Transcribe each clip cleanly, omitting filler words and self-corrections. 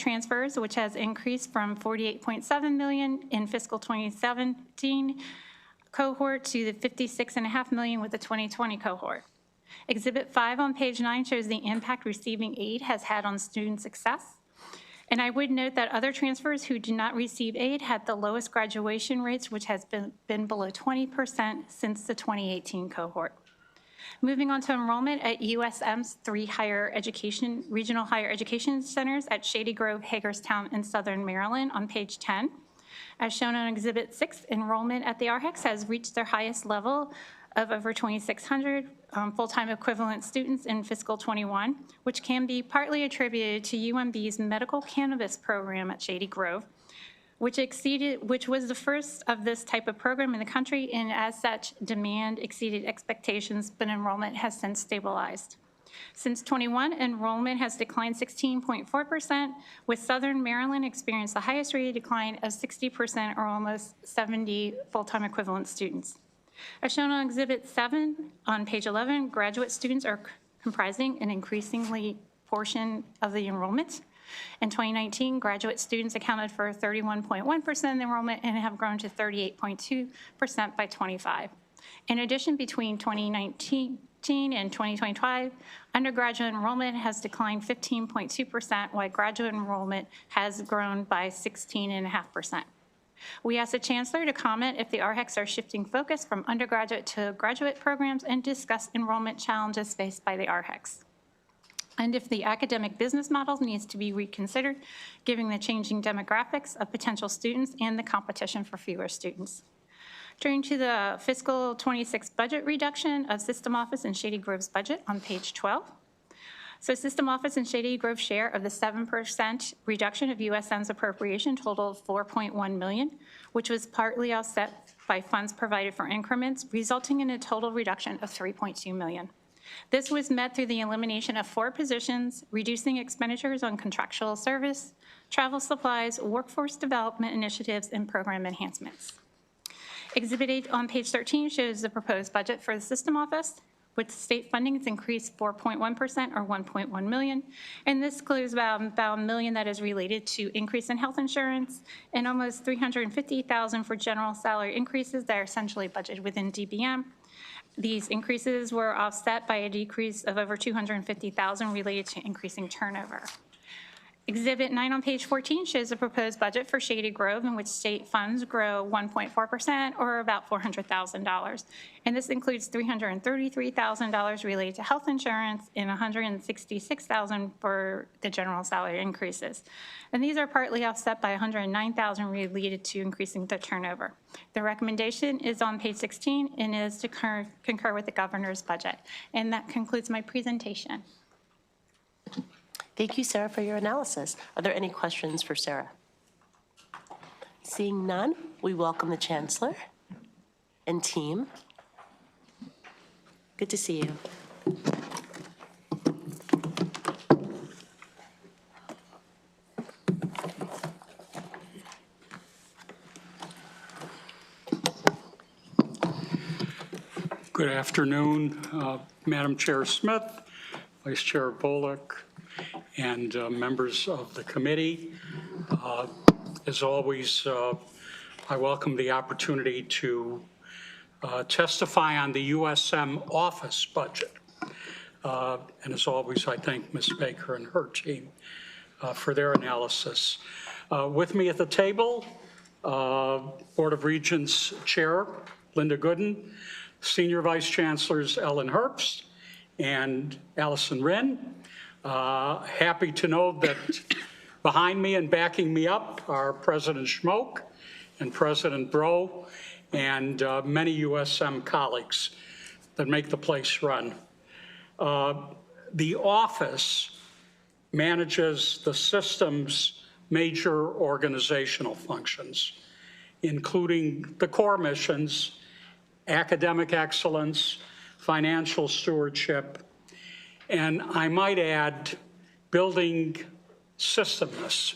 transfers, which has increased from $48.7 million in fiscal 2017 cohort to the $56.5 million with the 2020 cohort. Exhibit 5 on page 9 shows the impact receiving aid has had on student success. And I would note that other transfers who do not receive aid had the lowest graduation rates, which has been below 20% since the 2018 cohort. Moving on to enrollment at USM's 3 regional higher education centers at Shady Grove, Hagerstown, and Southern Maryland on page 10. As shown on Exhibit 6, enrollment at the RHEX has reached their highest level of over 2,600 full-time equivalent students in fiscal 21, which can be partly attributed to UMB's medical cannabis program at Shady Grove, which was the first of this type of program in the country, and as such, demand exceeded expectations, but enrollment has since stabilized. Since 21, enrollment has declined 16.4%, with Southern Maryland experienced the highest rate of decline of 60%, or almost 70 full-time equivalent students. As shown on Exhibit 7 on page 11, graduate students are comprising an increasingly portion of the enrollment. In 2019, graduate students accounted for 31.1% of the enrollment and have grown to 38.2% by 25. In addition, between 2019 and 2025, undergraduate enrollment has declined 15.2%, while graduate enrollment has grown by 16.5%. We asked the Chancellor to comment if the RHEX are shifting focus from undergraduate to graduate programs and discuss enrollment challenges faced by the RHEX, and if the academic business model needs to be reconsidered, given the changing demographics of potential students and the competition for fewer students. Turning to the fiscal 26 budget reduction of System Office and Shady Grove's budget on page 12. So System Office and Shady Grove share of the 7% reduction of USM's appropriation totaled $4.1 million, which was partly offset by funds provided for increments, resulting in a total reduction of $3.2 million. This was met through the elimination of 4 positions, reducing expenditures on contractual service, travel supplies, workforce development initiatives, and program enhancements. Exhibit 8 on page 13 shows the proposed budget for the System Office. With state funding, it's increased 4.1% or $1.1 million. And this includes about $1 million that is related to increase in health insurance and almost $350,000 for general salary increases that are essentially budgeted within DBM. These increases were offset by a decrease of over $250,000 related to increasing turnover. Exhibit 9 on page 14 shows the proposed budget for Shady Grove, in which state funds grow 1.4% or about $400,000. And this includes $333,000 related to health insurance and $166,000 for the general salary increases. And these are partly offset by $109,000 related to increasing the turnover. The recommendation is on page 16 and is to concur with the governor's budget. And that concludes my presentation. Thank you, Sarah, for your analysis. Are there any questions for Sarah? Seeing none, we welcome the Chancellor and team. Good to see you. Good afternoon, Madam Chair Smith, Vice Chair Bullock, and members of the committee. As always, I welcome the opportunity to testify on the USM office budget. And as always, I thank Ms. Baker and her team for their analysis. With me at the table, Board of Regents Chair Linda Gooden, Senior Vice Chancellors Ellen Herbst and Allison Wren. Happy to know that behind me and backing me up are President Schmoke and President Bro and many USM colleagues that make the place run. The office manages the system's major organizational functions, including the core missions, academic excellence, financial stewardship, and I might add, building systemness,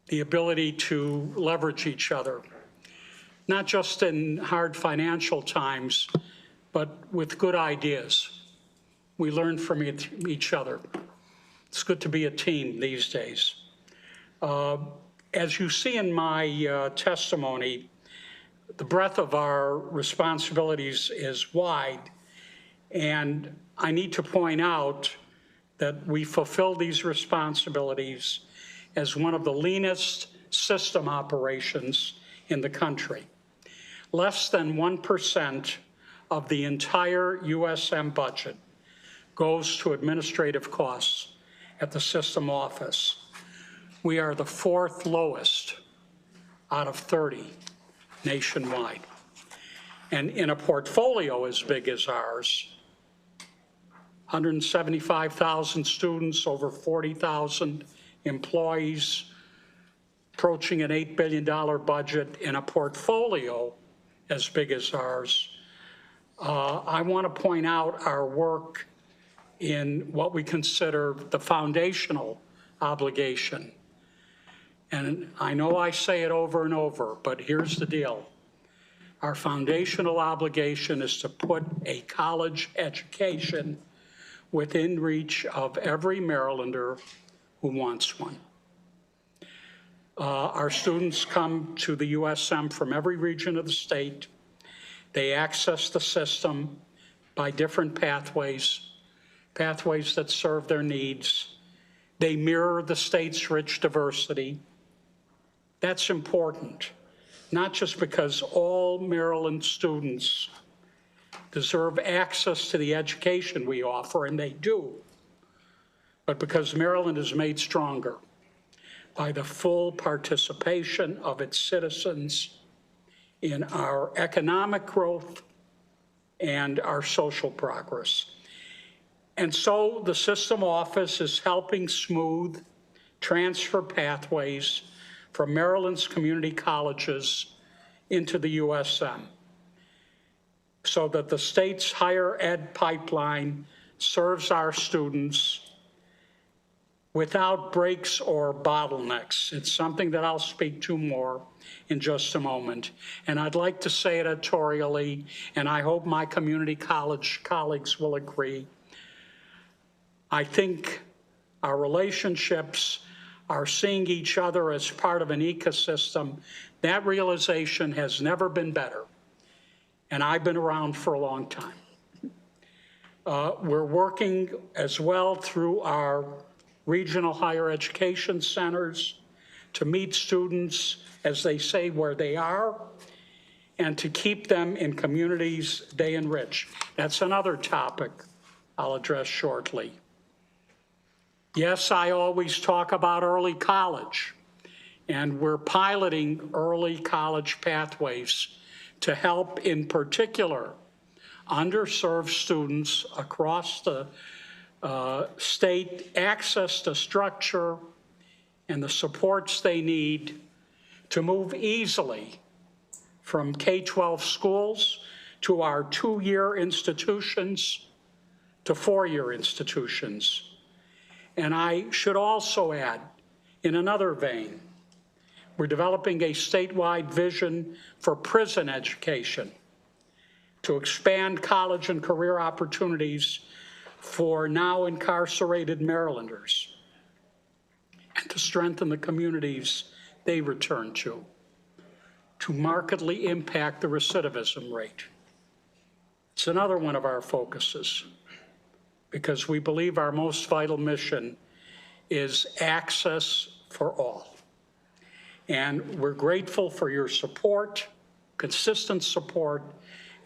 the ability to leverage each other, not just in hard financial times, but with good ideas. We learn from each other. It's good to be a team these days. As you see in my testimony, the breadth of our responsibilities is wide, and I need to point out that we fulfill these responsibilities as one of the leanest system operations in the country. Less than 1% of the entire USM budget goes to administrative costs at the system office. We are the 4th lowest out of 30 nationwide. And in a portfolio as big as ours, 175,000 students, over 40,000 employees, approaching an $8 billion budget in a portfolio as big as ours. I want to point out our work in what we consider the foundational obligation. And I know I say it over and over, but here's the deal. Our foundational obligation is to put a college education within reach of every Marylander who wants one. Our students come to the USM from every region of the state. They access the system by different pathways that serve their needs. They mirror the state's rich diversity. That's important, not just because all Maryland students deserve access to the education we offer, and they do, but because Maryland is made stronger by the full participation of its citizens in our economic growth and our social progress. And so the system office is helping smooth transfer pathways from Maryland's community colleges into the USM so that the state's higher ed pipeline serves our students without breaks or bottlenecks. It's something that I'll speak to more in just a moment. And I'd like to say editorially, and I hope my community college colleagues will agree, I think our relationships are seeing each other as part of an ecosystem. That realization has never been better. And I've been around for a long time. We're working as well through our regional higher education centers to meet students, as they say, where they are, and to keep them in communities they enrich. That's another topic I'll address shortly. Yes, I always talk about early college, and we're piloting early college pathways to help, in particular, underserved students across the state access to structure and the supports they need to move easily from K-12 schools to our 2-year institutions to 4-year institutions. And I should also add, in another vein, we're developing a statewide vision for prison education to expand college and career opportunities for now incarcerated Marylanders and to strengthen the communities they return to markedly impact the recidivism rate. It's another one of our focuses, because we believe our most vital mission is access for all. And we're grateful for your support, consistent support,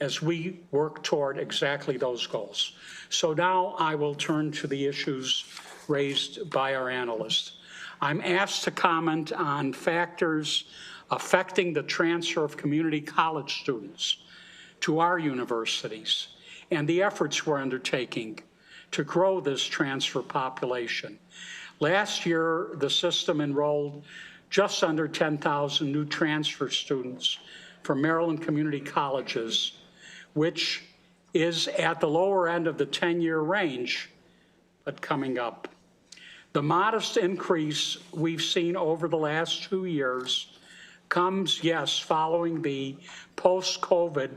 as we work toward exactly those goals. So now I will turn to the issues raised by our analyst. I'm asked to comment on factors affecting the transfer of community college students to our universities and the efforts we're undertaking to grow this transfer population. Last year, the system enrolled just under 10,000 new transfer students from Maryland community colleges, which is at the lower end of the 10-year range, but coming up. The modest increase we've seen over the last 2 years comes, yes, following the post-COVID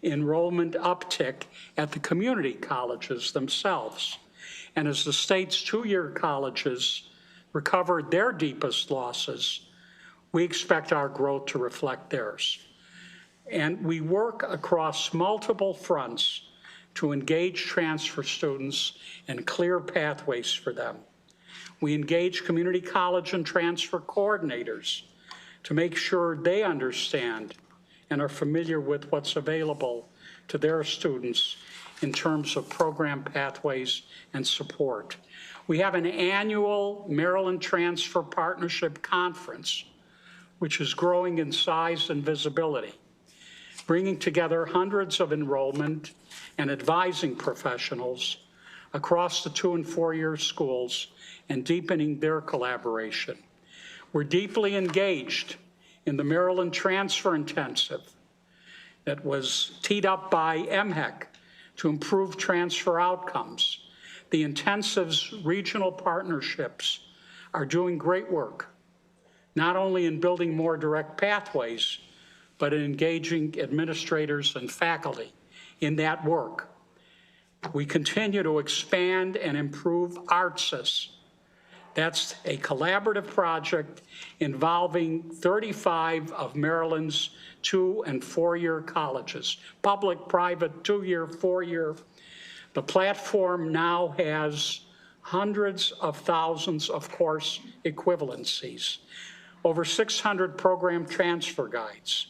enrollment uptick at the community colleges themselves. And as the state's two-year colleges recovered their deepest losses, we expect our growth to reflect theirs. And we work across multiple fronts to engage transfer students and clear pathways for them. We engage community college and transfer coordinators to make sure they understand and are familiar with what's available to their students in terms of program pathways and support. We have an annual Maryland Transfer Partnership Conference, which is growing in size and visibility, bringing together hundreds of enrollment and advising professionals across the 2- and 4-year schools and deepening their collaboration. We're deeply engaged in the Maryland Transfer Intensive that was teed up by MHEC to improve transfer outcomes. The intensive's regional partnerships are doing great work, not only in building more direct pathways, but in engaging administrators and faculty in that work. We continue to expand and improve ARTSIS. That's a collaborative project involving 35 of Maryland's 2- and 4-year colleges, public, private, 2-year, 4-year. The platform now has hundreds of thousands of course equivalencies, over 600 program transfer guides.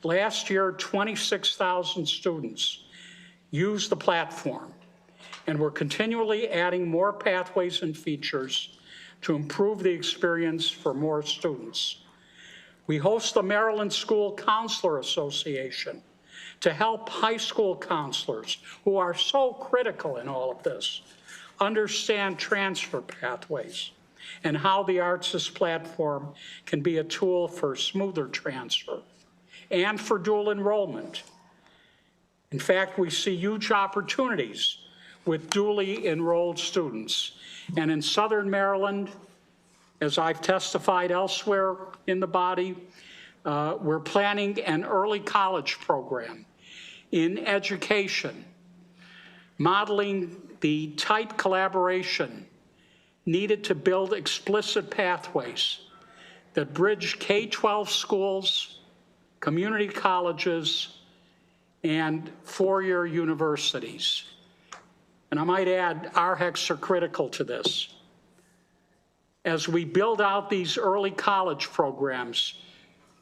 Last year, 26,000 students used the platform, and we're continually adding more pathways and features to improve the experience for more students. We host the Maryland School Counselor Association to help high school counselors, who are so critical in all of this, understand transfer pathways and how the ARTSIS platform can be a tool for smoother transfer and for dual enrollment. In fact, we see huge opportunities with dually enrolled students. And in Southern Maryland, as I've testified elsewhere in the body, we're planning an early college program in education, modeling the tight collaboration needed to build explicit pathways that bridge K-12 schools, community colleges, and 4-year universities. And I might add, RHECs are critical to this. As we build out these early college programs,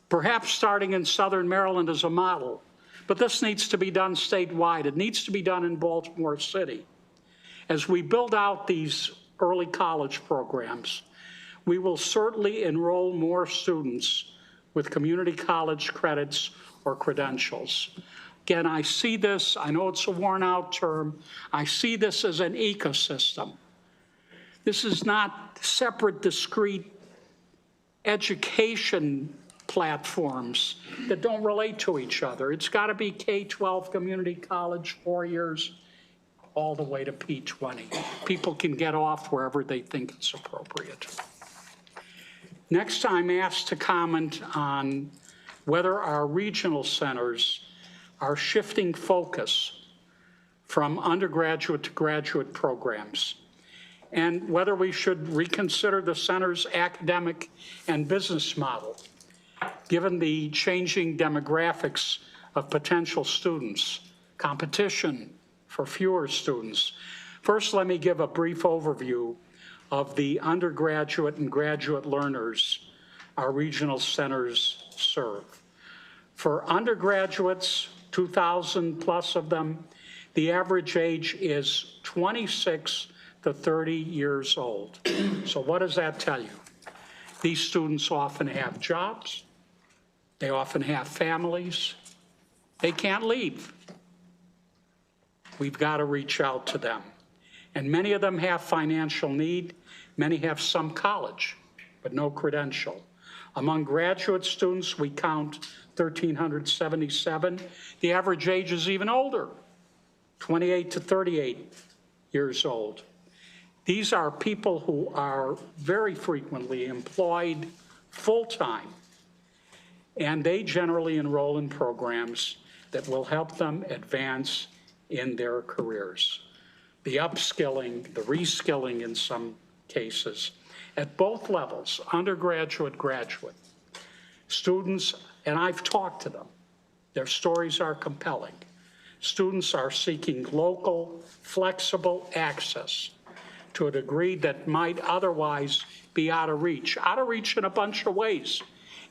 perhaps starting in Southern Maryland as a model, but this needs to be done statewide. It needs to be done in Baltimore City. As we build out these early college programs, we will certainly enroll more students with community college credits or credentials. Again, I see this, I know it's a worn out term, I see this as an ecosystem. This is not separate, discrete education platforms that don't relate to each other. It's got to be K-12 community college, 4 years, all the way to P20. People can get off wherever they think it's appropriate. Next, I'm asked to comment on whether our regional centers are shifting focus from undergraduate to graduate programs, and whether we should reconsider the center's academic and business model, given the changing demographics of potential students, competition for fewer students. First, let me give a brief overview of the undergraduate and graduate learners our regional centers serve. For undergraduates, 2,000 plus of them, the average age is 26 to 30 years old. So what does that tell you? These students often have jobs, they often have families, they can't leave. We've got to reach out to them. And many of them have financial need, many have some college, but no credential. Among graduate students, we count 1,377. The average age is even older, 28 to 38 years old. These are people who are very frequently employed full-time, and they generally enroll in programs that will help them advance in their careers. the upskilling, the reskilling in some cases, at both levels, undergraduate, graduate. Students, and I've talked to them, their stories are compelling. Students are seeking local, flexible access to a degree that might otherwise be out of reach in a bunch of ways,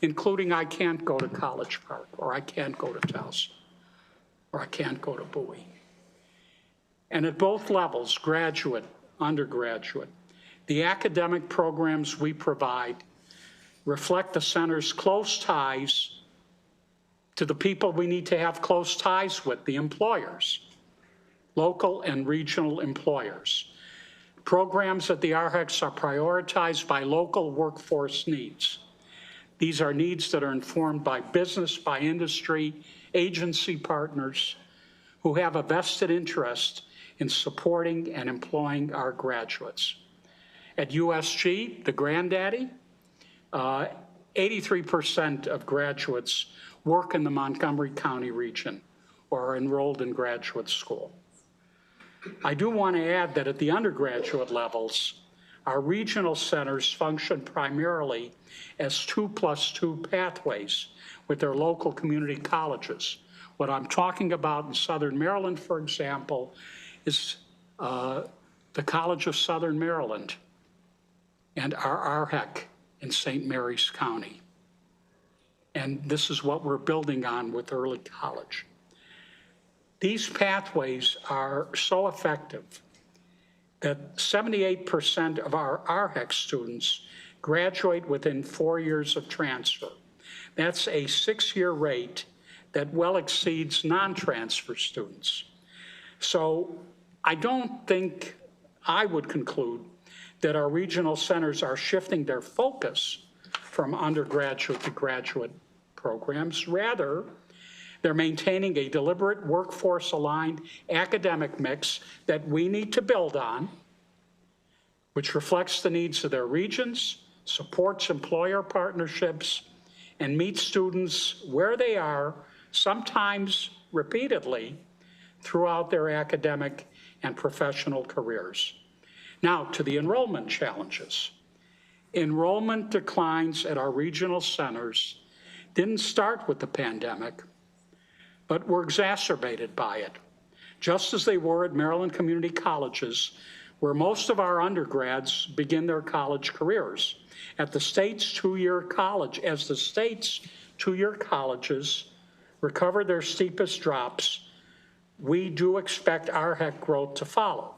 including I can't go to College Park, or I can't go to Towson, or I can't go to Bowie. And at both levels, graduate, undergraduate, the academic programs we provide reflect the center's close ties to the people we need to have close ties with, the employers, local and regional employers. Programs at the RHEX are prioritized by local workforce needs. These are needs that are informed by business, by industry, agency partners who have a vested interest in supporting and employing our graduates. At USG, the granddaddy, 83% of graduates work in the Montgomery County region or are enrolled in graduate school. I do want to add that at the undergraduate levels, our regional centers function primarily as 2+2 pathways with their local community colleges. What I'm talking about in Southern Maryland, for example, is the College of Southern Maryland and our RHEC in St. Mary's County. And this is what we're building on with early college. These pathways are so effective that 78% of our RHEC students graduate within 4 years of transfer. That's a 6-year rate that well exceeds non-transfer students. So I don't think I would conclude that our regional centers are shifting their focus from undergraduate to graduate programs. Rather, they're maintaining a deliberate workforce-aligned academic mix that we need to build on, which reflects the needs of their regions, supports employer partnerships, and meets students where they are, sometimes repeatedly, throughout their academic and professional careers. Now, to the enrollment challenges. Enrollment declines at our regional centers didn't start with the pandemic, but were exacerbated by it, just as they were at Maryland community colleges, where most of our undergrads begin their college careers. As the state's two-year colleges recover their steepest drops, we do expect RHEC growth to follow.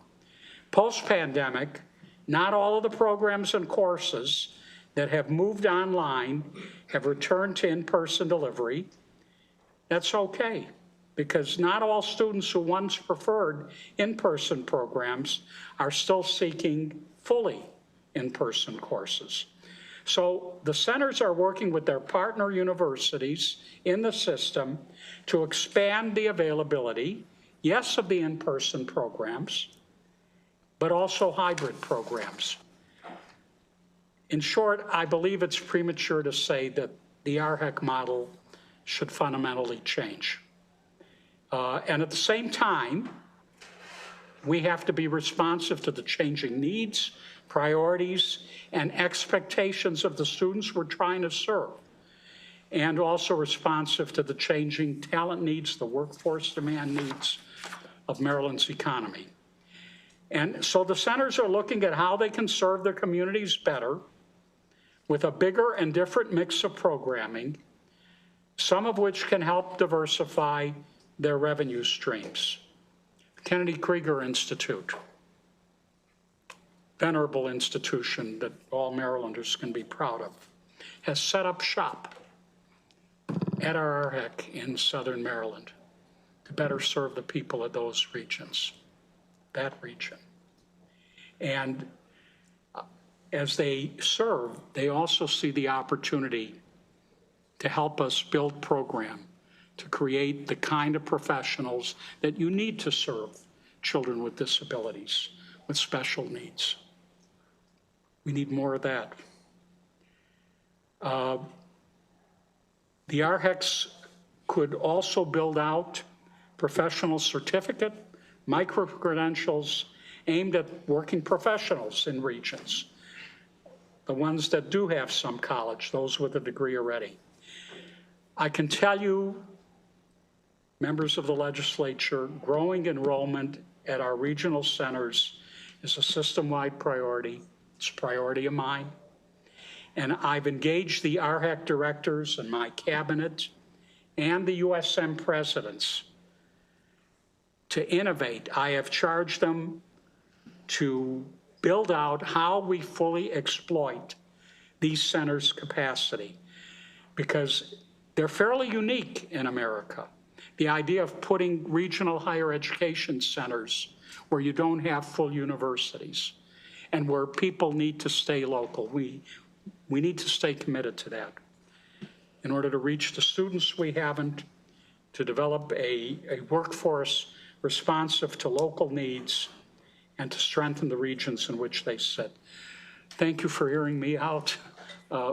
Post-pandemic, not all of the programs and courses that have moved online have returned to in-person delivery. That's okay, because not all students who once preferred in-person programs are still seeking fully in-person courses. So the centers are working with their partner universities in the system to expand the availability, yes, of the in-person programs, but also hybrid programs. In short, I believe it's premature to say that the RHEC model should fundamentally change. And at the same time, we have to be responsive to the changing needs, priorities, and expectations of the students we're trying to serve, and also responsive to the changing talent needs, the workforce demand needs of Maryland's economy. And so the centers are looking at how they can serve their communities better with a bigger and different mix of programming, some of which can help diversify their revenue streams. Kennedy Krieger Institute, venerable institution that all Marylanders can be proud of, has set up shop at our RHEC in Southern Maryland to better serve the people of those regions, that region. And as they serve, they also see the opportunity to help us build program to create the kind of professionals that you need to serve children with disabilities, with special needs. We need more of that. The RHECs could also build out professional certificate, micro-credentials, aimed at working professionals in regions, the ones that do have some college, those with a degree already. I can tell you, members of the legislature, growing enrollment at our regional centers is a system-wide priority. It's a priority of mine. And I've engaged the RHAC directors and my cabinet and the USM presidents to innovate. I have charged them to build out how we fully exploit these centers' capacity, because they're fairly unique in America. The idea of putting regional higher education centers where you don't have full universities and where people need to stay local. We need to stay committed to that in order to reach the students we haven't, to develop a workforce responsive to local needs, and to strengthen the regions in which they sit. Thank you for hearing me out.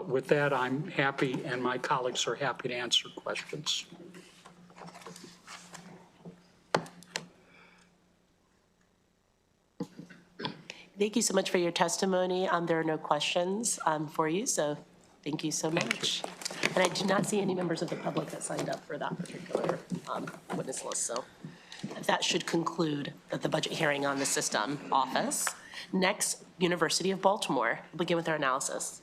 With that, I'm happy, and my colleagues are happy to answer questions. Thank you so much for your testimony. There are no questions for you, so thank you so much. And I do not see any members of the public that signed up for that particular witness list, so that should conclude the budget hearing on the system office. Next, University of Baltimore. We'll begin with our analysis.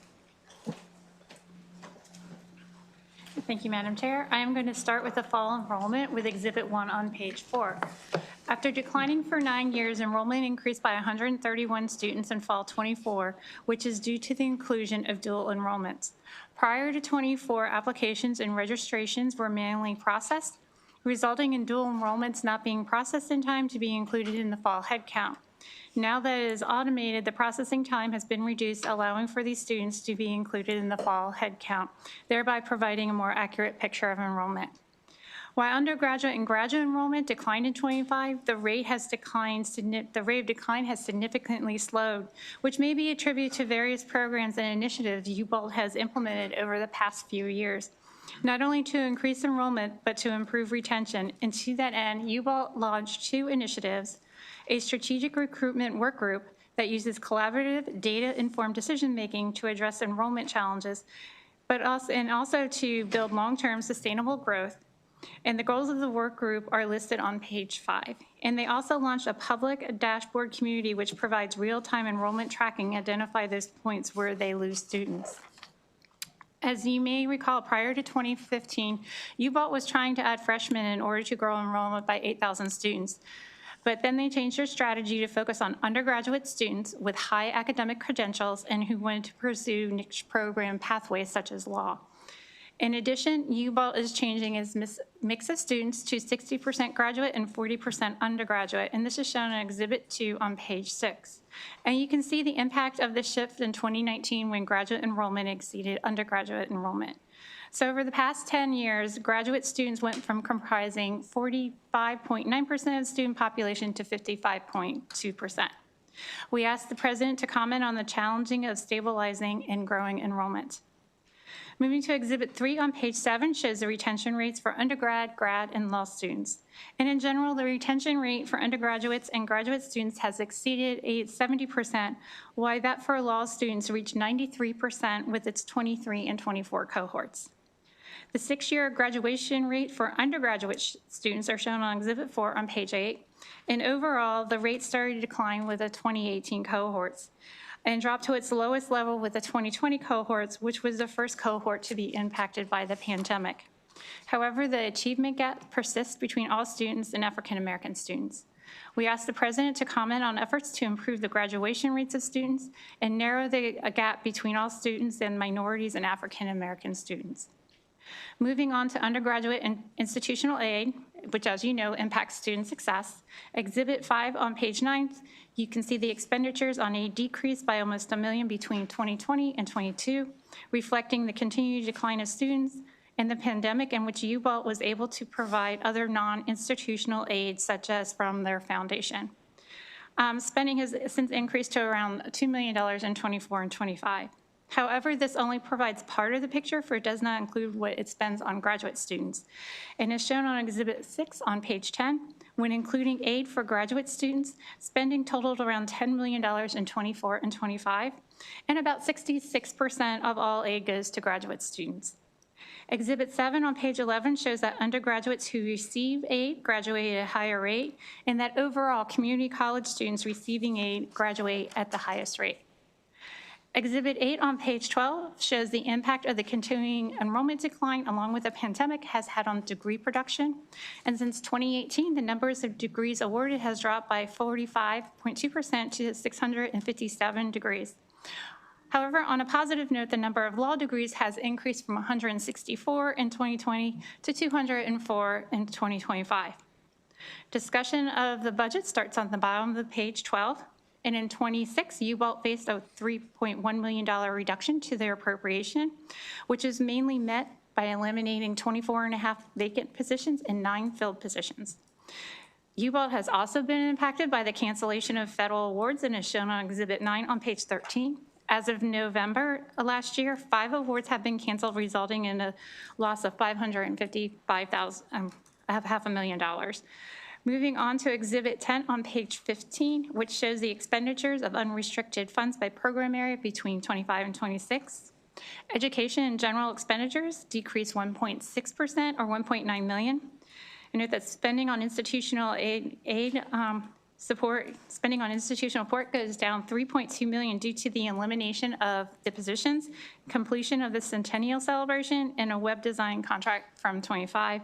Thank you, Madam Chair. I am going to start with the fall enrollment with Exhibit 1 on page 4. After declining for 9 years, enrollment increased by 131 students in fall 24, which is due to the inclusion of dual enrollments. Prior to 24, applications and registrations were manually processed, resulting in dual enrollments not being processed in time to be included in the fall headcount. Now that it is automated, the processing time has been reduced, allowing for these students to be included in the fall headcount, thereby providing a more accurate picture of enrollment. While undergraduate and graduate enrollment declined in 25, the rate of decline has significantly slowed, which may be attributed to various programs and initiatives UBALT has implemented over the past few years, not only to increase enrollment, but to improve retention. And to that end, UBALT launched 2 initiatives: a strategic recruitment work group that uses collaborative, data-informed decision-making to address enrollment challenges, but also to build long-term sustainable growth. And the goals of the work group are listed on page 5. And they also launched a public dashboard community which provides real-time enrollment tracking, identify those points where they lose students. As you may recall, prior to 2015, UBALT was trying to add freshmen in order to grow enrollment by 8,000 students. But then they changed their strategy to focus on undergraduate students with high academic credentials and who wanted to pursue niche program pathways such as law. In addition, UBALT is changing its mix of students to 60% graduate and 40% undergraduate, and this is shown in Exhibit 2 on page 6. And you can see the impact of the shift in 2019 when graduate enrollment exceeded undergraduate enrollment. So over the past 10 years, graduate students went from comprising 45.9% of the student population to 55.2%. We asked the president to comment on the challenging of stabilizing and growing enrollment. Moving to Exhibit 3 on page 7 shows the retention rates for undergrad, grad, and law students. And in general, the retention rate for undergraduates and graduate students has exceeded 70%, while that for law students reached 93% with its 23 and 24 cohorts. The 6-year graduation rate for undergraduate students are shown on Exhibit 4 on page 8. And overall, the rate started to decline with the 2018 cohorts and dropped to its lowest level with the 2020 cohorts, which was the first cohort to be impacted by the pandemic. However, the achievement gap persists between all students and African American students. We asked the president to comment on efforts to improve the graduation rates of students and narrow the gap between all students and minorities and African American students. Moving on to undergraduate and institutional aid, which, as you know, impacts student success. Exhibit 5 on page 9, you can see the expenditures on aid decreased by almost $1 million between 2020 and 22, reflecting the continued decline of students and the pandemic, in which UBALT was able to provide other non-institutional aid, such as from their foundation. Spending has since increased to around $2 million in 24 and 25. However, this only provides part of the picture, for it does not include what it spends on graduate students. And as shown on Exhibit 6 on page 10, When including aid for graduate students, spending totaled around $10 million in 24 and 25, and about 66% of all aid goes to graduate students. Exhibit 7 on page 11 shows that undergraduates who receive aid graduate at a higher rate, and that overall community college students receiving aid graduate at the highest rate. Exhibit 8 on page 12 shows the impact of the continuing enrollment decline along with the pandemic has had on degree production. And since 2018, the numbers of degrees awarded has dropped by 45.2% to 657 degrees. However, on a positive note, the number of law degrees has increased from 164 in 2020 to 204 in 2025. Discussion of the budget starts on the bottom of page 12. And in 26, UBALT faced a $3.1 million reduction to their appropriation, which is mainly met by eliminating 24.5 vacant positions and 9 filled positions. UBALT has also been impacted by the cancellation of federal awards and is shown on Exhibit 9 on page 13. As of November last year, 5 awards have been canceled, resulting in a loss of $555,000. Moving on to Exhibit 10 on page 15, which shows the expenditures of unrestricted funds by program area between 25 and 26. Education and general expenditures decreased 1.6% or $1.9 million. I note that spending on institutional spending on institutional support goes down $3.2 million due to the elimination of the positions, completion of the centennial celebration, and a web design contract from 25.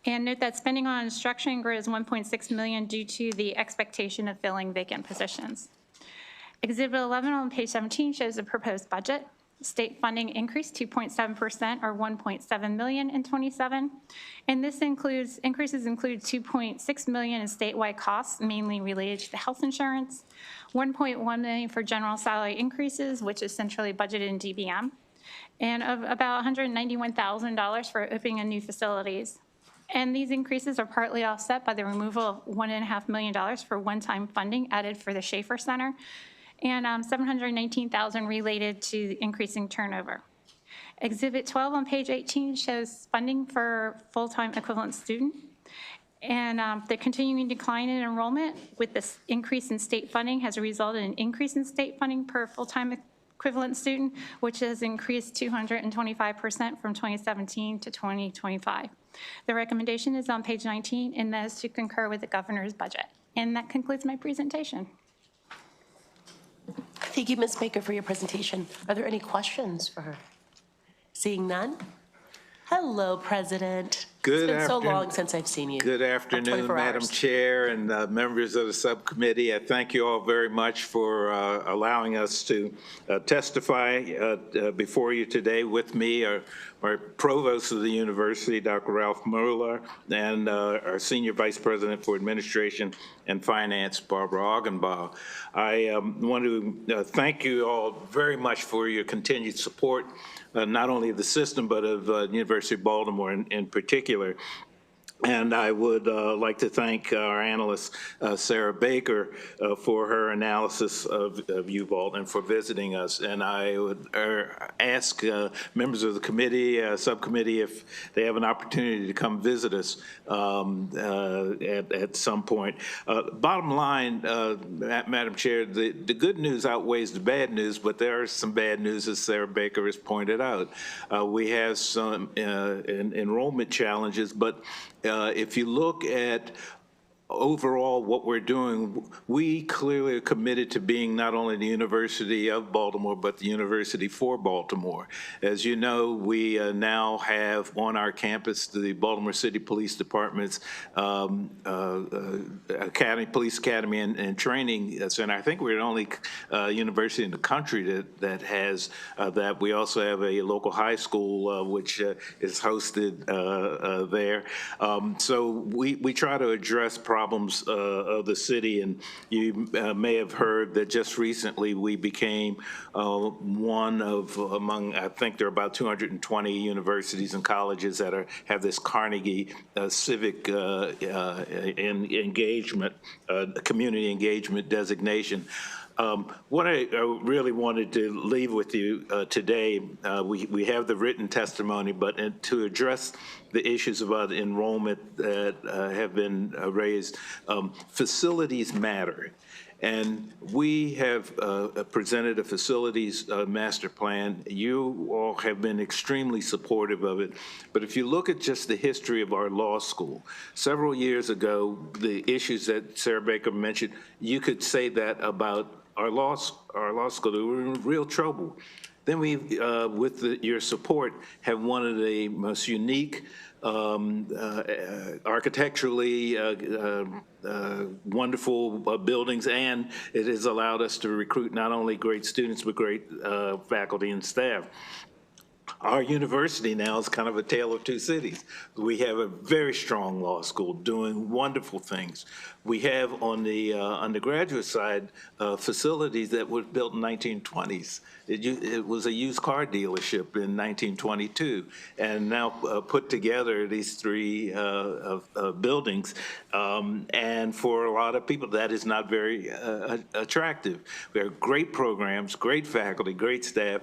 And note that spending on instruction grows $1.6 million due to the expectation of filling vacant positions. Exhibit 11 on page 17 shows the proposed budget. State funding increased 2.7% or $1.7 million in 27. And this increases include $2.6 million in statewide costs, mainly related to the health insurance, $1.1 million for general salary increases, which is centrally budgeted in DBM, and of about $191,000 for opening of new facilities. And these increases are partly offset by the removal of $1.5 million for one-time funding added for the Schaefer Center, and $719,000 related to increasing turnover. Exhibit 12 on page 18 shows funding for full-time equivalent student. And the continuing decline in enrollment with this increase in state funding has resulted in an increase in state funding per full-time equivalent student, which has increased 225% from 2017 to 2025. The recommendation is on page 19, and that is to concur with the governor's budget. And that concludes my presentation. Thank you, Ms. Baker, for your presentation. Are there any questions for her? Seeing none? Hello, President. Good It's been so afternoon. long since I've seen you. Good afternoon, 24 Madam hours. Chair and members of the subcommittee. I thank you all very much for allowing us to testify before you today. With me are our Provost of the University, Dr. Ralph Moeller, and our Senior Vice President for Administration and Finance, Barbara Augenbaugh. I want to thank you all very much for your continued support, not only of the system, but of the University of Baltimore in particular. And I would like to thank our analyst, Sarah Baker, for her analysis of UVault and for visiting us. And I would ask members of the committee, subcommittee, if they have an opportunity to come visit us at some point. Bottom line, Madam Chair, the good news outweighs the bad news, but there are some bad news, as Sarah Baker has pointed out. We have some enrollment challenges, but if you look at overall what we're doing, we clearly are committed to being not only the University of Baltimore, but the University for Baltimore. As you know, we now have on our campus the Baltimore City Police Department's Police Academy and Training Center. I think we're the only university in the country that has that. We also have a local high school which is hosted there. So we try to address problems of the city, and you may have heard that just recently we became one of among, I think there are about 220 universities and colleges that have this Carnegie civic engagement, community engagement designation. What I really wanted to leave with you today, we have the written testimony, but to address the issues about enrollment that have been raised, facilities matter. And we have presented a facilities master plan. You all have been extremely supportive of it. But if you look at just the history of our law school, several years ago, the issues that Sarah Baker mentioned, you could say that about our law school. They were in real trouble. Then we, with your support, have one of the most unique, architecturally wonderful buildings, and it has allowed us to recruit not only great students, but great faculty and staff. Our university now is kind of a tale of two cities. We have a very strong law school doing wonderful things. We have on the undergraduate side facilities that were built in 1920s. It was a used car dealership in 1922, and now put together these three buildings. And for a lot of people, that is not very attractive. We have great programs, great faculty, great staff.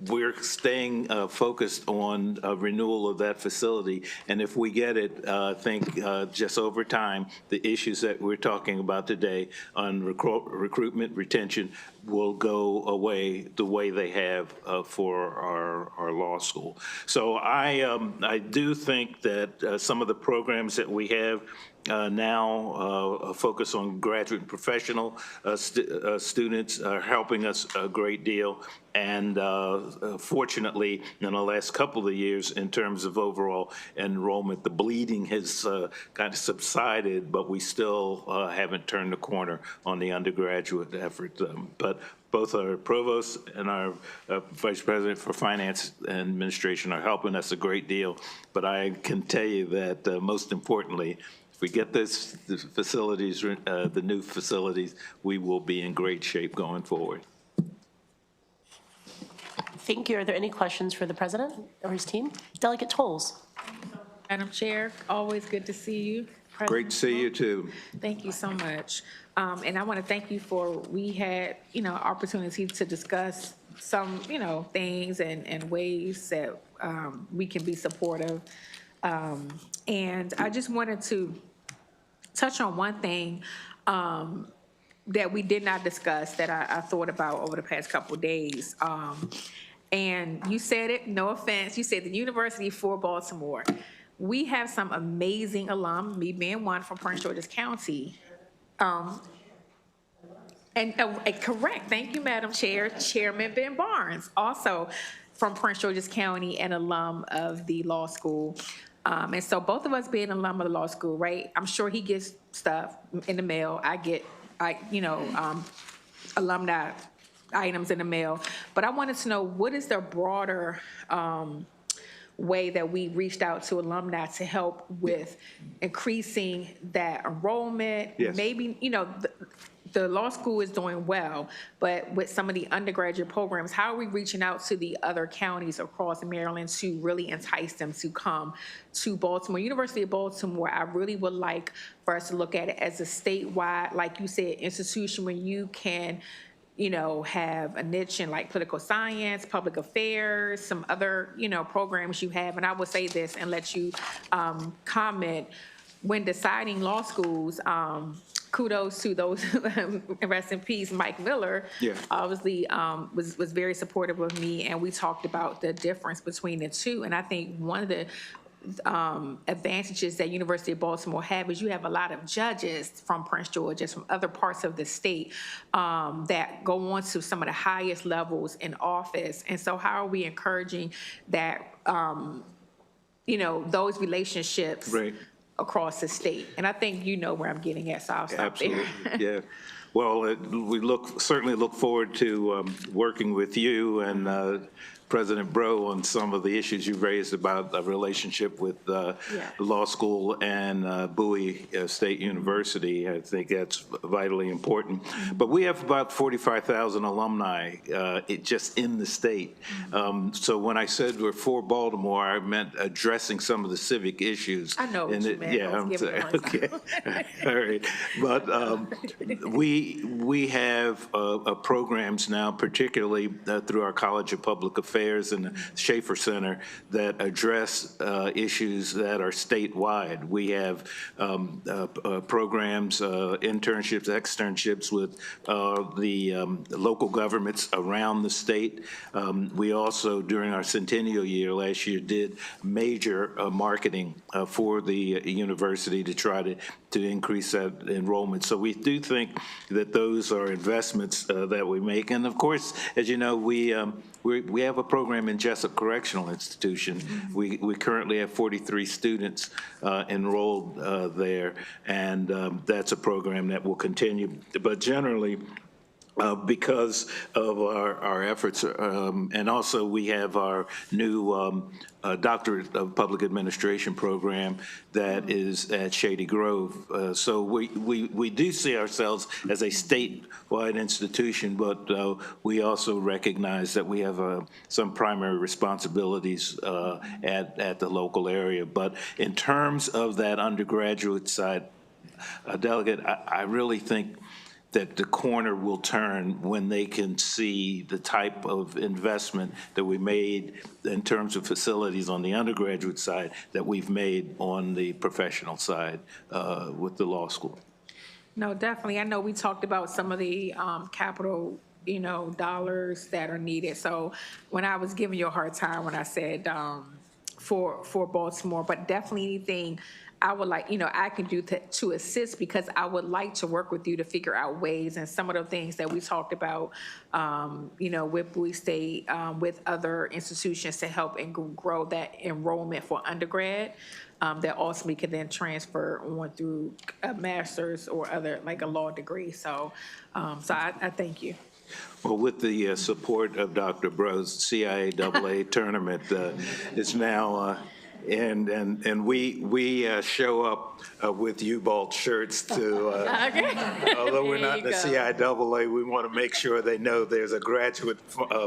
We're staying focused on renewal of that facility, and if we get it, I think just over time, the issues that we're talking about today on recruitment, retention will go away the way they have for our law school. So I do think that some of the programs that we have now focus on graduate and professional students are helping us a great deal. And fortunately, in the last couple of years, in terms of overall enrollment, the bleeding has kind of subsided, but we still haven't turned the corner on the undergraduate effort. But both our provost and our vice president for finance and administration are helping us a great deal. But I can tell you that most importantly, if we get the facilities, the new facilities, we will be in great shape going forward. Thank you. Are there any questions for the president or his team? Delegate Tolles. Madam Chair, always good to see you. Great to see you too. Thank you so much. And I want to thank you for, we had, opportunity to discuss some, things and ways that we can be supportive. And I just wanted to touch on one thing that we did not discuss that I thought about over the past couple of days. And you said it, no offense, you said the University for Baltimore. We have some amazing alum, me being one, from Prince George's County. Correct, thank you, Madam Chair. Chairman Ben Barnes, also from Prince George's County, an alum of the law school. And so both of us being alum of the law school, right? I'm sure he gets stuff in the mail. I get, alumni items in the mail. But I wanted to know, what is the broader way that we reached out to alumni to help with increasing that enrollment? Yes. Maybe, the law school is doing well, but with some of the undergraduate programs, how are we reaching out to the other counties across Maryland to really entice them to come to Baltimore? University of Baltimore, I really would like for us to look at it as a statewide, like you said, institution where you can, have a niche in like political science, public affairs, some other, programs you have. And I will say this and let you comment. When deciding law schools, kudos to those, rest in peace, Mike Miller, Yeah. obviously was very supportive of me, and we talked about the difference between the two. And I think one of the advantages that University of Baltimore have is you have a lot of judges from Prince George, just from other parts of the state, that go on to some of the highest levels in office. And so how are we encouraging that, those relationships Right. across the state? And I think you know where I'm getting at, so I'll stop there. Absolutely, yeah. Well, we certainly look forward to working with you and President Bro on some of the issues you've raised about the relationship with the law school and Bowie State University. I think that's vitally important. But we have about 45,000 alumni just in the state. So when I said we're for Baltimore, I meant addressing some of the civic issues. I know what you meant. Yeah, I was I'm giving sorry. one. Okay. All right. But we have programs now, particularly through our College of Public Affairs and the Schaefer Center, that address issues that are statewide. We have programs, internships, externships with the local governments around the state. We also, during our centennial year last year, did major marketing for the university to try to increase that enrollment. So we do think that those are investments that we make. And of course, as you know, we have a program in Jessup Correctional Institution. We currently have 43 students enrolled there, and that's a program that will continue. But generally, because of our efforts, and also we have our new Doctorate of Public Administration program that is at Shady Grove. So we do see ourselves as a statewide institution, but we also recognize that we have some primary responsibilities at the local area. But in terms of that undergraduate side, Delegate, I really think that the corner will turn when they can see the type of investment that we made in terms of facilities on the undergraduate side that we've made on the professional side with the law school. No, definitely. I know we talked about some of the capital, dollars that are needed. So when I was giving you a hard time when I said for Baltimore, but definitely anything I would like, I can do to assist, because I would like to work with you to figure out ways, and some of the things that we talked about, with Bowie State, with other institutions to help and grow that enrollment for undergrad, that ultimately can then transfer on through a master's or other, like a law degree. So, I thank you. Well, with the support of Dr. Bro's CIAA tournament is now. And we show up with U-Ball shirts to, although we're not in the CIAA, we want to make sure they know there's a graduate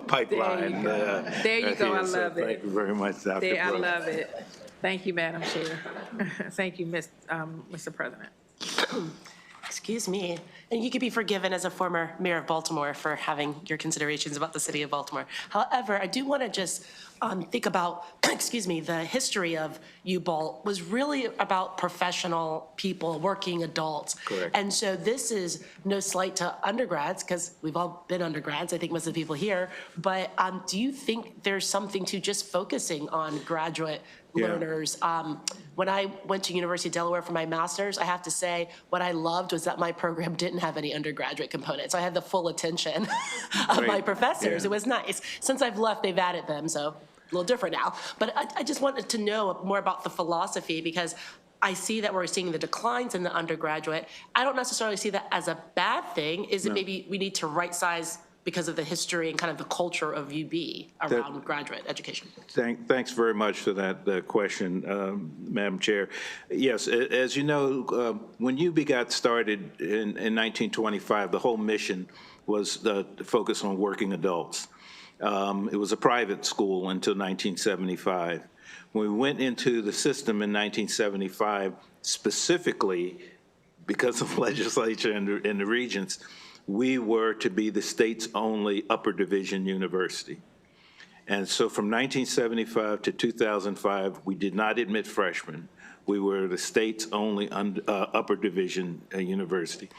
pipeline. There you go. I love it. Thank you very much, Dr. Bro. I love it. Thank you, Madam Chair. Thank you, Mr. President. Excuse me. And you could be forgiven as a former mayor of Baltimore for having your considerations about the city of Baltimore. However, I do want to just think about, excuse me, the history of U-Ball was really about professional people, working adults. Correct. And so this is no slight to undergrads, because we've all been undergrads, I think most of the people here. But do you think there's something to just focusing on graduate learners? When I went to University of Delaware for my master's, I have to say what I loved was that my program didn't have any undergraduate component. So I had the full attention of my professors. It was nice. Since I've left, they've added them, so a little different now. But I just wanted to know more about the philosophy, because I see that we're seeing the declines in the undergraduate. I don't necessarily see that as a bad thing. Is it maybe we need to right size because of the history and kind of the culture of UB around graduate education? Thanks very much for that question, Madam Chair. Yes, as you know, when UB got started in 1925, the whole mission was to focus on working adults. It was a private school until 1975. When we went into the system in 1975, specifically because of legislature and the regents, we were to be the state's only upper division university. And so from 1975 to 2005, we did not admit freshmen. We were the state's only upper division university.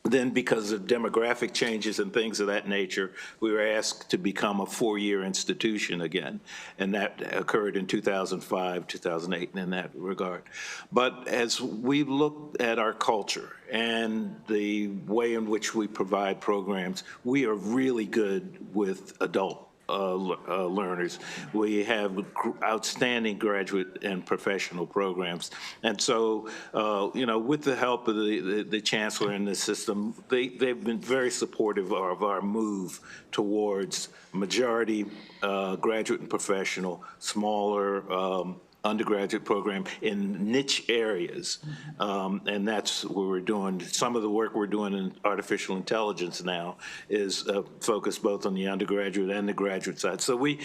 Then, because of demographic changes and things of that nature, we were asked to become a four-year institution again, and that occurred in 2005, 2008 in that regard. But as we looked at our culture and the way in which we provide programs, we are really good with adult learners. We have outstanding graduate and professional programs. And so, with the help of the chancellor in the system, they've been very supportive of our move towards majority graduate and professional, smaller undergraduate program in niche areas. And that's what we're doing. Some of the work we're doing in artificial intelligence now is focused both on the undergraduate and the graduate side. So we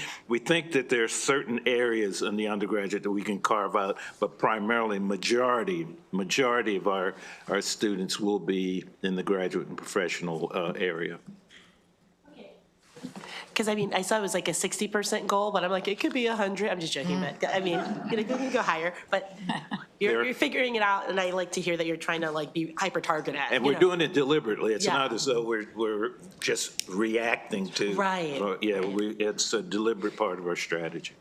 think that there are certain areas in the undergraduate that we can carve out, but primarily majority of our students will be in the graduate and professional area. Because I mean, I saw it was like a 60% goal, but I'm like, it could be 100. I'm just joking, but I mean, you can go higher. But you're figuring it out, and I like to hear that you're trying to like be hyper targeted. And we're doing it deliberately. It's Yeah. not as though we're just reacting to. Right. Yeah, it's a deliberate part of our strategy.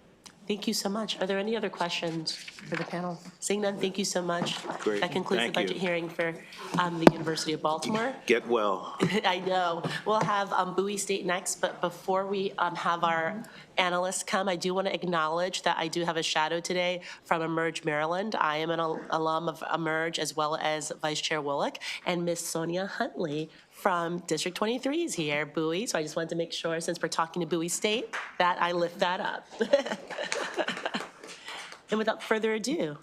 Thank you so much. Are there any other questions for the panel? Seeing none, thank you so much. Great. That concludes the Thank you. budget hearing for the University of Baltimore. Get well. I know. We'll have Bowie State next, but before we have our analysts come, I do want to acknowledge that I do have a shadow today from Emerge Maryland. I am an alum of Emerge as well as Vice Chair Willick, and Miss Sonia Huntley from District 23 is here, Bowie. So I just wanted to make sure, since we're talking to Bowie State, that I lift that up. And without further ado.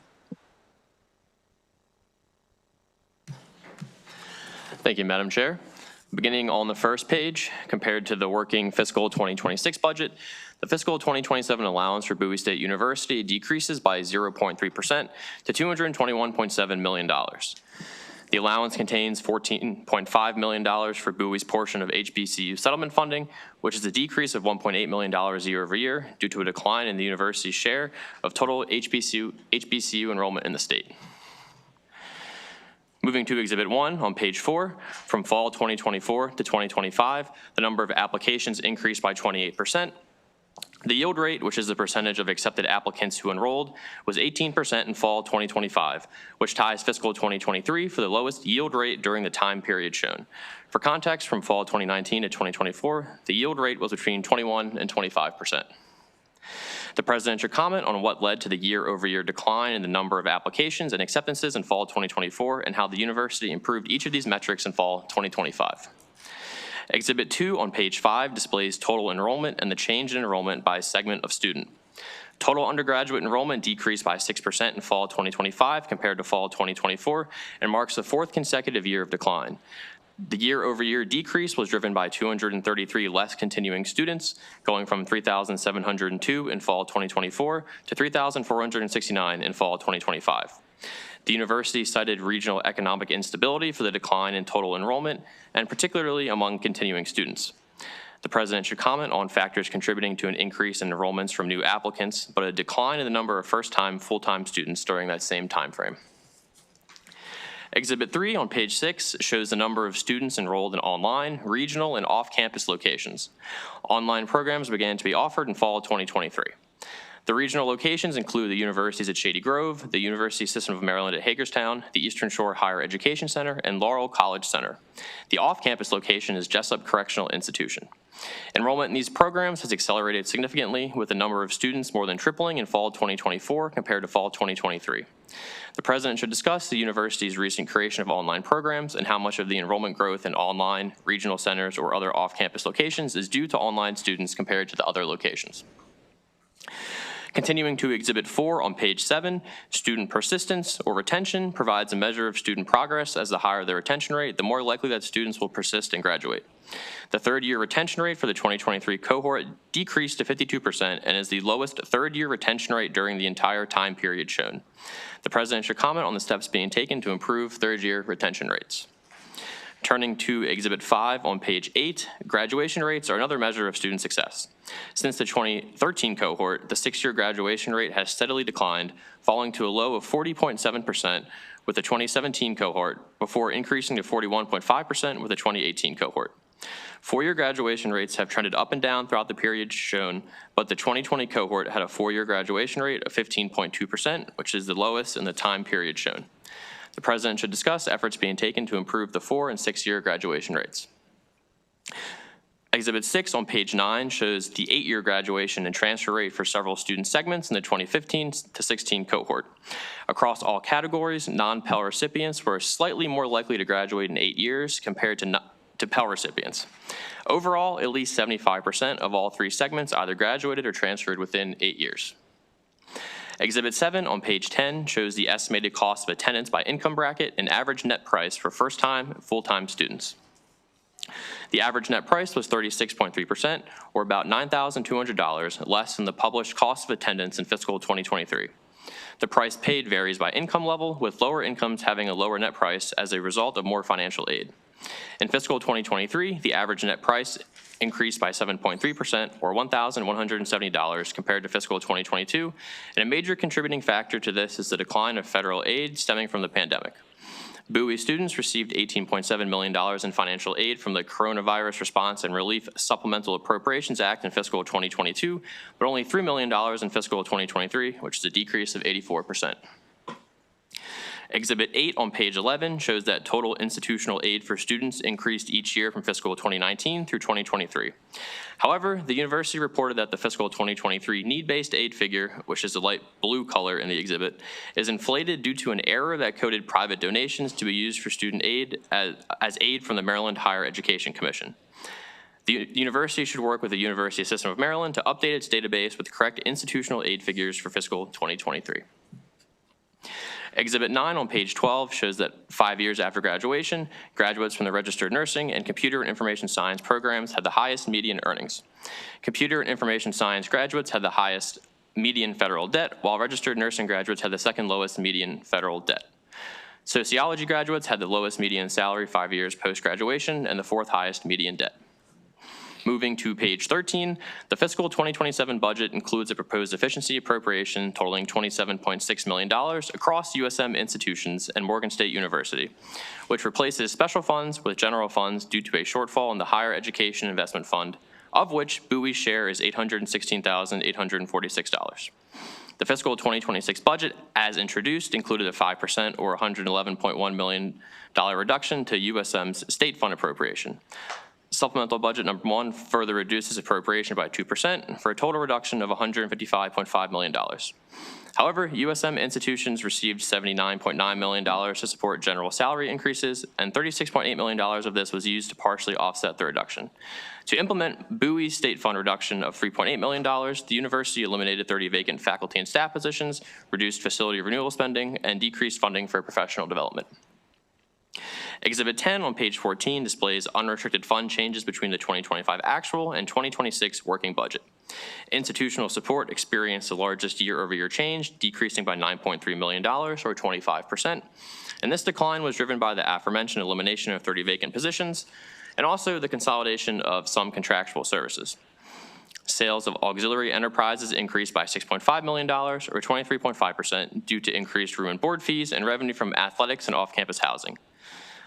Thank you, Madam Chair. Beginning on the first page, compared to the working fiscal 2026 budget, the fiscal 2027 allowance for Bowie State University decreases by 0.3% to $221.7 million. The allowance contains $14.5 million for Bowie's portion of HBCU settlement funding, which is a decrease of $1.8 million year over year due to a decline in the university's share of total HBCU enrollment in the state. Moving to Exhibit 1 on page 4, from fall 2024 to 2025, the number of applications increased by 28%. The yield rate, which is the percentage of accepted applicants who enrolled, was 18% in fall 2025, which ties fiscal 2023 for the lowest yield rate during the time period shown. For context, from fall 2019 to 2024, the yield rate was between 21 and 25%. The president should comment on what led to the year-over-year decline in the number of applications and acceptances in fall 2024 and how the university improved each of these metrics in fall 2025. Exhibit 2 on page 5 displays total enrollment and the change in enrollment by segment of student. Total undergraduate enrollment decreased by 6% in fall 2025 compared to fall 2024 and marks the 4th consecutive year of decline. The year-over-year decrease was driven by 233 less continuing students, going from 3,702 in fall 2024 to 3,469 in fall 2025. The university cited regional economic instability for the decline in total enrollment, and particularly among continuing students. The president should comment on factors contributing to an increase in enrollments from new applicants, but a decline in the number of first-time full-time students during that same time frame. Exhibit 3 on page 6 shows the number of students enrolled in online, regional, and off-campus locations. Online programs began to be offered in fall 2023. The regional locations include the universities at Shady Grove, the University System of Maryland at Hagerstown, the Eastern Shore Higher Education Center, and Laurel College Center. The off-campus location is Jessup Correctional Institution. Enrollment in these programs has accelerated significantly, with the number of students more than tripling in fall 2024 compared to fall 2023. The president should discuss the university's recent creation of online programs and how much of the enrollment growth in online, regional centers, or other off-campus locations is due to online students compared to the other locations. Continuing to Exhibit 4 on page 7, student persistence or retention provides a measure of student progress. As the higher the retention rate, the more likely that students will persist and graduate. The third-year retention rate for the 2023 cohort decreased to 52% and is the lowest third-year retention rate during the entire time period shown. The president should comment on the steps being taken to improve third-year retention rates. Turning to Exhibit 5 on page 8, graduation rates are another measure of student success. Since the 2013 cohort, the 6-year graduation rate has steadily declined, falling to a low of 40.7% with the 2017 cohort, before increasing to 41.5% with the 2018 cohort. 4-year graduation rates have trended up and down throughout the period shown, but the 2020 cohort had a 4-year graduation rate of 15.2%, which is the lowest in the time period shown. The president should discuss efforts being taken to improve the 4- and 6-year graduation rates. Exhibit 6 on page 9 shows the 8-year graduation and transfer rate for several student segments in the 2015 to 16 cohort. Across all categories, non-Pell recipients were slightly more likely to graduate in 8 years compared to Pell recipients. Overall, at least 75% of all 3 segments either graduated or transferred within 8 years. Exhibit 7 on page 10 shows the estimated cost of attendance by income bracket and average net price for first-time, full-time students. The average net price was 36.3%, or about $9,200 less than the published cost of attendance in fiscal 2023. The price paid varies by income level, with lower incomes having a lower net price as a result of more financial aid. In fiscal 2023, the average net price increased by 7.3%, or $1,170 compared to fiscal 2022, and a major contributing factor to this is the decline of federal aid stemming from the pandemic. Bowie students received $18.7 million in financial aid from the Coronavirus Response and Relief Supplemental Appropriations Act in fiscal 2022, but only $3 million in fiscal 2023, which is a decrease of 84%. Exhibit 8 on page 11 shows that total institutional aid for students increased each year from fiscal 2019 through 2023. However, the university reported that the fiscal 2023 need-based aid figure, which is the light blue color in the exhibit, is inflated due to an error that coded private donations to be used for student aid as aid from the Maryland Higher Education Commission. The university should work with the University System of Maryland to update its database with correct institutional aid figures for fiscal 2023. Exhibit 9 on page 12 shows that 5 years after graduation, graduates from the registered nursing and computer and information science programs had the highest median earnings. Computer and information science graduates had the highest median federal debt, while registered nursing graduates had the second lowest median federal debt. Sociology graduates had the lowest median salary 5 years post-graduation and the fourth highest median debt. Moving to page 13, the fiscal 2027 budget includes a proposed efficiency appropriation totaling $27.6 million across USM institutions and Morgan State University, which replaces special funds with general funds due to a shortfall in the Higher Education Investment Fund, of which Bowie's share is $816,846. The fiscal 2026 budget, as introduced, included a 5% or $111.1 million reduction to USM's state fund appropriation. Supplemental budget number 1 further reduces appropriation by 2% for a total reduction of $155.5 million. However, USM institutions received $79.9 million to support general salary increases, and $36.8 million of this was used to partially offset the reduction. To implement Bowie's state fund reduction of $3.8 million, the university eliminated 30 vacant faculty and staff positions, reduced facility renewal spending, and decreased funding for professional development. Exhibit 10 on page 14 displays unrestricted fund changes between the 2025 actual and 2026 working budget. Institutional support experienced the largest year-over-year change, decreasing by $9.3 million, or 25%. And this decline was driven by the aforementioned elimination of 30 vacant positions, and also the consolidation of some contractual services. Sales of auxiliary enterprises increased by $6.5 million, or 23.5%, due to increased room and board fees and revenue from athletics and off-campus housing.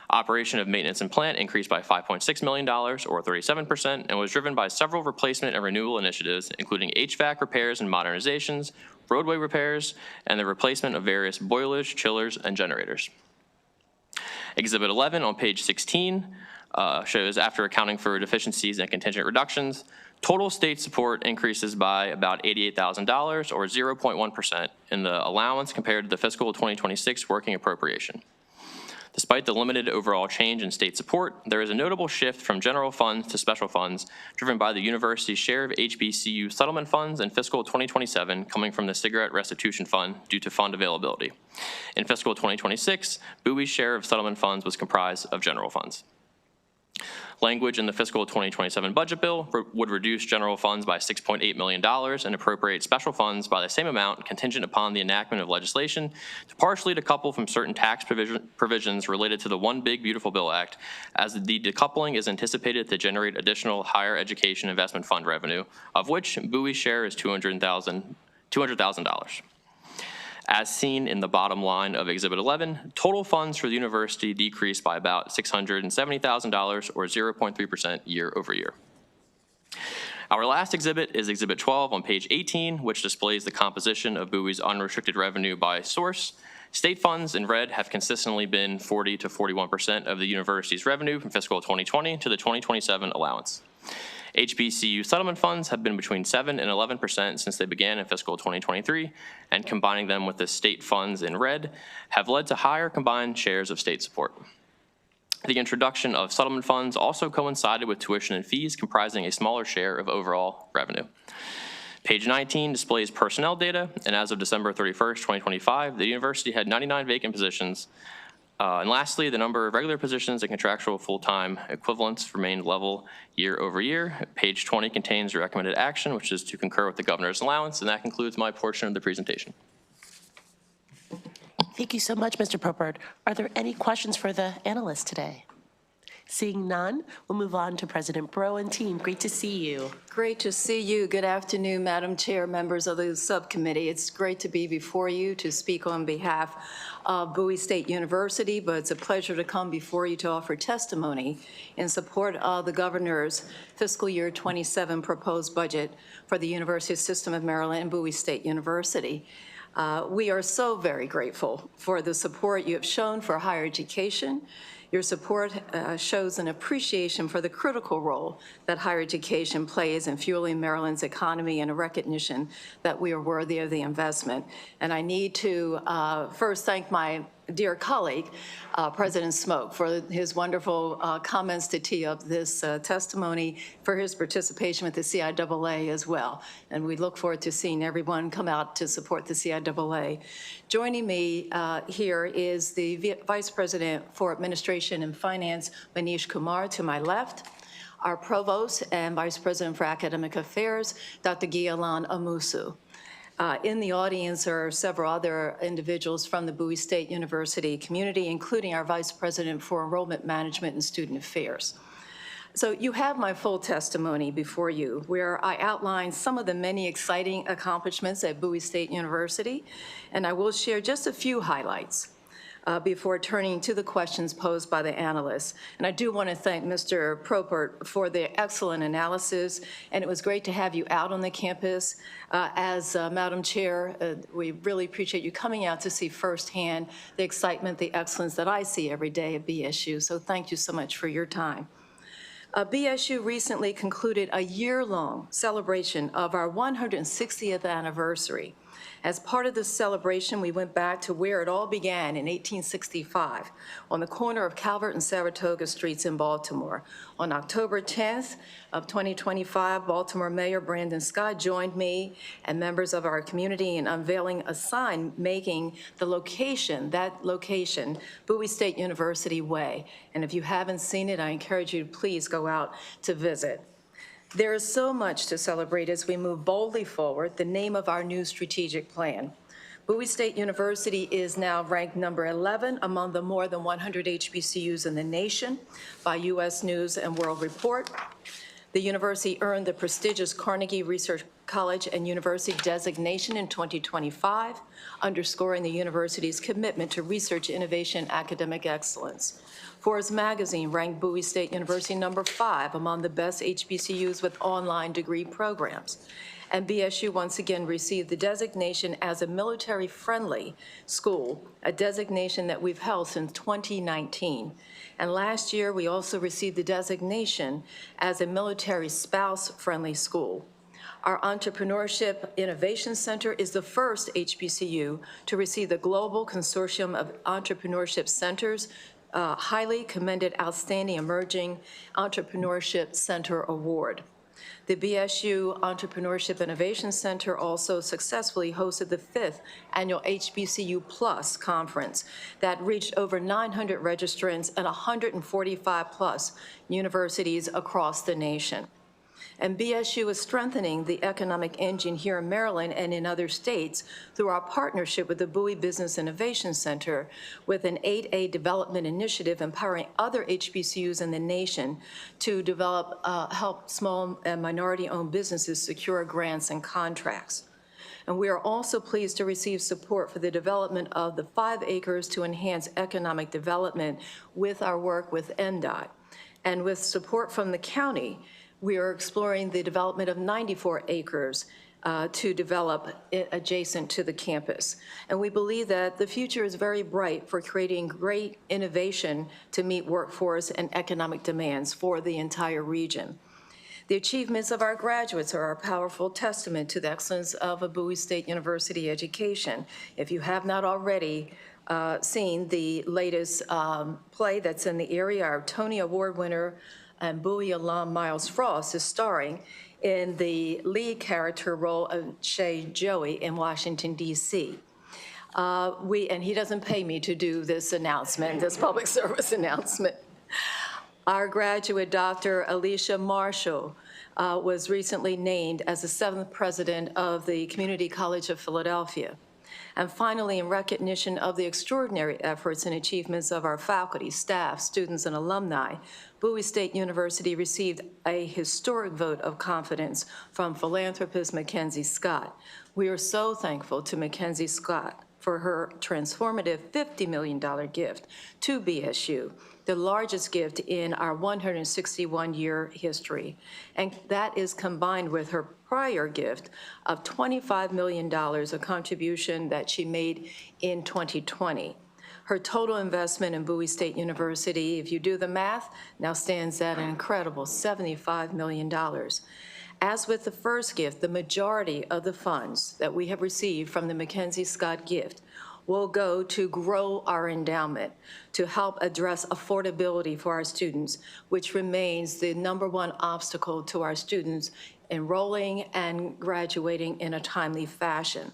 Operation of maintenance and plant increased by $5.6 million, or 37%, and was driven by several replacement and renewal initiatives, including HVAC repairs and modernizations, roadway repairs, and the replacement of various boilers, chillers, and generators. Exhibit 11 on page 16 shows, after accounting for deficiencies and contingent reductions, total state support increases by about $88,000, or 0.1%, in the allowance compared to the fiscal 2026 working appropriation. Despite the limited overall change in state support, there is a notable shift from general funds to special funds, driven by the university's share of HBCU settlement funds in fiscal 2027 coming from the Cigarette Restitution Fund due to fund availability. In fiscal 2026, Bowie's share of settlement funds was comprised of general funds. Language in the fiscal 2027 budget bill would reduce general funds by $6.8 million and appropriate special funds by the same amount contingent upon the enactment of legislation to partially decouple from certain tax provisions related to the One Big Beautiful Bill Act, as the decoupling is anticipated to generate additional higher education investment fund revenue, of which Bowie's share is $200,000. As seen in the bottom line of Exhibit 11, total funds for the university decreased by about $670,000, or 0.3% year over year. Our last exhibit is Exhibit 12 on page 18, which displays the composition of Bowie's unrestricted revenue by source. State funds in red have consistently been 40 to 41% of the university's revenue from fiscal 2020 to the 2027 allowance. HBCU settlement funds have been between 7 and 11% since they began in fiscal 2023, and combining them with the state funds in red have led to higher combined shares of state support. The introduction of settlement funds also coincided with tuition and fees comprising a smaller share of overall revenue. Page 19 displays personnel data, and as of December 31st, 2025, the university had 99 vacant positions. And lastly, the number of regular positions and contractual full-time equivalents remained level year over year. Page 20 contains the recommended action, which is to concur with the governor's allowance, and that concludes my portion of the presentation. Thank you so much, Mr. Propert. Are there any questions for the analyst today? Seeing none, we'll move on to President Bro and team. Great to see you. Great to see you. Good afternoon, Madam Chair, members of the subcommittee. It's great to be before you to speak on behalf of Bowie State University, but it's a pleasure to come before you to offer testimony in support of the governor's fiscal year 27 proposed budget for the University System of Maryland and Bowie State University. We are so very grateful for the support you have shown for higher education. Your support shows an appreciation for the critical role that higher education plays in fueling Maryland's economy and a recognition that we are worthy of the investment. And I need to first thank my dear colleague, President Smoke, for his wonderful comments to tee up this testimony, for his participation with the CIAA as well. And we look forward to seeing everyone come out to support the CIAA. Joining me here is the Vice President for Administration and Finance, Manish Kumar, to my left, our Provost and Vice President for Academic Affairs, Dr. Gialan Amusu. In the audience are several other individuals from the Bowie State University community, including our Vice President for Enrollment Management and Student Affairs. So you have my full testimony before you, where I outline some of the many exciting accomplishments at Bowie State University, and I will share just a few highlights before turning to the questions posed by the analysts. And I do want to thank Mr. Propert for the excellent analysis, and it was great to have you out on the campus. As Madam Chair, we really appreciate you coming out to see firsthand the excitement, the excellence that I see every day at BSU. So thank you so much for your time. BSU recently concluded a year-long celebration of our 160th anniversary. As part of this celebration, we went back to where it all began in 1865 on the corner of Calvert and Saratoga Streets in Baltimore. On October 10th of 2025, Baltimore Mayor Brandon Scott joined me and members of our community in unveiling a sign making the location, that location, Bowie State University Way. And if you haven't seen it, I encourage you to please go out to visit. There is so much to celebrate as we move boldly forward, the name of our new strategic plan. Bowie State University is now ranked number 11 among the more than 100 HBCUs in the nation by U.S. News and World Report. The university earned the prestigious Carnegie Research College and University designation in 2025, underscoring the university's commitment to research, innovation, and academic excellence. Forbes magazine ranked Bowie State University number 5 among the best HBCUs with online degree programs. And BSU once again received the designation as a military-friendly school, a designation that we've held since 2019. And last year, we also received the designation as a military spouse-friendly school. Our Entrepreneurship Innovation Center is the first HBCU to receive the Global Consortium of Entrepreneurship Centers highly commended Outstanding Emerging Entrepreneurship Center Award. The BSU Entrepreneurship Innovation Center also successfully hosted the 5th annual HBCU Plus conference that reached over 900 registrants and 145 plus universities across the nation. And BSU is strengthening the economic engine here in Maryland and in other states through our partnership with the Bowie Business Innovation Center with an 8A development initiative empowering other HBCUs in the nation to develop, help small and minority-owned businesses secure grants and contracts. And we are also pleased to receive support for the development of the 5 acres to enhance economic development with our work with NDOT. And with support from the county, we are exploring the development of 94 acres to develop adjacent to the campus. And we believe that the future is very bright for creating great innovation to meet workforce and economic demands for the entire region. The achievements of our graduates are a powerful testament to the excellence of a Bowie State University education. If you have not already seen the latest play that's in the area, our Tony Award winner and Bowie alum Miles Frost is starring in the lead character role of Shay Joey in Washington, D.C. And he doesn't pay me to do this announcement, this public service announcement. Our graduate, Dr. Alicia Marshall, was recently named as the 7th president of the Community College of Philadelphia. And finally, in recognition of the extraordinary efforts and achievements of our faculty, staff, students, and alumni, Bowie State University received a historic vote of confidence from philanthropist Mackenzie Scott. We are so thankful to Mackenzie Scott for her transformative $50 million gift to BSU, the largest gift in our 161-year history. And that is combined with her prior gift of $25 million, a contribution that she made in 2020. Her total investment in Bowie State University, if you do the math, now stands at an incredible $75 million. As with the first gift, the majority of the funds that we have received from the Mackenzie Scott gift will go to grow our endowment to help address affordability for our students, which remains the #1 obstacle to our students enrolling and graduating in a timely fashion.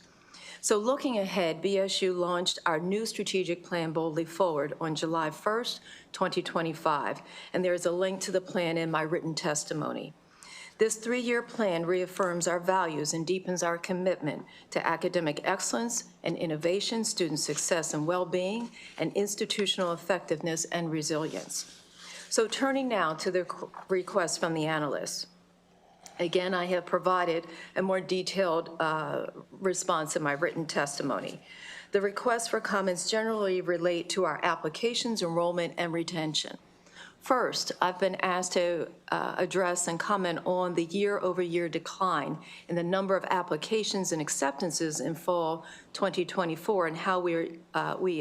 So looking ahead, BSU launched our new strategic plan, Boldly Forward, on July 1st, 2025, and there is a link to the plan in my written testimony. This 3-year plan reaffirms our values and deepens our commitment to academic excellence and innovation, student success and well-being, and institutional effectiveness and resilience. So turning now to the request from the analysts. Again, I have provided a more detailed response in my written testimony. The requests for comments generally relate to our applications, enrollment, and retention. First, I've been asked to address and comment on the year-over-year decline in the number of applications and acceptances in fall 2024 and how we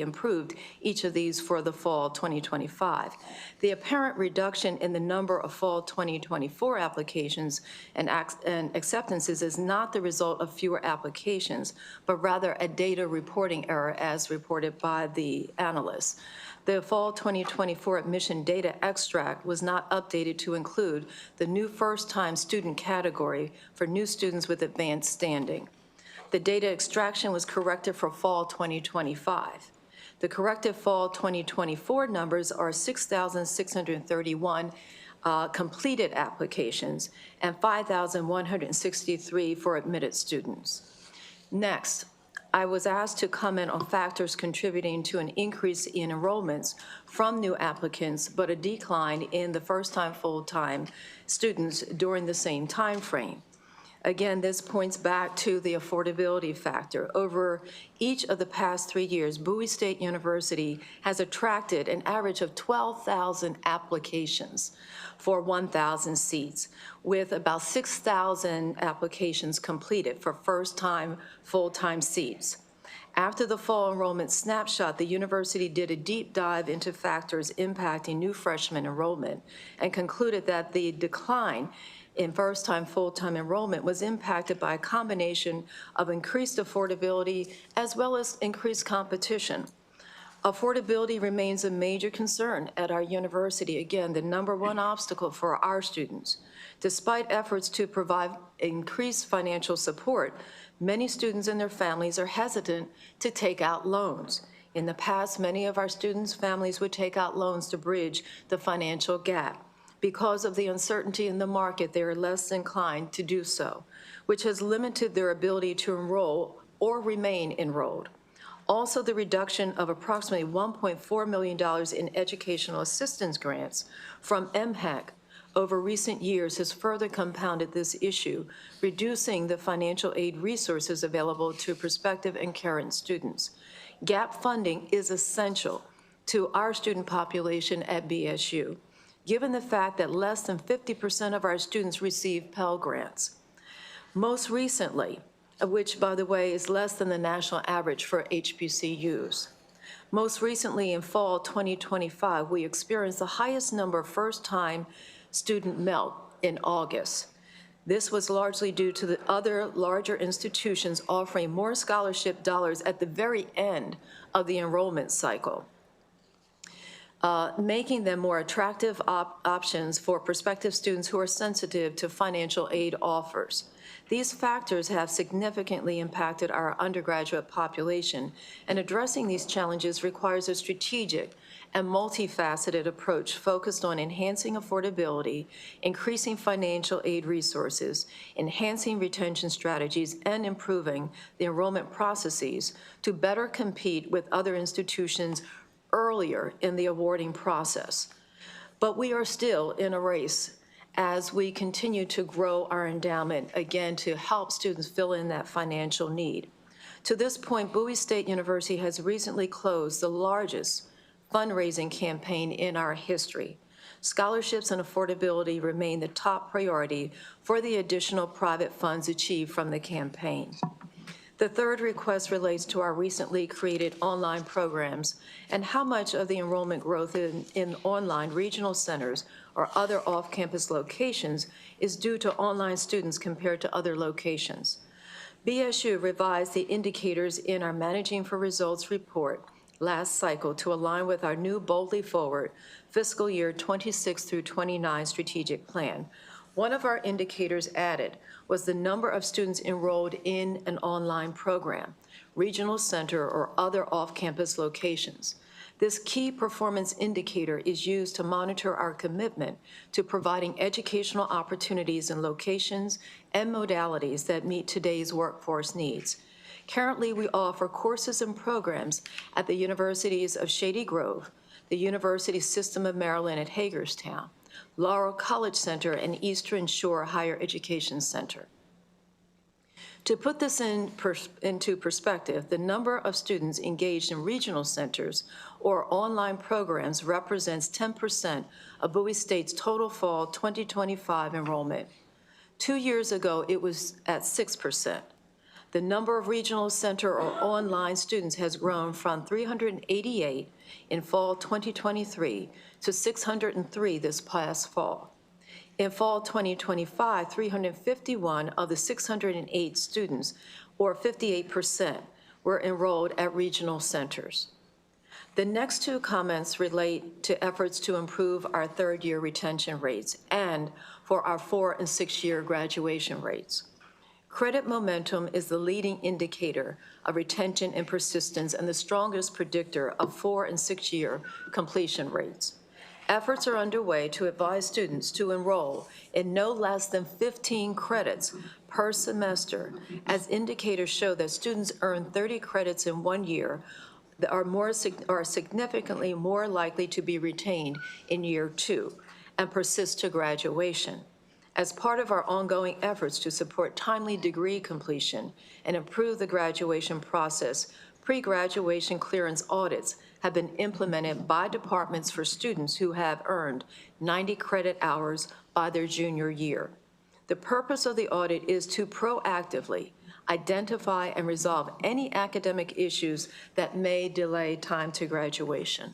improved each of these for the fall 2025. The apparent reduction in the number of fall 2024 applications and acceptances is not the result of fewer applications, but rather a data reporting error as reported by the analysts. The fall 2024 admission data extract was not updated to include the new first-time student category for new students with advanced standing. The data extraction was corrected for fall 2025. The corrected fall 2024 numbers are 6,631 completed applications and 5,163 for admitted students. Next, I was asked to comment on factors contributing to an increase in enrollments from new applicants, but a decline in the first-time full-time students during the same time frame. Again, this points back to the affordability factor. Over each of the past 3 years, Bowie State University has attracted an average of 12,000 applications for 1,000 seats, with about 6,000 applications completed for first-time, full-time seats. After the fall enrollment snapshot, the university did a deep dive into factors impacting new freshman enrollment and concluded that the decline in first-time, full-time enrollment was impacted by a combination of increased affordability as well as increased competition. Affordability remains a major concern at our university, again, the #1 obstacle for our students. Despite efforts to provide increased financial support, many students and their families are hesitant to take out loans. In the past, many of our students' families would take out loans to bridge the financial gap. Because of the uncertainty in the market, they are less inclined to do so, which has limited their ability to enroll or remain enrolled. Also, the reduction of approximately $1.4 million in educational assistance grants from MHEC over recent years has further compounded this issue, reducing the financial aid resources available to prospective and current students. Gap funding is essential to our student population at BSU, given the fact that less than 50% of our students receive Pell Grants. Most recently, which, by the way, is less than the national average for HBCUs. Most recently, in fall 2025, we experienced the highest number of first-time student melt in August. This was largely due to the other larger institutions offering more scholarship dollars at the very end of the enrollment cycle. making them more attractive options for prospective students who are sensitive to financial aid offers. These factors have significantly impacted our undergraduate population, and addressing these challenges requires a strategic and multifaceted approach focused on enhancing affordability, increasing financial aid resources, enhancing retention strategies, and improving the enrollment processes to better compete with other institutions earlier in the awarding process. But we are still in a race as we continue to grow our endowment, again, to help students fill in that financial need. To this point, Bowie State University has recently closed the largest fundraising campaign in our history. Scholarships and affordability remain the top priority for the additional private funds achieved from the campaign. The third request relates to our recently created online programs and how much of the enrollment growth in online regional centers or other off-campus locations is due to online students compared to other locations. BSU revised the indicators in our Managing for Results report last cycle to align with our new Boldly Forward fiscal year 26 through 29 strategic plan. One of our indicators added was the number of students enrolled in an online program, regional center, or other off-campus locations. This key performance indicator is used to monitor our commitment to providing educational opportunities in locations and modalities that meet today's workforce needs. Currently, we offer courses and programs at the universities of Shady Grove, the University System of Maryland at Hagerstown, Laurel College Center, and Eastern Shore Higher Education Center. To put this into perspective, the number of students engaged in regional centers or online programs represents 10% of Bowie State's total fall 2025 enrollment. 2 years ago, it was at 6%. The number of regional center or online students has grown from 388 in fall 2023 to 603 this past fall. In fall 2025, 351 of the 608 students, or 58%, were enrolled at regional centers. The next two comments relate to efforts to improve our third-year retention rates and for our 4- and 6-year graduation rates. Credit momentum is the leading indicator of retention and persistence and the strongest predictor of 4- and 6-year completion rates. Efforts are underway to advise students to enroll in no less than 15 credits per semester, as indicators show that students earn 30 credits in 1 year are significantly more likely to be retained in year 2 and persist to graduation. As part of our ongoing efforts to support timely degree completion and improve the graduation process, pre-graduation clearance audits have been implemented by departments for students who have earned 90 credit hours by their junior year. The purpose of the audit is to proactively identify and resolve any academic issues that may delay time to graduation.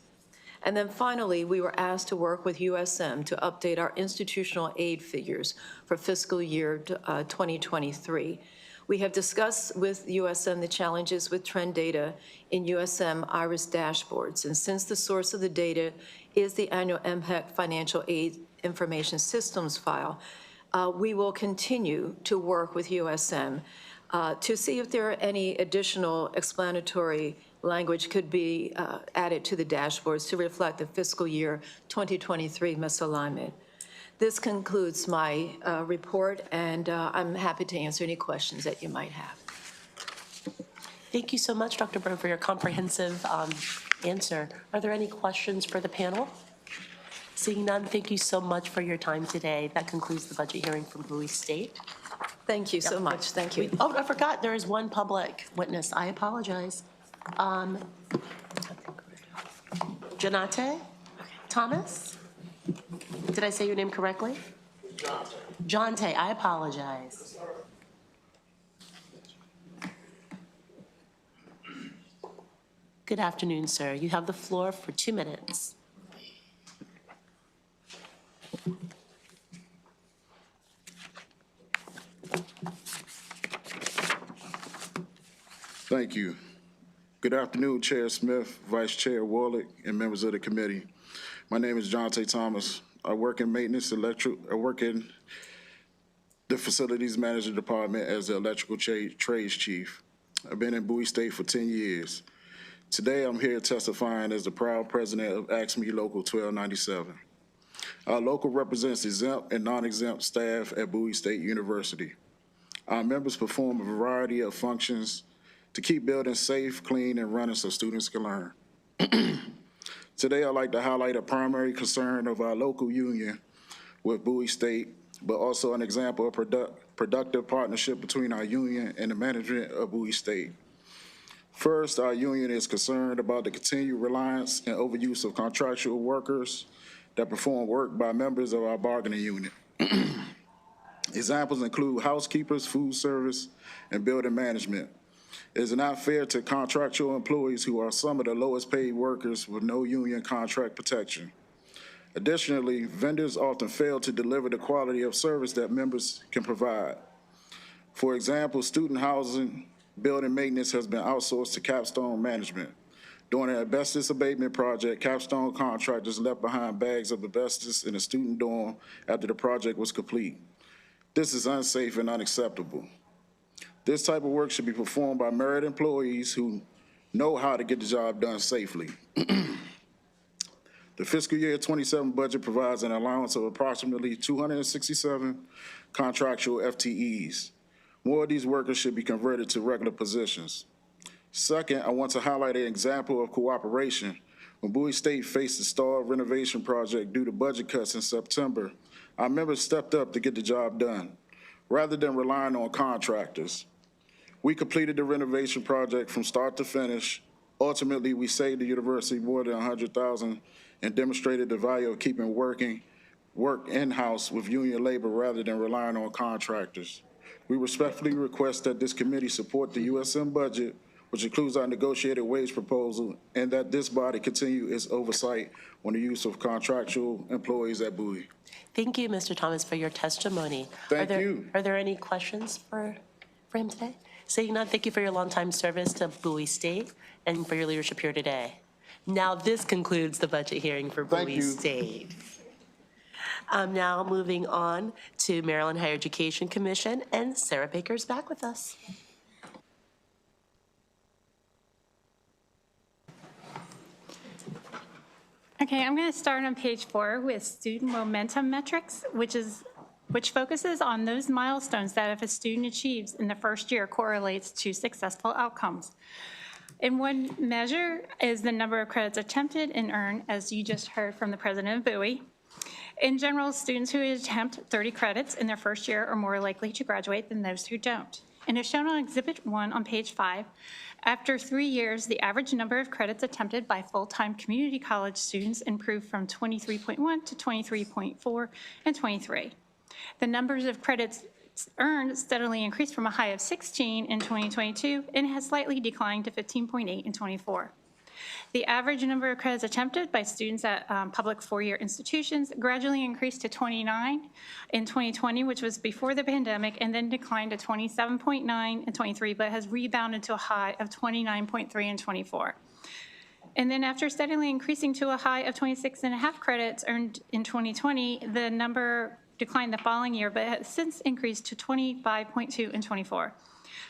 And then finally, we were asked to work with USM to update our institutional aid figures for fiscal year 2023. We have discussed with USM the challenges with trend data in USM IRIS dashboards, and since the source of the data is the annual MHEC Financial Aid Information Systems file, we will continue to work with USM to see if there are any additional explanatory language could be added to the dashboards to reflect the fiscal year 2023 misalignment. This concludes my report, and I'm happy to answer any questions that you might have. Thank you so much, Dr. Bro, for your comprehensive answer. Are there any questions for the panel? Seeing none, thank you so much for your time today. That concludes the budget hearing from Bowie State. Thank you so much. Thank you. Oh, I forgot, there is one public witness. I apologize. Janate Thomas? Did I say your name correctly? Jonte, I apologize. Good afternoon, sir. You have the floor for 2 minutes. Thank you. Good afternoon, Chair Smith, Vice Chair Warlick, and members of the committee. My name is John T. Thomas. I work in maintenance, I work in the facilities manager department as the electrical trades chief. I've been in Bowie State for 10 years. Today, I'm here testifying as the proud president of AXME Local 1297. Our local represents exempt and non-exempt staff at Bowie State University. Our members perform a variety of functions to keep buildings safe, clean, and running so students can learn. Today, I'd like to highlight a primary concern of our local union with Bowie State, but also an example of productive partnership between our union and the management of Bowie State. First, our union is concerned about the continued reliance and overuse of contractual workers that perform work by members of our bargaining unit. Examples include housekeepers, food service, and building management. It is not fair to contractual employees who are some of the lowest paid workers with no union contract protection. Additionally, vendors often fail to deliver the quality of service that members can provide. For example, student housing, building maintenance has been outsourced to Capstone Management. During an asbestos abatement project, Capstone contractors left behind bags of asbestos in a student dorm after the project was complete. This is unsafe and unacceptable. This type of work should be performed by merit employees who know how to get the job done safely. The fiscal year 27 budget provides an allowance of approximately 267 contractual FTEs. More of these workers should be converted to regular positions. Second, I want to highlight an example of cooperation. When Bowie State faced the stalled renovation project due to budget cuts in September, our members stepped up to get the job done, rather than relying on contractors. We completed the renovation project from start to finish. Ultimately, we saved the university more than $100,000 and demonstrated the value of keeping work in-house with union labor rather than relying on contractors. We respectfully request that this committee support the USM budget, which includes our negotiated wage proposal, and that this body continue its oversight on the use of contractual employees at Bowie. Thank you, Mr. Thomas, for your testimony. Thank you. Are there any questions for him today? Seeing none, thank you for your longtime service to Bowie State and for your leadership here today. Now this concludes the budget hearing for Bowie State. Now moving on to Maryland Higher Education Commission, and Sarah Baker's back with us. Okay, I'm going to start on page 4 with student momentum metrics, which focuses on those milestones that if a student achieves in the first year correlates to successful outcomes. And one measure is the number of credits attempted and earned, as you just heard from the president of Bowie. In general, students who attempt 30 credits in their first year are more likely to graduate than those who don't. And as shown on Exhibit 1 on page 5, after 3 years, the average number of credits attempted by full-time community college students improved from 23.1 to 23.4 and 23. The numbers of credits earned steadily increased from a high of 16 in 2022 and has slightly declined to 15.8 in 24. The average number of credits attempted by students at public four-year institutions gradually increased to 29 in 2020, which was before the pandemic, and then declined to 27.9 in 23, but has rebounded to a high of 29.3 in 24. And then after steadily increasing to a high of 26.5 credits earned in 2020, the number declined the following year, but has since increased to 25.2 in 24.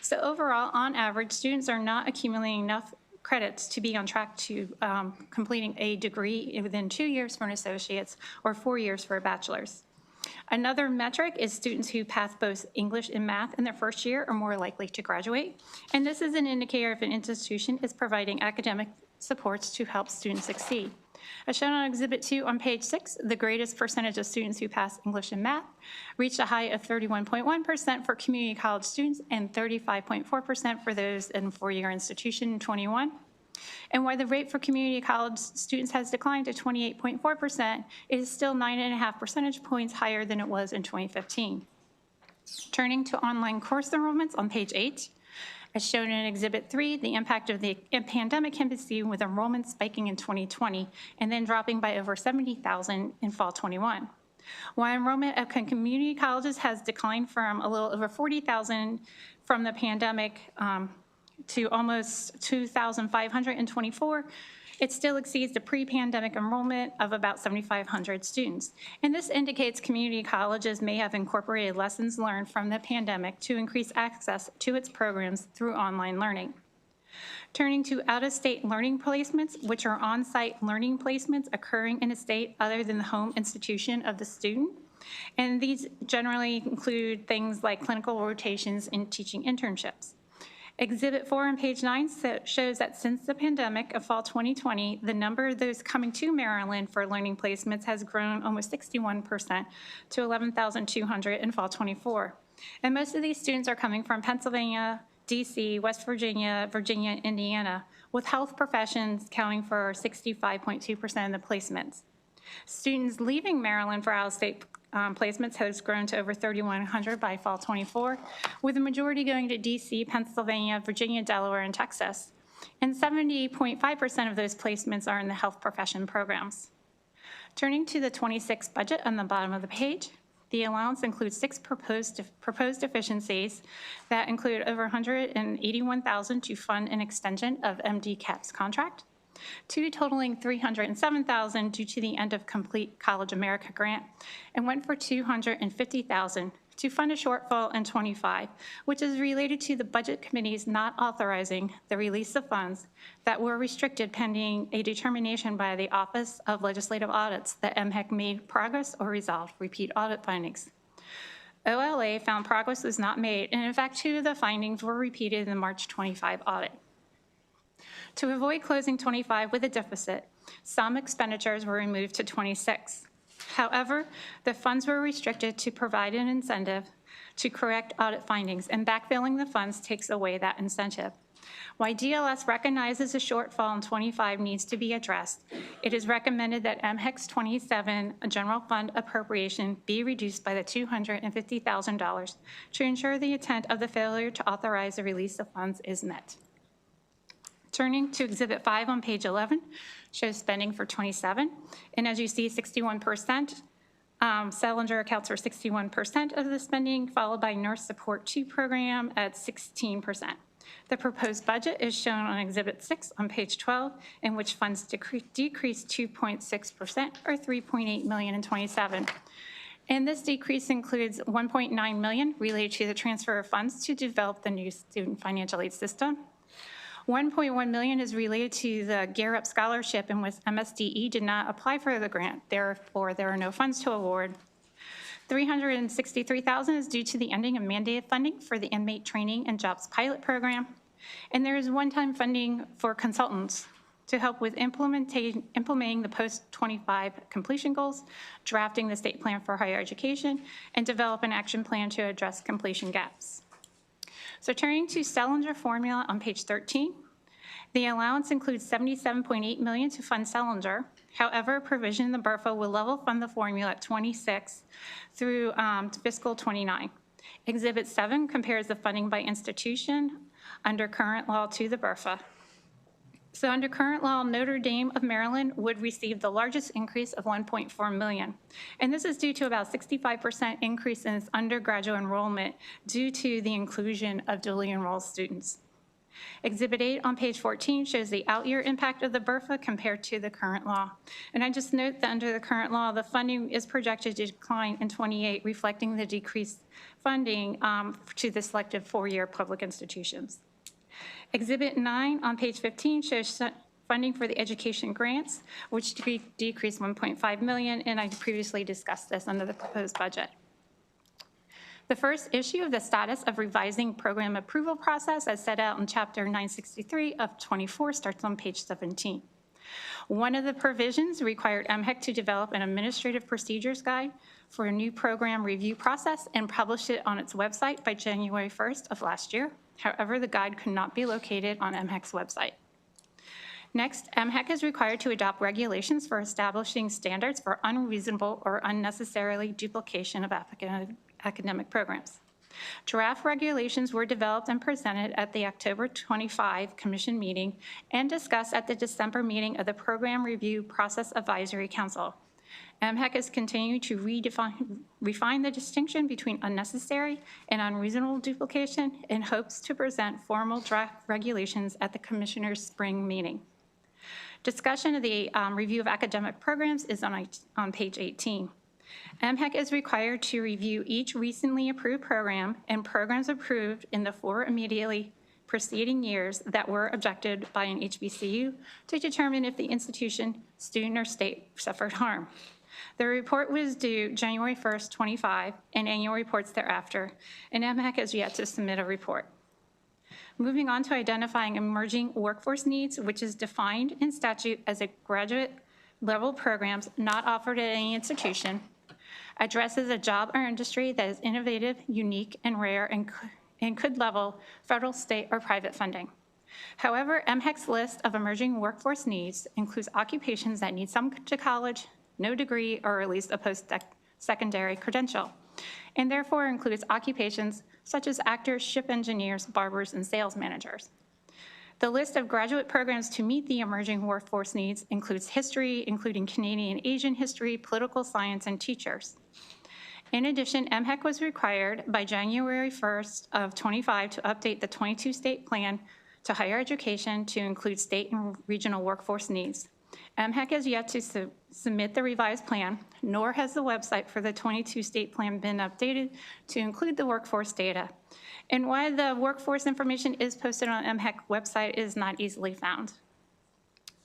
So overall, on average, students are not accumulating enough credits to be on track to completing a degree within 2 years for an associate's or 4 years for a bachelor's. Another metric is students who pass both English and math in their first year are more likely to graduate. And this is an indicator if an institution is providing academic supports to help students succeed. As shown on Exhibit 2 on page 6, the greatest percentage of students who pass English and math reached a high of 31.1% for community college students and 35.4% for those in four-year institution in 21. And while the rate for community college students has declined to 28.4%, it is still 9.5 percentage points higher than it was in 2015. Turning to online course enrollments on page 8, as shown in Exhibit 3, the impact of the pandemic can be seen with enrollment spiking in 2020 and then dropping by over 70,000 in fall 21. While enrollment at community colleges has declined from a little over 40,000 from the pandemic to almost 2,524, it still exceeds the pre-pandemic enrollment of about 7,500 students. And this indicates community colleges may have incorporated lessons learned from the pandemic to increase access to its programs through online learning. Turning to out-of-state learning placements, which are on-site learning placements occurring in a state other than the home institution of the student. And these generally include things like clinical rotations and teaching internships. Exhibit 4 on page 9 shows that since the pandemic of fall 2020, the number of those coming to Maryland for learning placements has grown almost 61% to 11,200 in fall 24. And most of these students are coming from Pennsylvania, DC, West Virginia, Virginia, and Indiana, with health professions accounting for 65.2% of the placements. Students leaving Maryland for out-of-state placements has grown to over 3,100 by fall 24, with the majority going to DC, Pennsylvania, Virginia, Delaware, and Texas. And 70.5% of those placements are in the health profession programs. Turning to the 26 budget on the bottom of the page, the allowance includes 6 proposed deficiencies that include over $181,000 to fund an extension of MD CAP's contract, 2 totaling $307,000 due to the end of Complete College America grant, and 1 for $250,000 to fund a shortfall in 25, which is related to the Budget Committee's not authorizing the release of funds that were restricted pending a determination by the Office of Legislative Audits that MHEC made progress or resolved repeat audit findings. OLA found progress was not made, and in fact, 2 of the findings were repeated in the March 25 audit. To avoid closing 25 with a deficit, some expenditures were removed to 26. However, the funds were restricted to provide an incentive to correct audit findings, and backfilling the funds takes away that incentive. While DLS recognizes a shortfall in 25 needs to be addressed, it is recommended that MHEC's 27 general fund appropriation be reduced by the $250,000 to ensure the intent of the failure to authorize the release of funds is met. Turning to Exhibit 5 on page 11, shows spending for 27. And as you see, 61%, Salinger accounts for 61% of the spending, followed by Nurse Support 2 program at 16%. The proposed budget is shown on Exhibit 6 on page 12, in which funds decreased 2.6% or $3.8 million in 27. And this decrease includes $1.9 million related to the transfer of funds to develop the new student financial aid system. $1.1 million is related to the Gear Up Scholarship, in which MSDE did not apply for the grant. Therefore, there are no funds to award. $363,000 is due to the ending of mandated funding for the Inmate Training and Jobs Pilot Program. And there is one-time funding for consultants to help with implementing the post-25 completion goals, drafting the state plan for higher education, and develop an action plan to address completion gaps. So turning to Salinger formula on page 13, the allowance includes $77.8 million to fund Salinger. However, provision in the BRFA will level fund the formula at 26 through fiscal 29. Exhibit 7 compares the funding by institution under current law to the BRFA. So under current law, Notre Dame of Maryland would receive the largest increase of $1.4 million. And this is due to about 65% increase in its undergraduate enrollment due to the inclusion of dually enrolled students. Exhibit 8 on page 14 shows the out-year impact of the BRFA compared to the current law. And I just note that under the current law, the funding is projected to decline in 28, reflecting the decreased funding to the selected 4-year public institutions. Exhibit 9 on page 15 shows funding for the education grants, which decreased $1.5 million, and I previously discussed this under the proposed budget. The first issue of the status of revising program approval process, as set out in Chapter 963 of 24, starts on page 17. One of the provisions required MHEC to develop an administrative procedures guide for a new program review process and publish it on its website by January 1st of last year. However, the guide could not be located on MHEC's website. Next, MHEC is required to adopt regulations for establishing standards for unreasonable or unnecessarily duplication of academic programs. Draft regulations were developed and presented at the October 25 Commission meeting and discussed at the December meeting of the Program Review Process Advisory Council. MHEC is continuing to refine the distinction between unnecessary and unreasonable duplication and hopes to present formal draft regulations at the Commissioner's spring meeting. Discussion of the review of academic programs is on page 18. MHEC is required to review each recently approved program and programs approved in the 4 immediately preceding years that were objected by an HBCU to determine if the institution, student, or state suffered harm. The report was due January 1st, 25, and annual reports thereafter, and MHEC has yet to submit a report. Moving on to identifying emerging workforce needs, which is defined in statute as a graduate level programs not offered at any institution, addresses a job or industry that is innovative, unique, and rare, and could level federal, state, or private funding. However, MHEC's list of emerging workforce needs includes occupations that need some to college, no degree, or at least a post-secondary credential, and therefore includes occupations such as actors, ship engineers, barbers, and sales managers. The list of graduate programs to meet the emerging workforce needs includes history, including Canadian Asian history, political science, and teachers. In addition, MHEC was required by January 1st of 25 to update the 22 state plan to higher education to include state and regional workforce needs. MHEC has yet to submit the revised plan, nor has the website for the 22 state plan been updated to include the workforce data. And why the workforce information is posted on MHEC website is not easily found.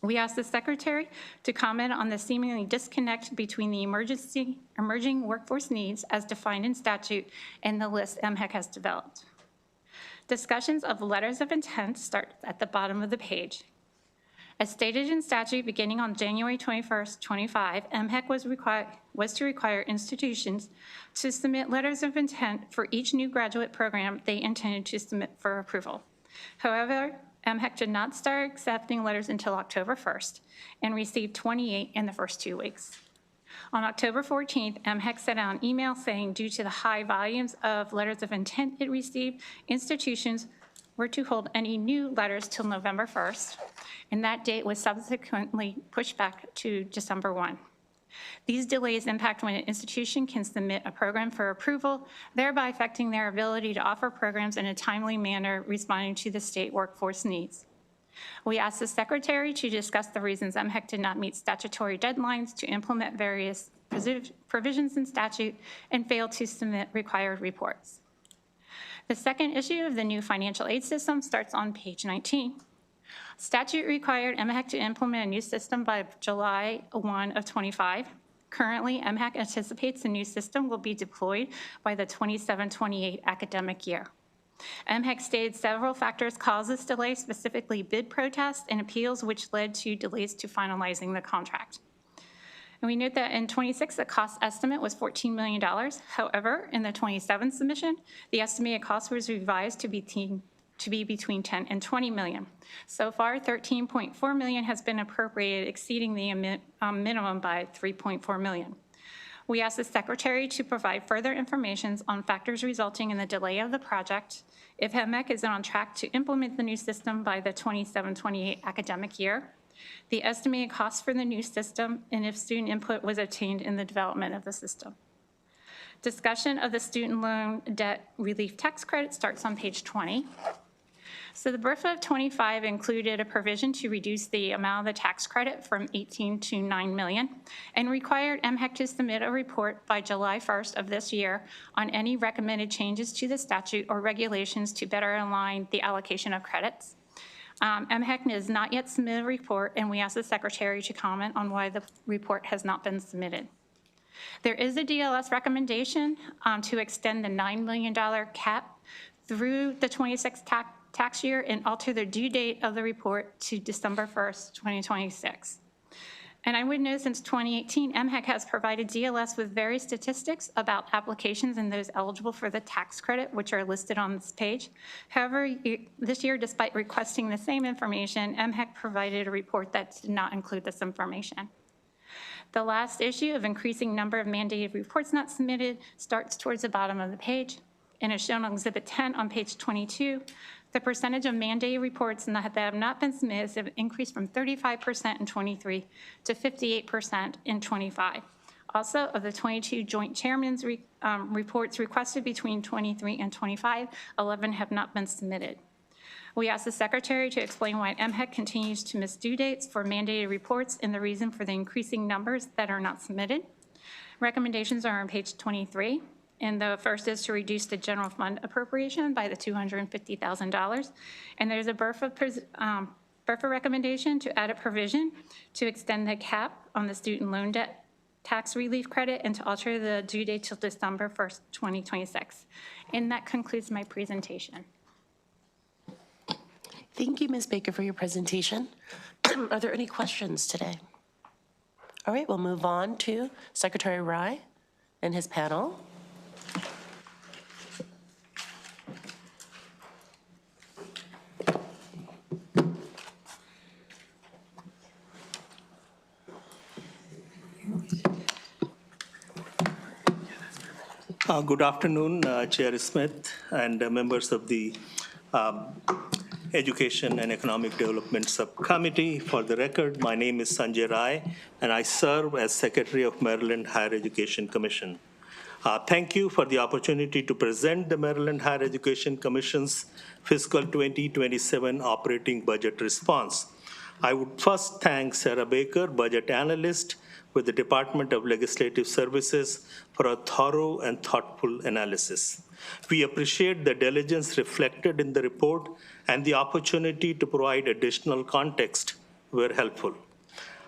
We asked the Secretary to comment on the seemingly disconnect between the emerging workforce needs as defined in statute and the list MHEC has developed. Discussions of letters of intent start at the bottom of the page. As stated in statute beginning on January 21st, 25, MHEC was to require institutions to submit letters of intent for each new graduate program they intended to submit for approval. However, MHEC did not start accepting letters until October 1st and received 28 in the first 2 weeks. On October 14th, MHEC sent out an email saying due to the high volumes of letters of intent it received, institutions were to hold any new letters till November 1st, and that date was subsequently pushed back to December 1. These delays impact when an institution can submit a program for approval, thereby affecting their ability to offer programs in a timely manner responding to the state workforce needs. We asked the Secretary to discuss the reasons MHEC did not meet statutory deadlines to implement various provisions in statute and failed to submit required reports. The second issue of the new financial aid system starts on page 19. Statute required MHEC to implement a new system by July 1 of 25. Currently, MHEC anticipates the new system will be deployed by the 27-28 academic year. MHEC stated several factors caused this delay, specifically bid protests and appeals, which led to delays to finalizing the contract. And we note that in 26, the cost estimate was $14 million. However, in the 27 submission, the estimated cost was revised to be between 10 and 20 million. So far, 13.4 million has been appropriated, exceeding the minimum by 3.4 million. We asked the Secretary to provide further information on factors resulting in the delay of the project, if MHEC is on track to implement the new system by the 27-28 academic year, the estimated cost for the new system, and if student input was obtained in the development of the system. Discussion of the student loan debt relief tax credit starts on page 20. So the BRFA of 25 included a provision to reduce the amount of the tax credit from 18 to 9 million and required MHEC to submit a report by July 1st of this year on any recommended changes to the statute or regulations to better align the allocation of credits. MHEC has not yet submitted a report, and we asked the Secretary to comment on why the report has not been submitted. There is a DLS recommendation to extend the $9 million cap through the 26 tax year and alter the due date of the report to December 1st, 2026. And I would note since 2018, MHEC has provided DLS with various statistics about applications and those eligible for the tax credit, which are listed on this page. However, this year, despite requesting the same information, MHEC provided a report that did not include this information. The last issue of increasing number of mandated reports not submitted starts towards the bottom of the page and is shown on Exhibit 10 on page 22. The percentage of mandated reports that have not been submitted have increased from 35% in '23 to 58% in '25. Also, of the 22 joint chairmen's reports requested between '23 and '25, 11 have not been submitted. We ask the Secretary to explain why MHEC continues to miss due dates for mandated reports and the reason for the increasing numbers that are not submitted. Recommendations are on page 23, and the first is to reduce the general fund appropriation by the $250,000. And there's a BRFA recommendation to add a provision to extend the cap on the student loan debt tax relief credit and to alter the due date till December 1st, 2026. And that concludes my presentation. Thank you, Ms. Baker, for your presentation. Are there any questions today? All right, we'll move on to Secretary Rye and his panel. Good afternoon, Chair Smith and members of the Education and Economic Development Subcommittee. For the record, my name is Sanjay Rai, and I serve as Secretary of Maryland Higher Education Commission. Thank you for the opportunity to present the Maryland Higher Education Commission's fiscal 2027 operating budget response. I would first thank Sarah Baker, budget analyst with the Department of Legislative Services, for a thorough and thoughtful analysis. We appreciate the diligence reflected in the report and the opportunity to provide additional context where helpful.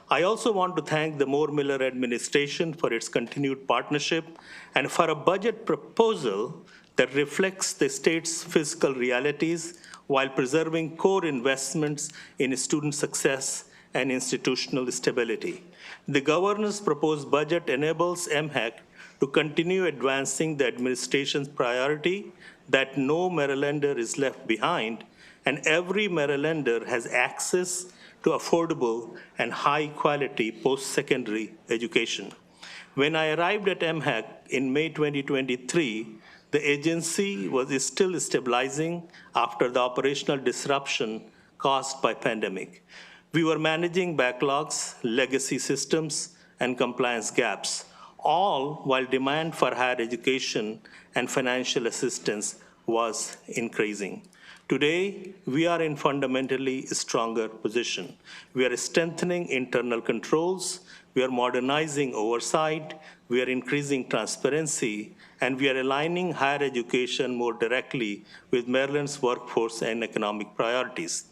I also want to thank the Moore-Miller administration for its continued partnership and for a budget proposal that reflects the state's fiscal realities while preserving core investments in student success and institutional stability. The governor's proposed budget enables MHEC to continue advancing the administration's priority that no Marylander is left behind and every Marylander has access to affordable and high-quality post-secondary education. When I arrived at MHEC in May 2023, the agency was still stabilizing after the operational disruption caused by pandemic. We were managing backlogs, legacy systems, and compliance gaps, all while demand for higher education and financial assistance was increasing. Today, we are in fundamentally stronger position. We are strengthening internal controls, we are modernizing oversight, we are increasing transparency, and we are aligning higher education more directly with Maryland's workforce and economic priorities.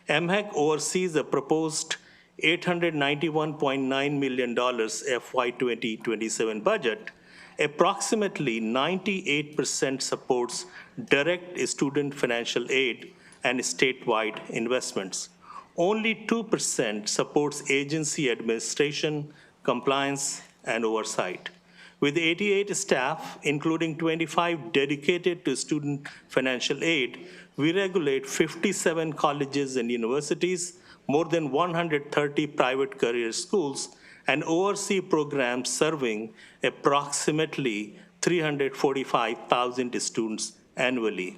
MHEC oversees a proposed $891.9 million FY 2027 budget. Approximately 98% supports direct student financial aid and statewide investments. Only 2% supports agency administration, compliance, and oversight. With 88 staff, including 25 dedicated to student financial aid, we regulate 57 colleges and universities, more than 130 private career schools, and oversee programs serving approximately 345,000 students annually.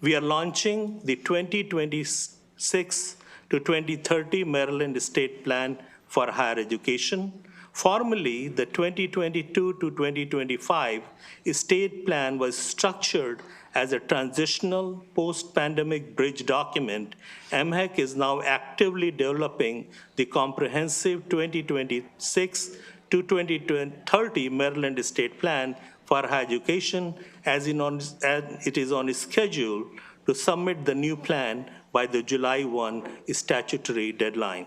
We are launching the 2026 to 2030 Maryland State Plan for Higher Education. Formerly, the 2022 to 2025 state plan was structured as a transitional post-pandemic bridge document. MHEC is now actively developing the comprehensive 2026 to 2030 Maryland State Plan for Higher Education as it is on schedule to submit the new plan by the July 1 statutory deadline.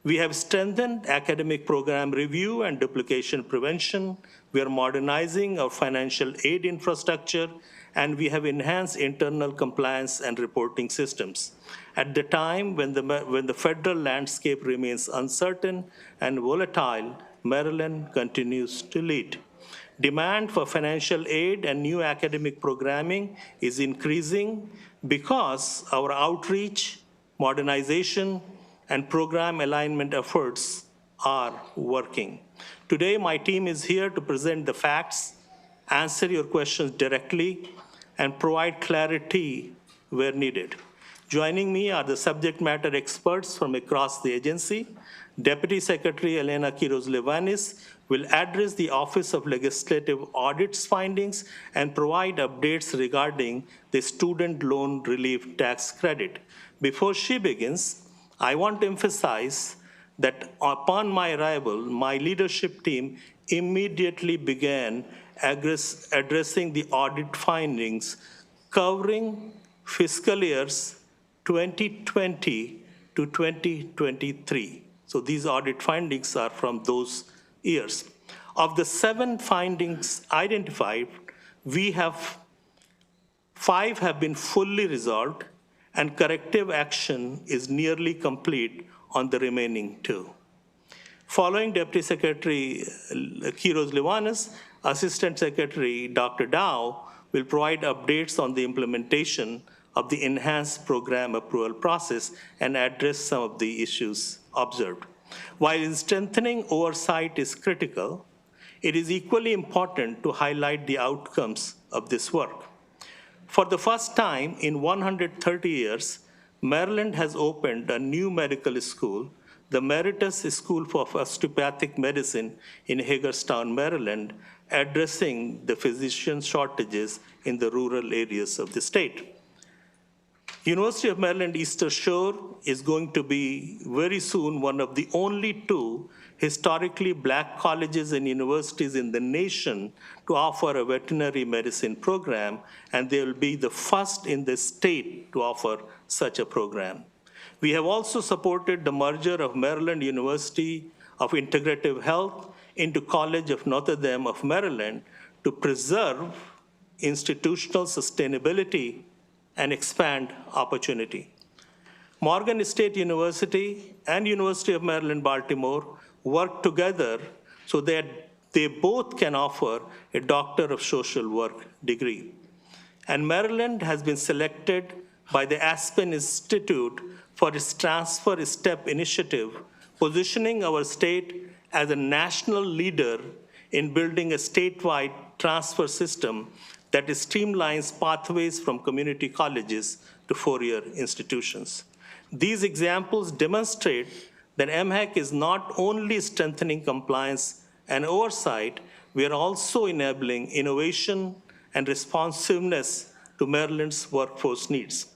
We have strengthened academic program review and duplication prevention. We are modernizing our financial aid infrastructure, and we have enhanced internal compliance and reporting systems. At the time when the federal landscape remains uncertain and volatile, Maryland continues to lead. Demand for financial aid and new academic programming is increasing because our outreach, modernization, and program alignment efforts are working. Today, my team is here to present the facts, answer your questions directly, and provide clarity where needed. Joining me are the subject matter experts from across the agency. Deputy Secretary Elena Quiroz-Levanis will address the Office of Legislative Audit's findings and provide updates regarding the Student Loan Relief Tax Credit. Before she begins, I want to emphasize that upon my arrival, my leadership team immediately began addressing the audit findings covering fiscal years 2020 to 2023. So these audit findings are from those years. Of the 7 findings identified, 5 have been fully resolved, and corrective action is nearly complete on the remaining 2. Following Deputy Secretary Quiroz-Levanis, Assistant Secretary Dr. Dow will provide updates on the implementation of the enhanced program approval process and address some of the issues observed. While strengthening oversight is critical, it is equally important to highlight the outcomes of this work. For the first time in 130 years, Maryland has opened a new medical school, the Emeritus School for Osteopathic Medicine in Hagerstown, Maryland, addressing the physician shortages in the rural areas of the state. University of Maryland Eastern Shore is going to be very soon one of the only 2 historically Black colleges and universities in the nation to offer a veterinary medicine program, and they will be the first in the state to offer such a program. We have also supported the merger of Maryland University of Integrative Health into College of Notre Dame of Maryland to preserve institutional sustainability and expand opportunity. Morgan State University and University of Maryland, Baltimore work together so that they both can offer a Doctor of Social Work degree. And Maryland has been selected by the Aspen Institute for its Transfer Step initiative, positioning our state as a national leader in building a statewide transfer system that streamlines pathways from community colleges to 4-year institutions. These examples demonstrate that MHAC is not only strengthening compliance and oversight, we are also enabling innovation and responsiveness to Maryland's workforce needs.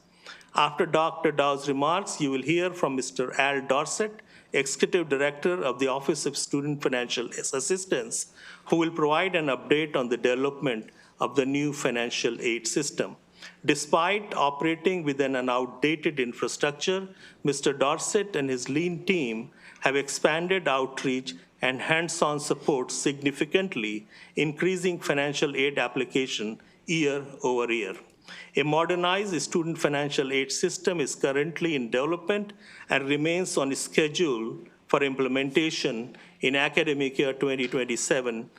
After Dr. Dow's remarks, you will hear from Mr. Al Dorsett, Executive Director of the Office of Student Financial Assistance, who will provide an update on the development of the new financial aid system. Despite operating within an outdated infrastructure, Mr. Dorsett and his lean team have expanded outreach and hands-on support significantly, increasing financial aid application year over year. A modernized student financial aid system is currently in development and remains on schedule for implementation in academic year 2027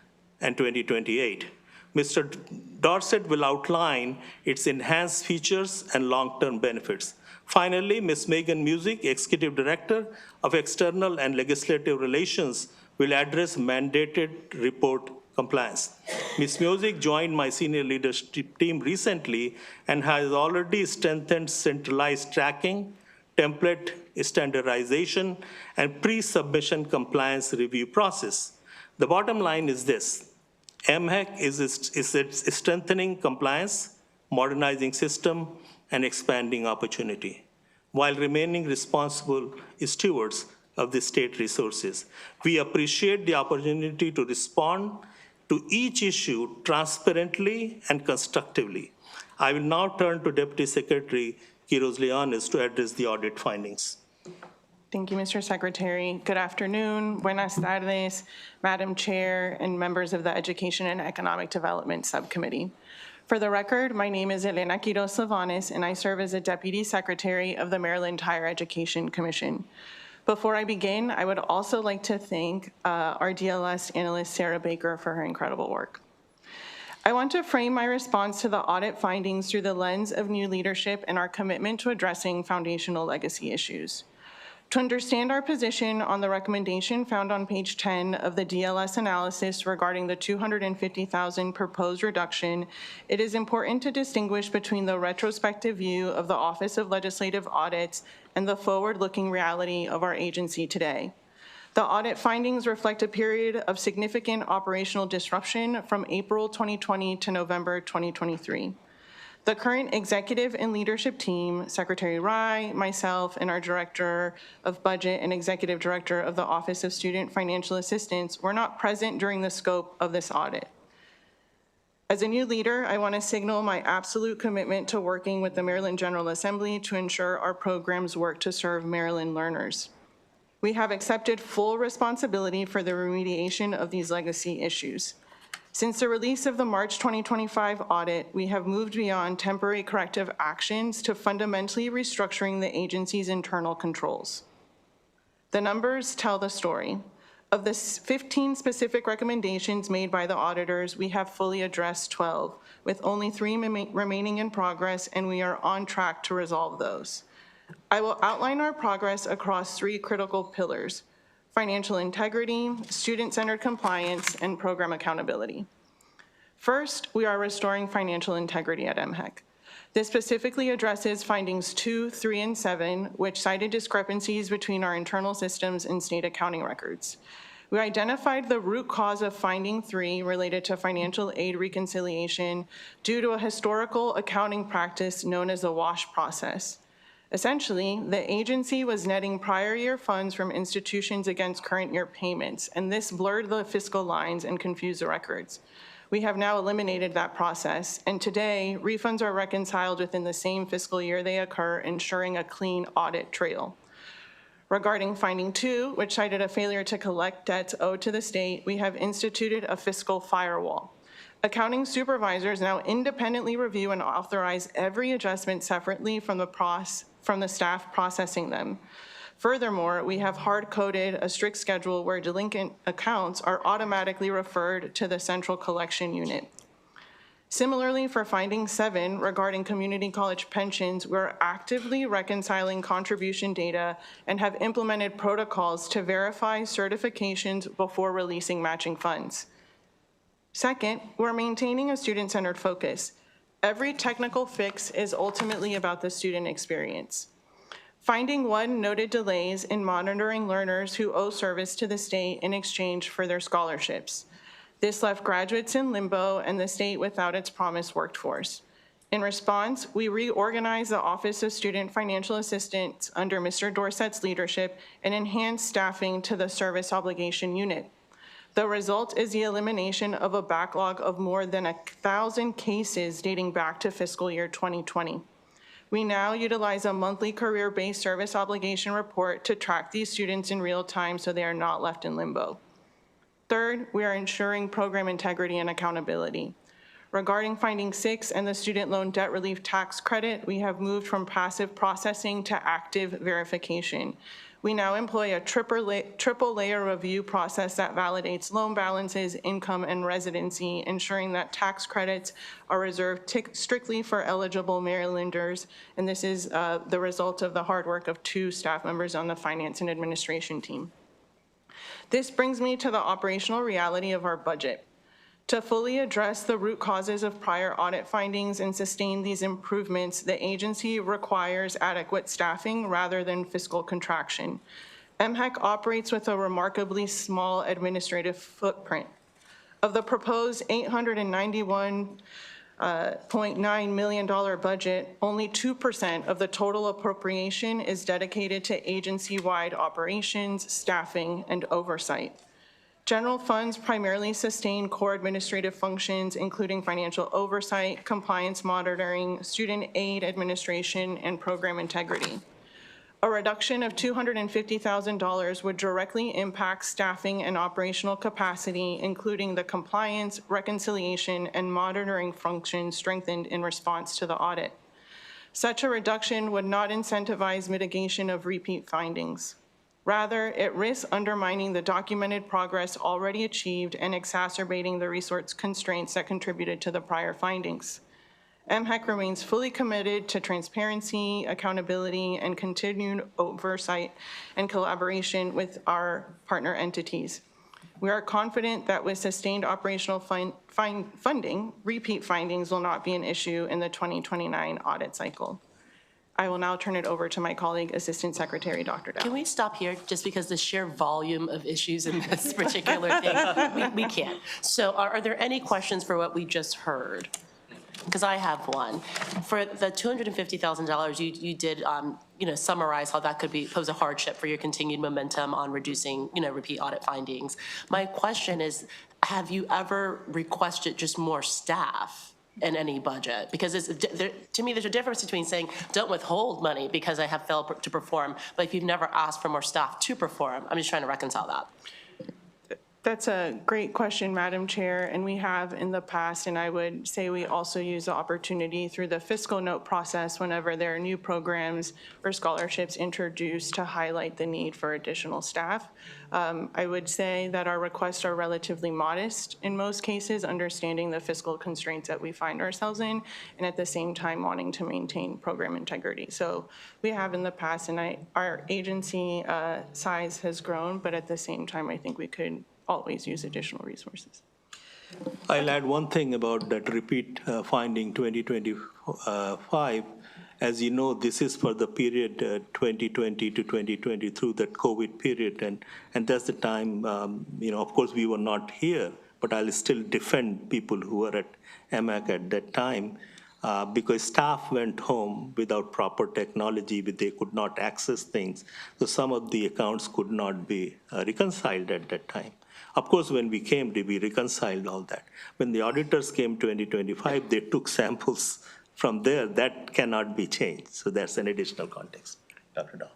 and 2028. Mr. Dorsett will outline its enhanced features and long-term benefits. Finally, Ms. Megan Music, Executive Director of External and Legislative Relations, will address mandated report compliance. Ms. Music joined my senior leadership team recently and has already strengthened centralized tracking, template standardization, and pre-submission compliance review process. The bottom line is this: MHAC is strengthening compliance, modernizing system, and expanding opportunity, while remaining responsible stewards of the state resources. We appreciate the opportunity to respond to each issue transparently and constructively. I will now turn to Deputy Secretary Quiroz-Levanis to address the audit findings. Thank you, Mr. Secretary. Good afternoon, buenas tardes, Madam Chair, and members of the Education and Economic Development Subcommittee. For the record, my name is Elena Quiroz-Levanis, and I serve as a Deputy Secretary of the Maryland Higher Education Commission. Before I begin, I would also like to thank our DLS analyst, Sarah Baker, for her incredible work. I want to frame my response to the audit findings through the lens of new leadership and our commitment to addressing foundational legacy issues. To understand our position on the recommendation found on page 10 of the DLS analysis regarding the $250,000 proposed reduction, it is important to distinguish between the retrospective view of the Office of Legislative Audits and the forward-looking reality of our agency today. The audit findings reflect a period of significant operational disruption from April 2020 to November 2023. The current executive and leadership team, Secretary Rye, myself, and our Director of Budget and Executive Director of the Office of Student Financial Assistance were not present during the scope of this audit. As a new leader, I want to signal my absolute commitment to working with the Maryland General Assembly to ensure our programs work to serve Maryland learners. We have accepted full responsibility for the remediation of these legacy issues. Since the release of the March 2025 audit, we have moved beyond temporary corrective actions to fundamentally restructuring the agency's internal controls. The numbers tell the story. Of the 15 specific recommendations made by the auditors, we have fully addressed 12, with only 3 remaining in progress, and we are on track to resolve those. I will outline our progress across 3 critical pillars: financial integrity, student-centered compliance, and program accountability. First, we are restoring financial integrity at MHEC. This specifically addresses findings 2, 3, and 7, which cited discrepancies between our internal systems and state accounting records. We identified the root cause of finding 3 related to financial aid reconciliation due to a historical accounting practice known as the wash process. Essentially, the agency was netting prior year funds from institutions against current year payments, and this blurred the fiscal lines and confused the records. We have now eliminated that process, and today, refunds are reconciled within the same fiscal year they occur, ensuring a clean audit trail. Regarding finding 2, which cited a failure to collect debts owed to the state, we have instituted a fiscal firewall. Accounting supervisors now independently review and authorize every adjustment separately from the staff processing them. Furthermore, we have hard-coded a strict schedule where delinquent accounts are automatically referred to the central collection unit. Similarly, for finding 7 regarding community college pensions, we're actively reconciling contribution data and have implemented protocols to verify certifications before releasing matching funds. Second, we're maintaining a student-centered focus. Every technical fix is ultimately about the student experience. Finding 1 noted delays in monitoring learners who owe service to the state in exchange for their scholarships. This left graduates in limbo and the state without its promised workforce. In response, we reorganized the Office of Student Financial Assistance under Mr. Dorsett's leadership and enhanced staffing to the service obligation unit. The result is the elimination of a backlog of more than 1,000 cases dating back to fiscal year 2020. We now utilize a monthly career-based service obligation report to track these students in real time so they are not left in limbo. Third, we are ensuring program integrity and accountability. Regarding finding 6 and the student loan debt relief tax credit, we have moved from passive processing to active verification. We now employ a triple layer review process that validates loan balances, income, and residency, ensuring that tax credits are reserved strictly for eligible Marylanders. And this is the result of the hard work of 2 staff members on the finance and administration team. This brings me to the operational reality of our budget. To fully address the root causes of prior audit findings and sustain these improvements, the agency requires adequate staffing rather than fiscal contraction. MHEC operates with a remarkably small administrative footprint. Of the proposed $891.9 million budget, only 2% of the total appropriation is dedicated to agency-wide operations, staffing, and oversight. General funds primarily sustain core administrative functions, including financial oversight, compliance monitoring, student aid administration, and program integrity. A reduction of $250,000 would directly impact staffing and operational capacity, including the compliance, reconciliation, and monitoring functions strengthened in response to the audit. Such a reduction would not incentivize mitigation of repeat findings. Rather, it risks undermining the documented progress already achieved and exacerbating the resource constraints that contributed to the prior findings. MHEC remains fully committed to transparency, accountability, and continued oversight and collaboration with our partner entities. We are confident that with sustained operational funding, repeat findings will not be an issue in the 2029 audit cycle. I will now turn it over to my colleague, Assistant Secretary Dr. Dow. Can we stop here, just because the sheer volume of issues in this particular thing, we can't. So are there any questions for what we just heard? Because I have one. For the $250,000, you did, summarize how that could pose a hardship for your continued momentum on reducing, repeat audit findings. My question is, have you ever requested just more staff in any budget? Because to me, there's a difference between saying, don't withhold money because I have failed to perform, but if you've never asked for more staff to perform, I'm just trying to reconcile that. That's a great question, Madam Chair, and we have in the past, and I would say we also use the opportunity through the fiscal note process whenever there are new programs or scholarships introduced to highlight the need for additional staff. I would say that our requests are relatively modest in most cases, understanding the fiscal constraints that we find ourselves in, and at the same time wanting to maintain program integrity. So we have in the past, and our agency size has grown, but at the same time, I think we could always use additional resources. I'll add one thing about that repeat finding 2025. As you know, this is for the period 2020 to 2020 through that COVID period. And that's the time, of course, we were not here, but I'll still defend people who were at MAC at that time because staff went home without proper technology, but they could not access things. So some of the accounts could not be reconciled at that time. Of course, when we came, we reconciled all that. When the auditors came 2025, they took samples from there. That cannot be changed. So that's an additional context. Dr. Dahl.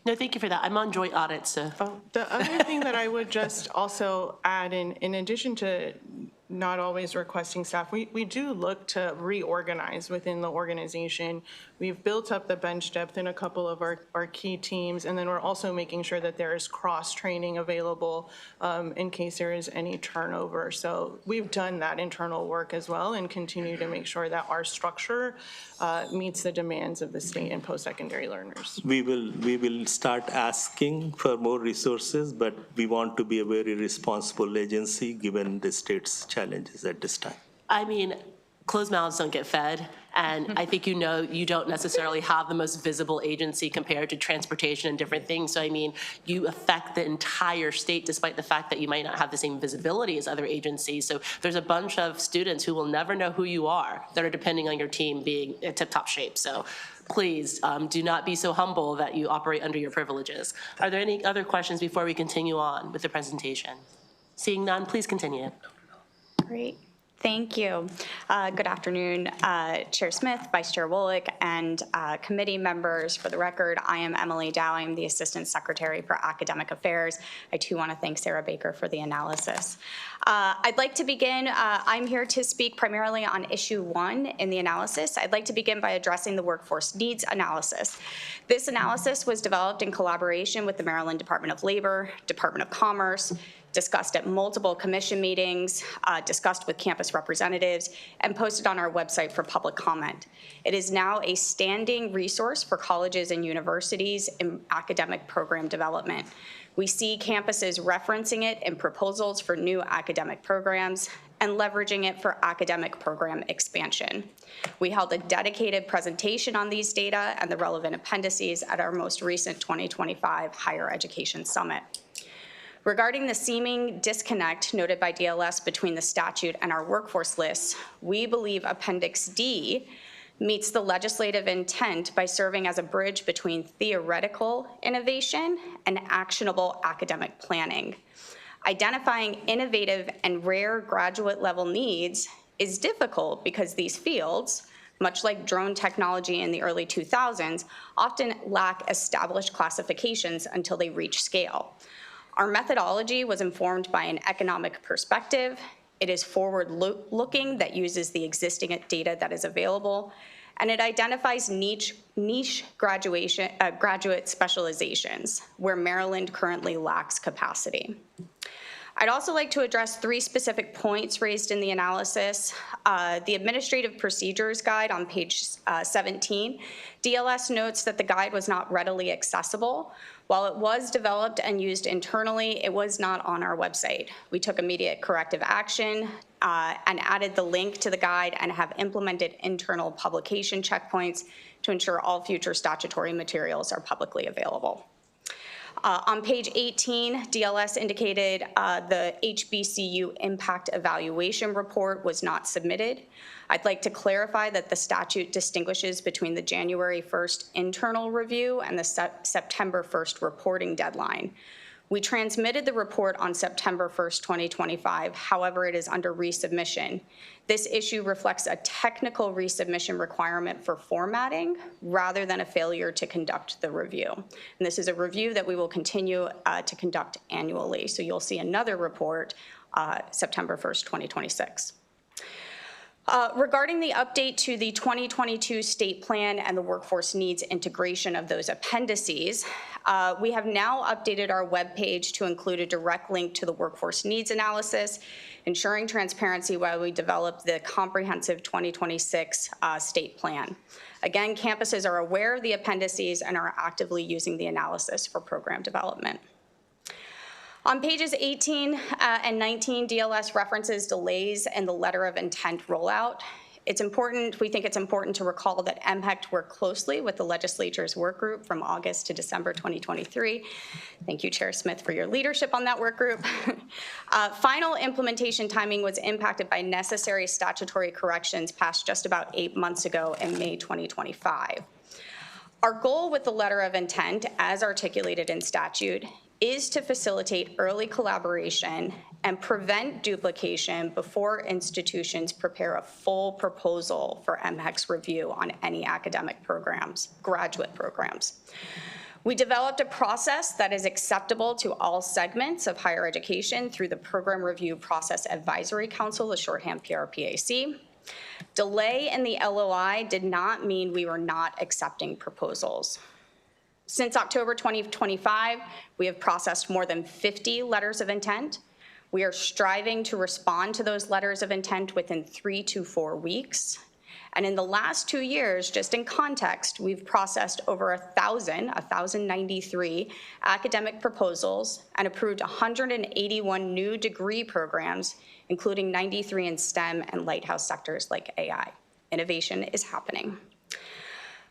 No, thank you for that. I'm on joint audits. So. The other thing that I would just also add, in addition to not always requesting staff, we do look to reorganize within the organization. We've built up the bench depth in a couple of our key teams, and then we're also making sure that there is cross-training available in case there is any turnover. So we've done that internal work as well and continue to make sure that our structure meets the demands of the state and post-secondary learners. We will start asking for more resources, but we want to be a very responsible agency given the state's challenges at this time. I mean, closed mouths don't get fed. And I think you don't necessarily have the most visible agency compared to transportation and different things. So I mean, you affect the entire state despite the fact that you might not have the same visibility as other agencies. So there's a bunch of students who will never know who you are that are depending on your team being in tip-top shape. So please do not be so humble that you operate under your privileges. Are there any other questions before we continue on with the presentation? Seeing none, please continue. Great. Thank you. Good afternoon, Chair Smith, Vice Chair Wolek, and committee members. For the record, I am Emily Dow. I'm the Assistant Secretary for Academic Affairs. I too want to thank Sarah Baker for the analysis. I'd like to begin, I'm here to speak primarily on issue 1 in the analysis. I'd like to begin by addressing the workforce needs analysis. This analysis was developed in collaboration with the Maryland Department of Labor, Department of Commerce, discussed at multiple commission meetings, discussed with campus representatives, and posted on our website for public comment. It is now a standing resource for colleges and universities in academic program development. We see campuses referencing it in proposals for new academic programs and leveraging it for academic program expansion. We held a dedicated presentation on these data and the relevant appendices at our most recent 2025 Higher Education Summit. Regarding the seeming disconnect noted by DLS between the statute and our workforce lists, we believe Appendix D meets the legislative intent by serving as a bridge between theoretical innovation and actionable academic planning. Identifying innovative and rare graduate level needs is difficult because these fields, much like drone technology in the early 2000s, often lack established classifications until they reach scale. Our methodology was informed by an economic perspective. It is forward-looking that uses the existing data that is available, and it identifies niche graduate specializations where Maryland currently lacks capacity. I'd also like to address 3 specific points raised in the analysis. The Administrative Procedures Guide on page 17. DLS notes that the guide was not readily accessible. While it was developed and used internally, it was not on our website. We took immediate corrective action and added the link to the guide and have implemented internal publication checkpoints to ensure all future statutory materials are publicly available. On page 18, DLS indicated the HBCU Impact Evaluation Report was not submitted. I'd like to clarify that the statute distinguishes between the January 1st internal review and the September 1st reporting deadline. We transmitted the report on September 1st, 2025. However, it is under resubmission. This issue reflects a technical resubmission requirement for formatting rather than a failure to conduct the review. And this is a review that we will continue to conduct annually. So you'll see another report September 1st, 2026. Regarding the update to the 2022 state plan and the workforce needs integration of those appendices, we have now updated our webpage to include a direct link to the workforce needs analysis, ensuring transparency while we develop the comprehensive 2026 state plan. Again, campuses are aware of the appendices and are actively using the analysis for program development. On pages 18 and 19, DLS references delays in the letter of intent rollout. We think it's important to recall that MHEC worked closely with the legislature's work group from August to December 2023. Thank you, Chair Smith, for your leadership on that work group. Final implementation timing was impacted by necessary statutory corrections passed just about 8 months ago in May 2025. Our goal with the letter of intent, as articulated in statute, is to facilitate early collaboration and prevent duplication before institutions prepare a full proposal for MHEC's review on any academic programs, graduate programs. We developed a process that is acceptable to all segments of higher education through the Program Review Process Advisory Council, the shorthand PRPAC. Delay in the LOI did not mean we were not accepting proposals. Since October 2025, we have processed more than 50 letters of intent. We are striving to respond to those letters of intent within 3 to 4 weeks. And in the last 2 years, just in context, we've processed over 1,093 academic proposals and approved 181 new degree programs, including 93 in STEM and lighthouse sectors like AI. Innovation is happening.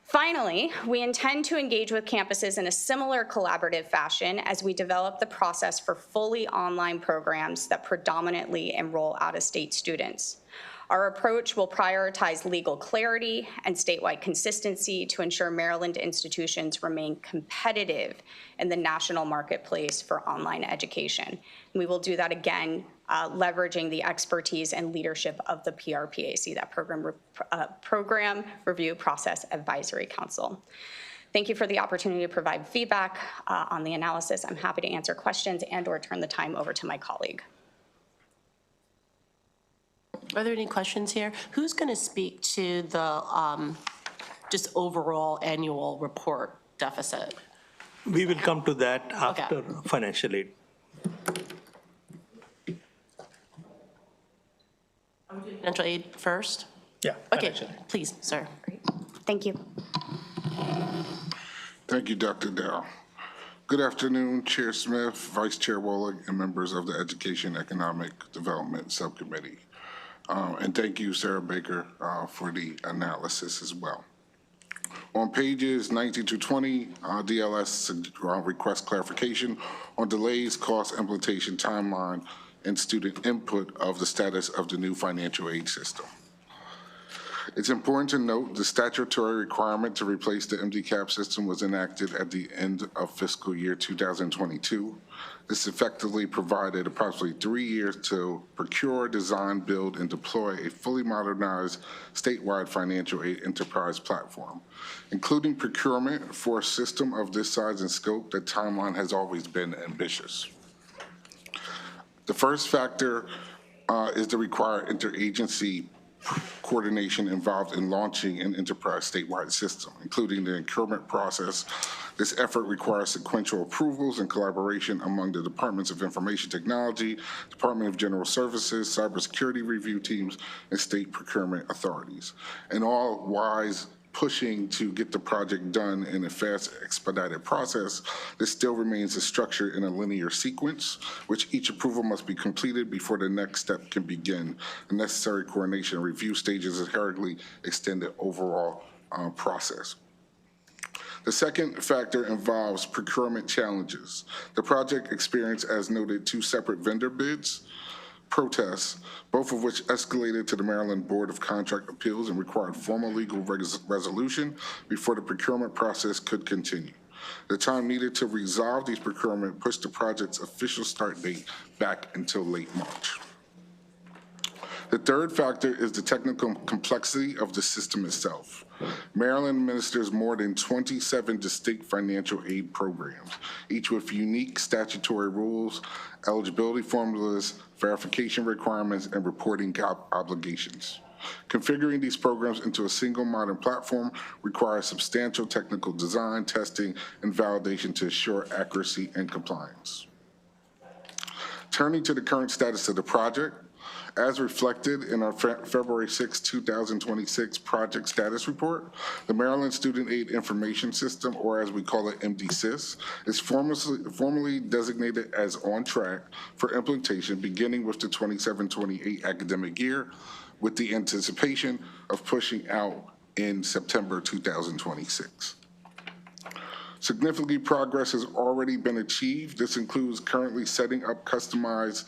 Finally, we intend to engage with campuses in a similar collaborative fashion as we develop the process for fully online programs that predominantly enroll out-of-state students. Our approach will prioritize legal clarity and statewide consistency to ensure Maryland institutions remain competitive in the national marketplace for online education. And we will do that again, leveraging the expertise and leadership of the PRPAC, that Program Review Process Advisory Council. Thank you for the opportunity to provide feedback on the analysis. I'm happy to answer questions and/or turn the time over to my colleague. Are there any questions here? Who's going to speak to the just overall annual report deficit? We will come to that after financial aid. Financial aid first? Yeah. Okay, please, sir. Thank you. Thank you, Dr. Dow. Good afternoon, Chair Smith, Vice Chair Wallach, and members of the Education Economic Development Subcommittee. And thank you, Sarah Baker, for the analysis as well. On pages 19 to 20, DLS requests clarification on delays, cost, implementation timeline, and student input of the status of the new financial aid system. It's important to note the statutory requirement to replace the MDCAP system was enacted at the end of fiscal year 2022. This effectively provided approximately 3 years to procure, design, build, and deploy a fully modernized statewide financial aid enterprise platform. Including procurement for a system of this size and scope, the timeline has always been ambitious. The first factor is the required interagency coordination involved in launching an enterprise statewide system, including the procurement process, This effort requires sequential approvals and collaboration among the Departments of Information Technology, Department of General Services, cybersecurity review teams, and state procurement authorities, and all wise pushing to get the project done in a fast, expedited process. This still remains a structure in a linear sequence, which each approval must be completed before the next step can begin. The necessary coordination and review stages inherently extend the overall process. The second factor involves procurement challenges. The project experienced, as noted, 2 separate vendor bids, protests, both of which escalated to the Maryland Board of Contract Appeals and required formal legal resolution before the procurement process could continue. The time needed to resolve these procurement pushed the project's official start date back until late March. The third factor is the technical complexity of the system itself. Maryland administers more than 27 distinct financial aid programs, each with unique statutory rules, eligibility formulas, verification requirements, and reporting obligations. Configuring these programs into a single modern platform requires substantial technical design, testing, and validation to assure accuracy and compliance. Turning to the current status of the project, as reflected in our February 6, 2026 project status report, the Maryland Student Aid Information System, or as we call it, MDSys, is formally designated as on track for implementation beginning with the 27-28 academic year, with the anticipation of pushing out in September 2026. Significant progress has already been achieved. This includes currently setting up customizing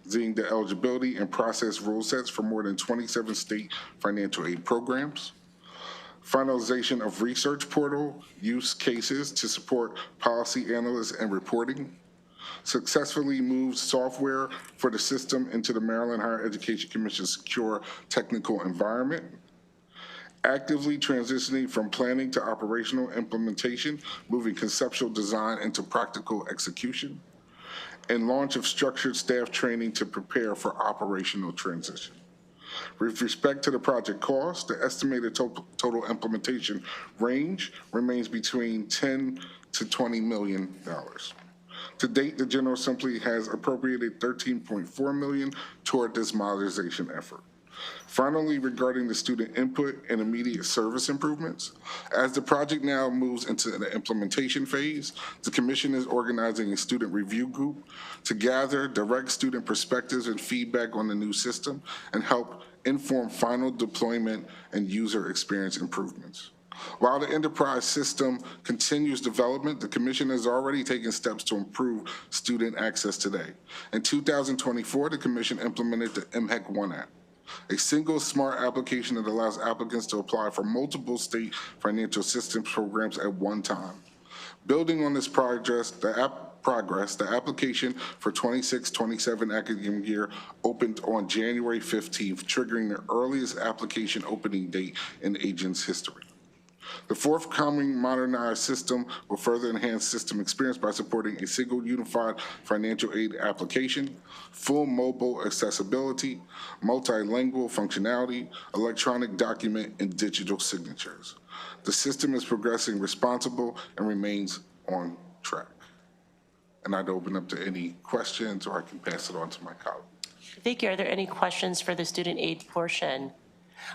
the eligibility and process rule sets for more than 27 state financial aid programs, finalization of research portal use cases to support policy analysts and reporting, successfully moved software for the system into the Maryland Higher Education Commission's secure technical environment, actively transitioning from planning to operational implementation, moving conceptual design into practical execution, and launch of structured staff training to prepare for operational transition. With respect to the project cost, the estimated total implementation range remains between $10 to $20 million. To date, the General Assembly has appropriated $13.4 million toward this modernization effort. Finally, regarding the student input and immediate service improvements, as the project now moves into the implementation phase, the Commission is organizing a student review group to gather direct student perspectives and feedback on the new system and help inform final deployment and user experience improvements. While the enterprise system continues development, the Commission has already taken steps to improve student access today. In 2024, the Commission implemented the MHEC One app, a single smart application that allows applicants to apply for multiple state financial assistance programs at one time. Building on this progress, the application for 26-27 academic year opened on January 15th, triggering the earliest application opening date in Agent's history. The forthcoming modernized system will further enhance system experience by supporting a single unified financial aid application, full mobile accessibility, multilingual functionality, electronic document, and digital signatures. The system is progressing responsible and remains on track. And I'd open up to any questions, or I can pass it on to my colleague. Thank you. Are there any questions for the student aid portion?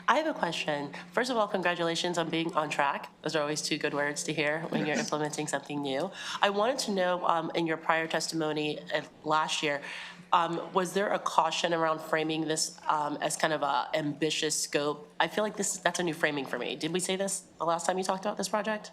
I have a question. First of all, congratulations on being on track. Those are always 2 good words to hear when you're implementing something new. I wanted to know, in your prior testimony last year, was there a caution around framing this as kind of an ambitious scope? I feel like that's a new framing for me. Did we say this the last time you talked about this project?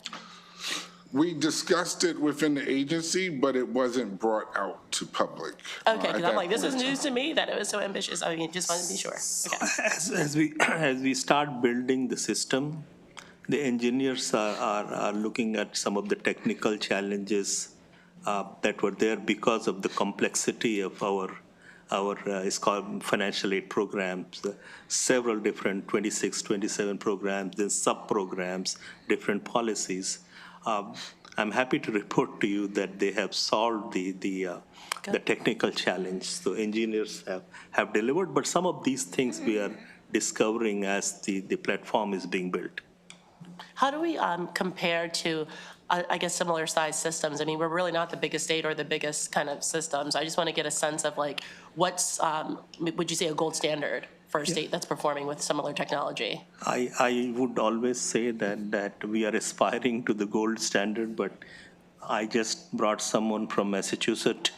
We discussed it within the agency, but it wasn't brought out to public. Okay, because I'm like, this is news to me that it was so ambitious. I mean, just wanted to be sure. Okay. As we start building the system, the engineers are looking at some of the technical challenges that were there because of the complexity of our it's called financial aid programs, several different 26, 27 programs, then sub-programs, different policies. I'm happy to report to you that they have solved the technical challenge. So engineers have delivered, but some of these things we are discovering as the platform is being built. How do we compare to I guess, similar sized systems. I mean, we're really not the biggest state or the biggest kind of systems. I just want to get a sense of like, what's, would you say a gold standard for a state that's performing with similar technology? I would always say that we are aspiring to the gold standard, but I just brought someone from Massachusetts,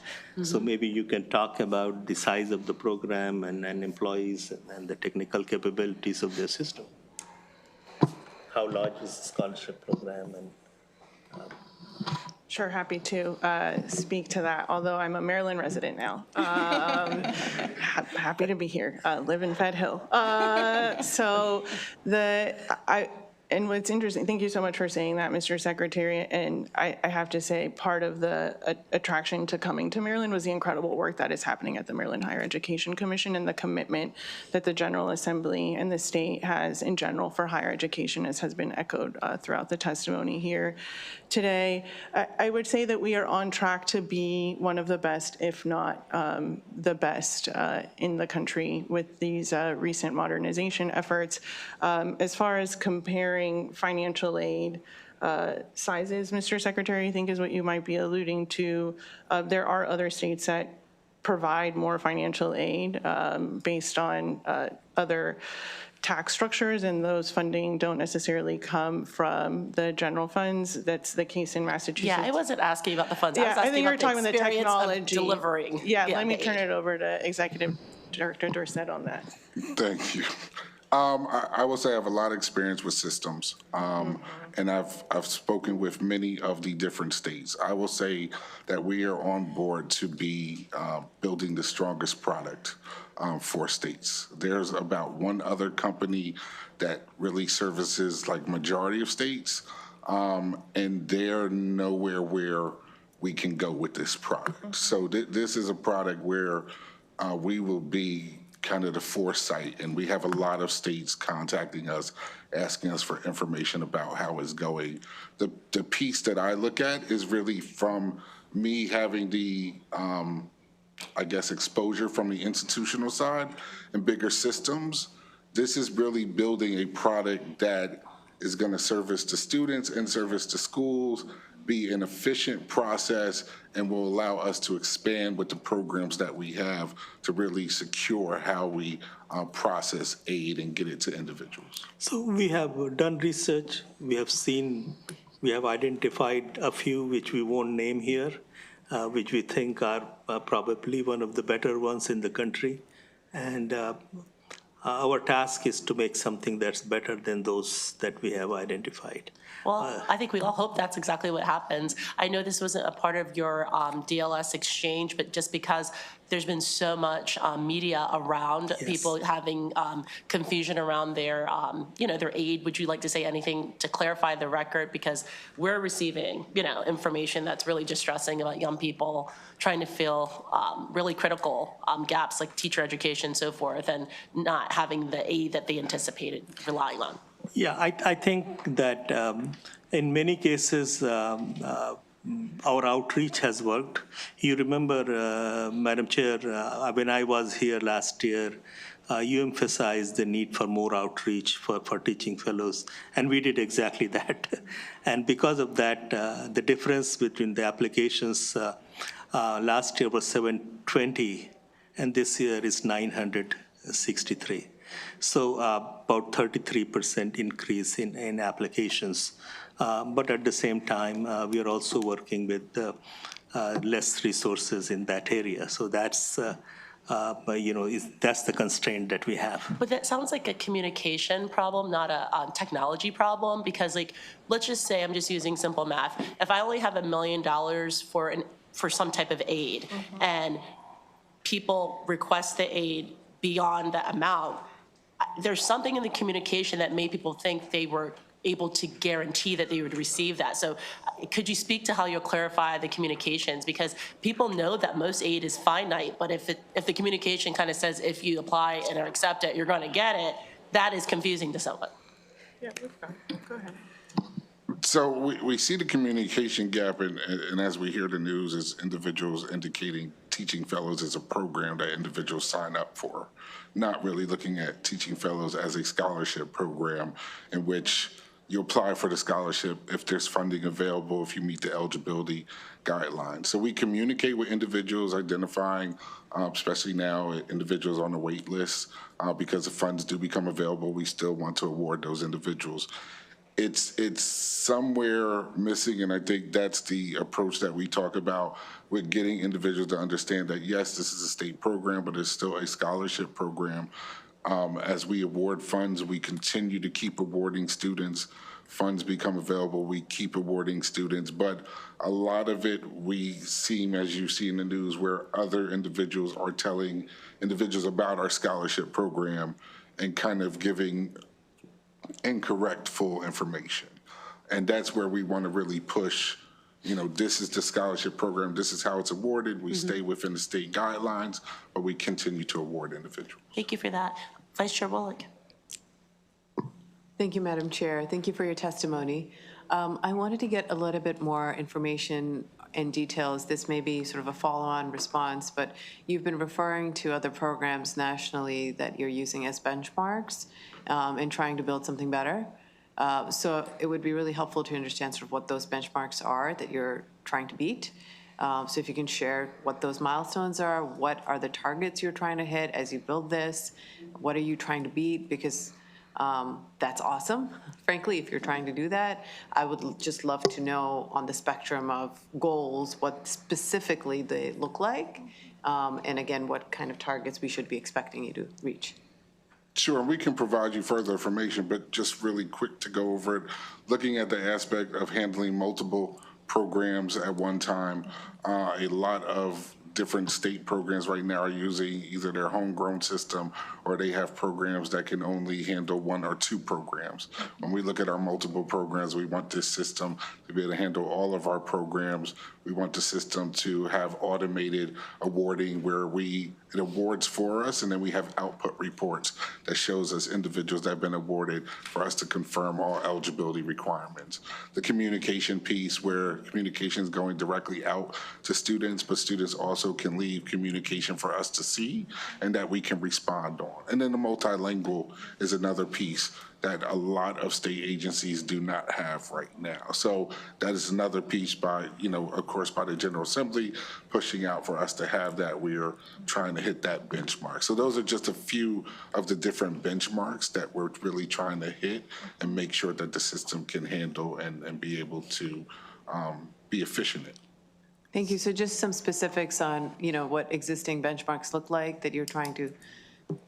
so maybe you can talk about the size of the program and employees and the technical capabilities of their system. How large is the scholarship program? And Sure, happy to speak to that, although I'm a Maryland resident now. Happy to be here, live in Fed Hill. And what's interesting, thank you so much for saying that, Mr. Secretary, and I have to say, part of the attraction to coming to Maryland was the incredible work that is happening at the Maryland Higher Education Commission and the commitment that the General Assembly and the state has in general for higher education, as has been echoed throughout the testimony here today. I would say that we are on track to be one of the best, if not the best in the country with these recent modernization efforts. As far as comparing financial aid sizes, Mr. Secretary, I think is what you might be alluding to. There are other states that provide more financial aid based on other tax structures, and those funding don't necessarily come from the general funds. That's the case in Massachusetts. Yeah, I wasn't asking about the funds. I was Yeah, I asking think we're about the talking about the experience of technology. delivering. Yeah, let me the turn aid. it over to Executive Director Dorset on that. Thank you. I will say I have a lot of experience with systems, and I've spoken with many of the different states. I will say that we are on board to be building the strongest product for states. There's about one other company that really services like majority of states, and they're nowhere where we can go with this product. So this is a product where we will be kind of the foresight, and we have a lot of states contacting us, asking us for information about how it's going. The piece that I look at is really from me having the, I guess, exposure from the institutional side and bigger systems. This is really building a product that is going to service the students and service the schools, be an efficient process, and will allow us to expand with the programs that we have to really secure how we process aid and get it to individuals. so we have done research. We have seen, we have identified a few which we won't name here, which we think are probably one of the better ones in the country. And our task is to make something that's better than those that we have identified. Well, I think we all hope that's exactly what happens. I know this wasn't a part of your DLS exchange, but just because there's been so much media around people having confusion around their, their aid, would you like to say anything to clarify the record? Because we're receiving, information that's really distressing about young people trying to fill really critical gaps like teacher education and so forth, and not having the aid that they anticipated relying on. Yeah, I think that in many cases, our outreach has worked. You remember, Madam Chair, when I was here last year, you emphasized the need for more outreach for teaching fellows, and we did exactly that. And because of that, the difference between the applications last year was 720, and this year is 963. So about 33% increase in applications. But at the same time, we are also working with less resources in that area. So that's, that's the constraint that we have. But that sounds like a communication problem, not a technology problem, because let's just say, I'm just using simple math. If I only have $1 million for some type of aid, and people request the aid beyond that amount, there's something in the communication that made people think they were able to guarantee that they would receive that. So could you speak to how you'll clarify the communications? Because people know that most aid is finite, but if the communication kind of says if you apply and are accepted, you're going to get it, that is confusing to someone. Yeah, go ahead. So we see the communication gap, and as we hear the news, is individuals indicating teaching fellows is a program that individuals sign up for, not really looking at teaching fellows as a scholarship program in which you apply for the scholarship if there's funding available, if you meet the eligibility guidelines. So we communicate with individuals identifying, especially now, individuals on the wait list, because if funds do become available, we still want to award those individuals. It's somewhere missing, and I think that's the approach that we talk about with getting individuals to understand that, yes, this is a state program, but it's still a scholarship program. As we award funds, we continue to keep awarding students. Funds become available, we keep awarding students, but a lot of it we seem, as you see in the news, where other individuals are telling individuals about our scholarship program and kind of giving incorrect full information. And that's where we want to really push, this is the scholarship program, this is how it's awarded, we stay within the state guidelines, but we continue to award individuals. Thank you for that. Vice Chair Wallach. Thank you, Madam Chair. Thank you for your testimony. I wanted to get a little bit more information and details. This may be sort of a follow-on response, but you've been referring to other programs nationally that you're using as benchmarks and trying to build something better. So it would be really helpful to understand sort of what those benchmarks are that you're trying to beat. So if you can share what those milestones are, what are the targets you're trying to hit as you build this? What are you trying to beat? Because that's awesome. Frankly, if you're trying to do that, I would just love to know on the spectrum of goals, what specifically they look like. And again, what kind of targets we should be expecting you to reach. Sure, we can provide you further information, but just really quick to go over it. Looking at the aspect of handling multiple programs at one time, a lot of different state programs right now are using either their homegrown system or they have programs that can only handle one or two programs. When we look at our multiple programs, we want this system to be able to handle all of our programs. We want the system to have automated awarding where it awards for us, and then we have output reports that shows us individuals that have been awarded for us to confirm all eligibility requirements. The communication piece where communication is going directly out to students, but students also can leave communication for us to see and that we can respond on. And then the multilingual is another piece that a lot of state agencies do not have right now. So that is another piece by, of course, by the General Assembly pushing out for us to have that. We are trying to hit that benchmark. So those are just a few of the different benchmarks that we're really trying to hit and make sure that the system can handle and be able to be efficient in. Thank you. So just some specifics on, what existing benchmarks look like that you're trying to,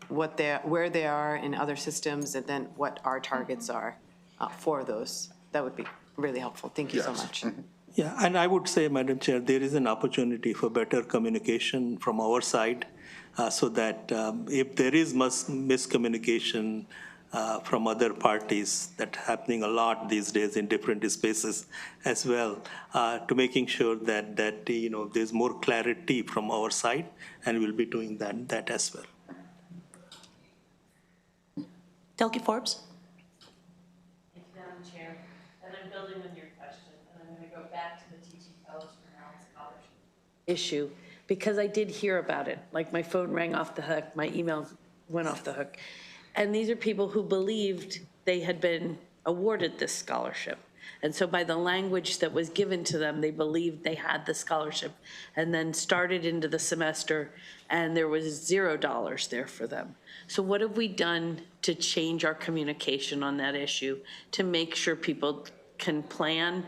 where they are in other systems, and then what our targets are for those. That would be really helpful. Thank you so much. Yeah, and I would say, Madam Chair, there is an opportunity for better communication from our side so that if there is miscommunication from other parties, that's happening a lot these days in different spaces as well, to making sure that there's more clarity from our side, and we'll be doing that as well. Delegate Forbes. Thank you, Madam Chair. And I'm building on your question, and I'm going to go back to the teaching fellows for Maryland scholarship issue, because I did hear about it. Like, my phone rang off the hook, my email went off the hook. And these are people who believed they had been awarded this scholarship. And so by the language that was given to them, they believed they had the scholarship, and then started into the semester and there was $0 there for them. So what have we done to change our communication on that issue to make sure people can plan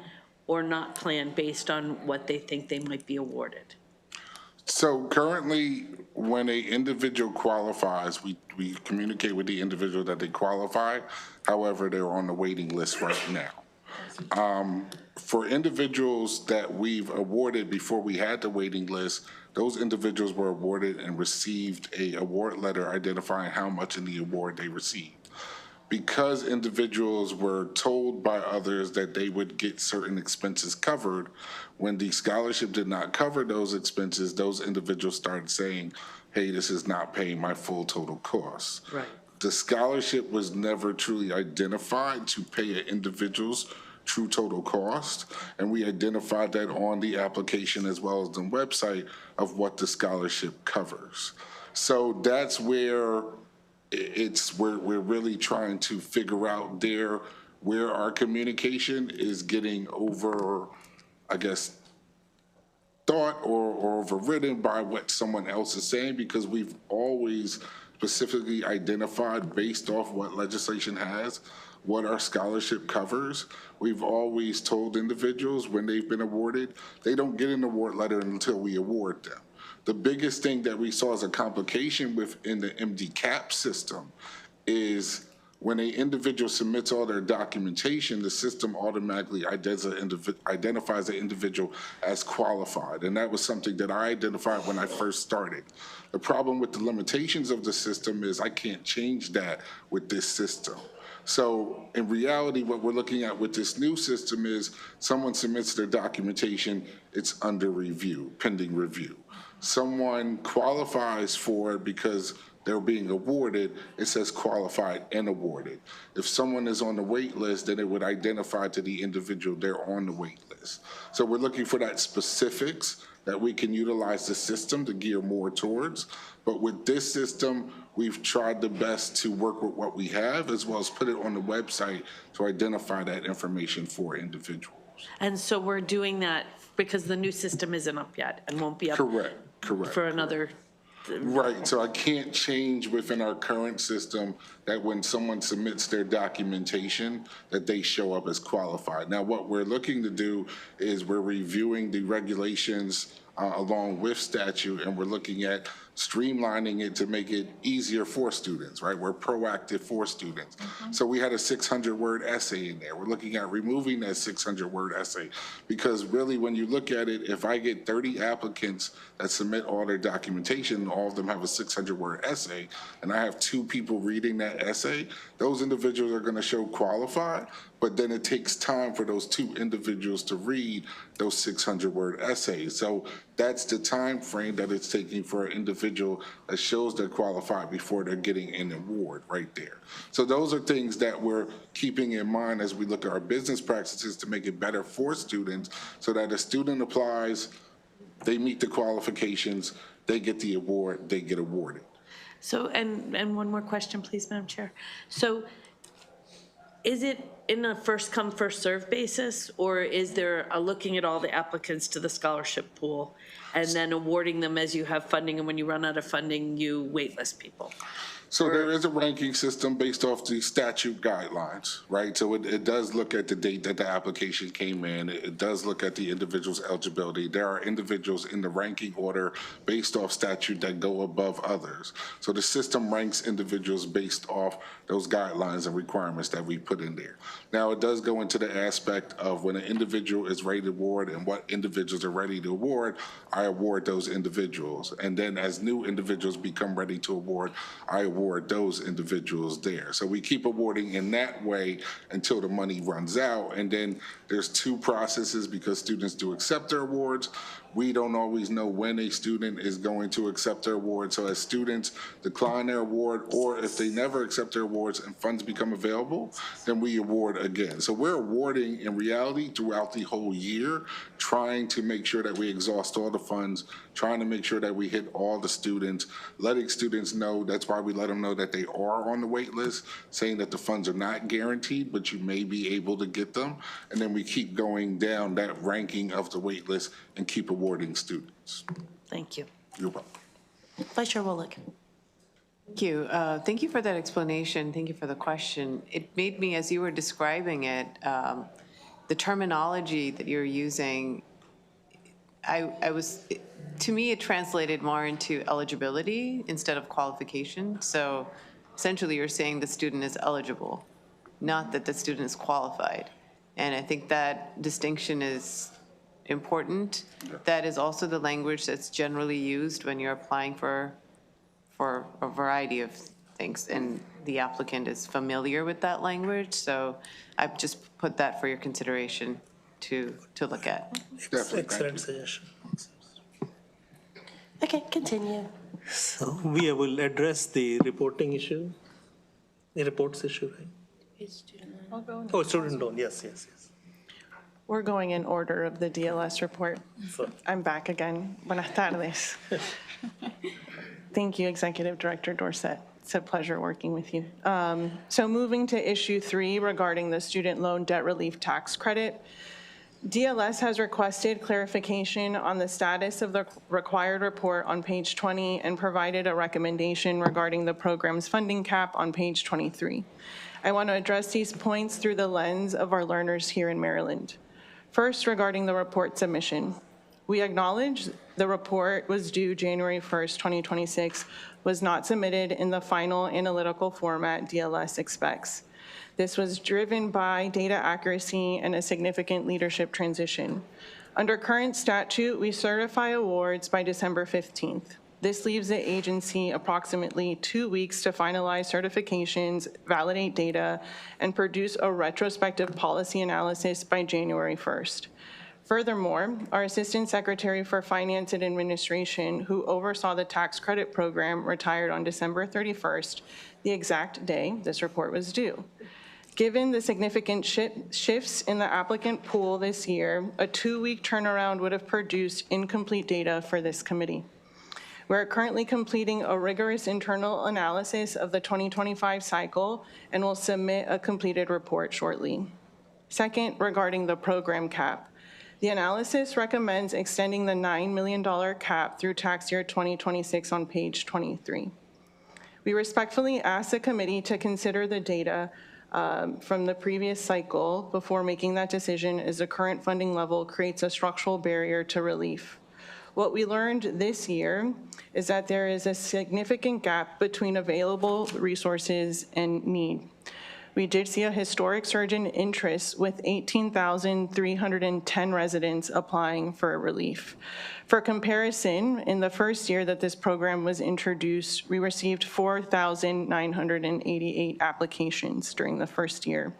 or not plan based on what they think they might be awarded? So currently, when an individual qualifies, we communicate with the individual that they qualify. However, they're on the waiting list right now. For individuals that we've awarded before we had the waiting list, those individuals were awarded and received an award letter identifying how much in the award they received. Because individuals were told by others that they would get certain expenses covered, when the scholarship did not cover those expenses, those individuals started saying, hey, this is not paying my full total costs. Right. The scholarship was never truly identified to pay an individual's true total cost, and we identified that on the application as well as the website of what the scholarship covers. So that's where we're really trying to figure out there where our communication is getting over, I guess, thought or overridden by what someone else is saying, because we've always specifically identified based off what legislation has, what our scholarship covers. We've always told individuals when they've been awarded, they don't get an award letter until we award them. The biggest thing that we saw as a complication within the MD CAP system is when an individual submits all their documentation, the system automatically identifies the individual as qualified. And that was something that I identified when I first started. The problem with the limitations of the system is I can't change that with this system. So in reality, what we're looking at with this new system is someone submits their documentation, it's under review, pending review. Someone qualifies for it because they're being awarded, it says qualified and awarded. If someone is on the wait list, then it would identify to the individual they're on the wait list. So we're looking for that specifics that we can utilize the system to gear more towards. But with this system, we've tried the best to work with what we have, as well as put it on the website to identify that information for individuals. And so we're doing that because the new system isn't up yet and won't be up Correct. for another. Right, so I can't change within our current system that when someone submits their documentation, that they show up as qualified. Now, what we're looking to do is we're reviewing the regulations along with statute, and we're looking at streamlining it to make it easier for students, right? We're proactive for students. So we had a 600-word essay in there. We're looking at removing that 600-word essay, because really when you look at it, if I get 30 applicants that submit all their documentation, all of them have a 600-word essay, and I have 2 people reading that essay, those individuals are gonna show qualified, but then it takes time for those 2 individuals to read those 600-word essays. So that's the time frame that it's taking for an individual that shows they're qualified before they're getting an award right there. So those are things that we're keeping in mind as we look at our business practices to make it better for students, so that a student applies, they meet the qualifications, they get the award, they get awarded. So, and one more question, please, Madam Chair. So is it in a first come, first served basis, or is there a looking at all the applicants to the scholarship pool and then awarding them as you have funding, and when you run out of funding, you waitlist people? So there is a ranking system based off the statute guidelines, right? So it does look at the date that the application came in. It does look at the individual's eligibility. There are individuals in the ranking order based off statute that go above others. So the system ranks individuals based off those guidelines and requirements that we put in there. Now, it does go into the aspect of when an individual is ready to award and what individuals are ready to award, I award those individuals. And then as new individuals become ready to award, I award those individuals there. So we keep awarding in that way until the money runs out. And then there's 2 processes, because students do accept their awards. We don't always know when a student is going to accept their award. So as students decline their award, or if they never accept their awards and funds become available, then we award again. So we're awarding in reality throughout the whole year, trying to make sure that we exhaust all the funds, trying to make sure that we hit all the students, letting students know. That's why we let them know that they are on the wait list, saying that the funds are not guaranteed, but you may be able to get them. And then we keep going down that ranking of the wait list and keep awarding students. Thank you. You're welcome. Vice Chair Wolick. Thank you. Thank you for that explanation. Thank you for the question. It made me, as you were describing it, the terminology that you're using, to me, it translated more into eligibility instead of qualification. So essentially, you're saying the student is eligible, not that the student is qualified. And I think that distinction is important. That is also the language that's generally used when you're applying for a variety of things, and the applicant is familiar with that language. So I've just put that for your consideration to look at. Excellent suggestion. Okay, continue. So we will address the reporting issue, the reports issue, right? Oh, student loan, yes. We're going in order of the DLS report. I'm back again. Buenas tardes. Thank you, Executive Director Dorsett. It's a pleasure working with you. So moving to issue 3 regarding the student loan debt relief tax credit. DLS has requested clarification on the status of the required report on page 20 and provided a recommendation regarding the program's funding cap on page 23. I want to address these points through the lens of our learners here in Maryland. First, regarding the report submission. We acknowledge the report was due January 1st, 2026, was not submitted in the final analytical format DLS expects. This was driven by data accuracy and a significant leadership transition. Under current statute, we certify awards by December 15th. This leaves the agency approximately 2 weeks to finalize certifications, validate data, and produce a retrospective policy analysis by January 1st. Furthermore, our Assistant Secretary for Finance and Administration, who oversaw the tax credit program, retired on December 31st, the exact day this report was due. Given the significant shifts in the applicant pool this year, a 2-week turnaround would have produced incomplete data for this committee. We're currently completing a rigorous internal analysis of the 2025 cycle and will submit a completed report shortly. Second, regarding the program cap. The analysis recommends extending the $9 million cap through tax year 2026 on page 23. We respectfully ask the committee to consider the data from the previous cycle before making that decision, as the current funding level creates a structural barrier to relief. What we learned this year is that there is a significant gap between available resources and need. We did see a historic surge in interest with 18,310 residents applying for relief. For comparison, in the first year that this program was introduced, we received 4,988 applications during the first year.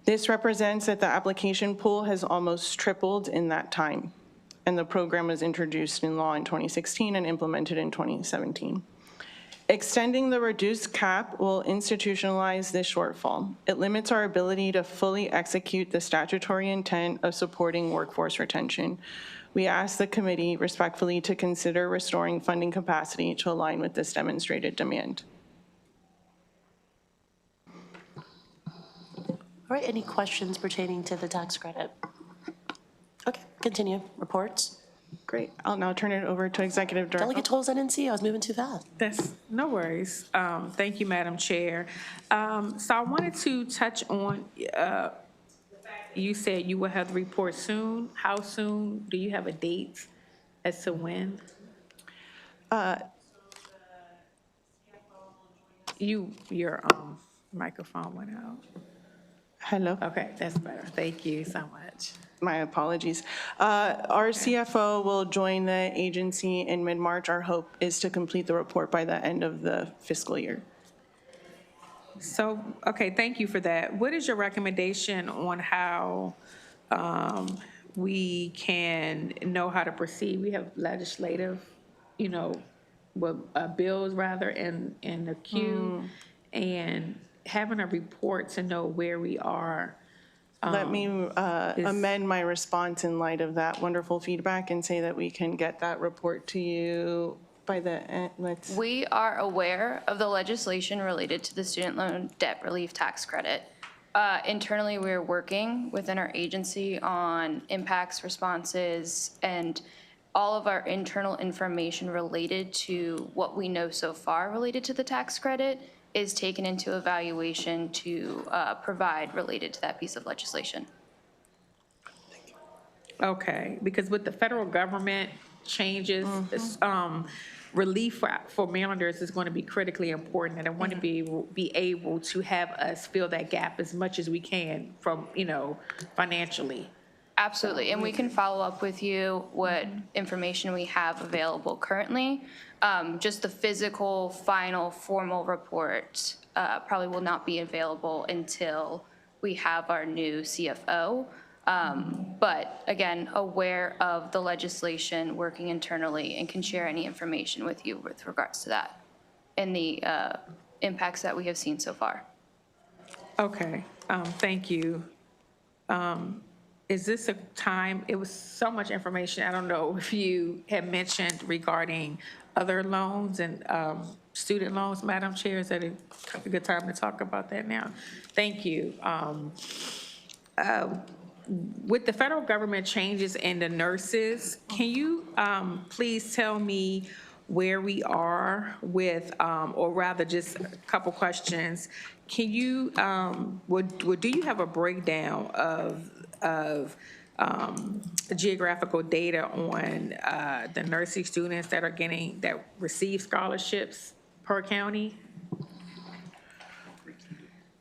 This represents that the application pool has almost tripled in that time, and the program was introduced in law in 2016 and implemented in 2017. Extending the reduced cap will institutionalize this shortfall. It limits our ability to fully execute the statutory intent of supporting workforce retention. We ask the committee respectfully to consider restoring funding capacity to align with this demonstrated demand. All right, any questions pertaining to the tax credit? Okay, continue. Reports. Great. I'll now turn it over to Executive Director. Delegate Tolles, I didn't see you. I was moving too fast. That's no worries. Thank you, Madam Chair. So I wanted to touch on, you said you will have the report soon. How soon? Do you have a date as to when? Your microphone went out. Hello. Okay, that's better. Thank you so much. My apologies. Our CFO will join the agency in mid-March. Our hope is to complete the report by the end of the fiscal year. So, okay, thank you for that. What is your recommendation on how we can know how to proceed? We have legislative, bills rather in the queue, and having a report to know where we are. Let me amend my response in light of that wonderful feedback and say that we can get that report to you by the end. We are aware of the legislation related to the student loan debt relief tax credit. Internally, we're working within our agency on impacts, responses, and all of our internal information related to what we know so far related to the tax credit is taken into evaluation to provide related to that piece of legislation. Okay, because with the federal government changes, relief for Marylanders is going to be critically important, and I want to be able to have us fill that gap as much as we can from, financially. Absolutely, and we can follow up with you what information we have available currently. Just the physical, final, formal report probably will not be available until we have our new CFO. But again, aware of the legislation, working internally, and can share any information with you with regards to that and the impacts that we have seen so far. Okay, thank you. Is this a time, it was so much information, I don't know if you had mentioned regarding other loans and student loans, Madam Chair? Is that a good time to talk about that now? Thank you. With the federal government changes in the nurses, can you please tell me where we are with, or rather just a couple questions. Can you, do you have a breakdown of geographical data on the nursing students that receive scholarships per county?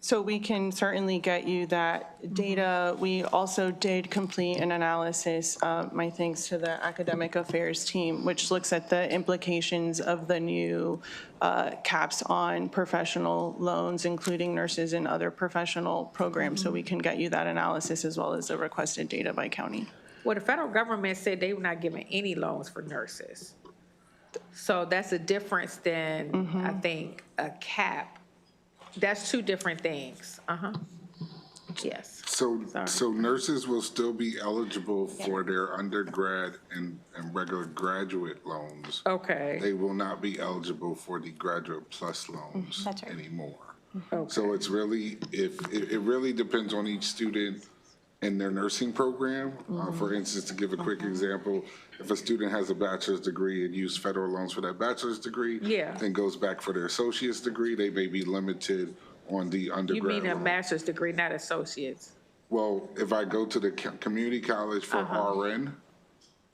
So we can certainly get you that data. We also did complete an analysis, my thanks to the academic affairs team, which looks at the implications of the new caps on professional loans, including nurses and other professional programs. So we can get you that analysis as well as the requested data by county. Well, the federal government said they were not giving any loans for nurses. So that's a difference than, I think, a cap. That's two different things. Yes. So nurses will still be eligible for their undergrad and regular graduate loans. Okay. They will not be eligible for the graduate plus loans That's right. anymore. So it's really, it really depends on each student in their nursing program. For instance, to give a quick example, if a student has a bachelor's degree and use federal loans for that bachelor's degree, then goes back for their associate's degree, they may be limited on the undergrad You mean a loan. master's degree, not associates? Well, if I go to the community college for RN,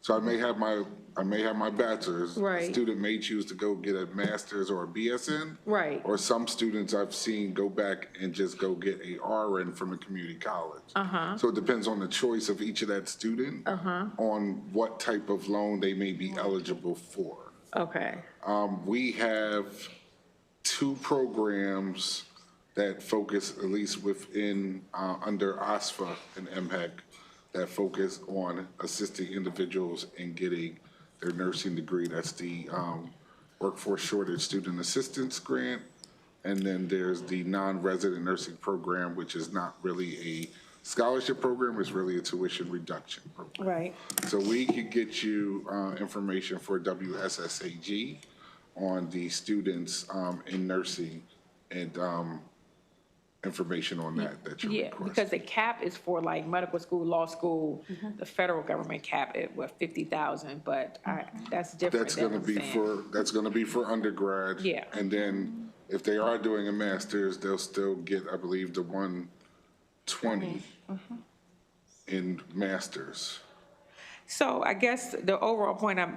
so I may have my bachelor's. Right. A student may choose to go get a master's or a BSN. Right. Or some students I've seen go back and just go get a RN from a community college. So it depends on the choice of each of that student on what type of loan they may be eligible for. Okay. We have two programs that focus, at least within, under OSFA and MHEC, that focus on assisting individuals in getting their nursing degree. That's the Workforce Shortage Student Assistance Grant. And then there's the non-resident nursing program, which is not really a scholarship program, it's really a tuition reduction program. Right. So we could get you information for WSSAG on the students in nursing and information on that you're requesting. Because the cap is for like medical school, law school, the federal government cap it with 50,000, but that's different. That's gonna be for undergrad. Yeah. And then if they are doing a master's, they'll still get, I believe, the 120 in masters. So I guess the overall point I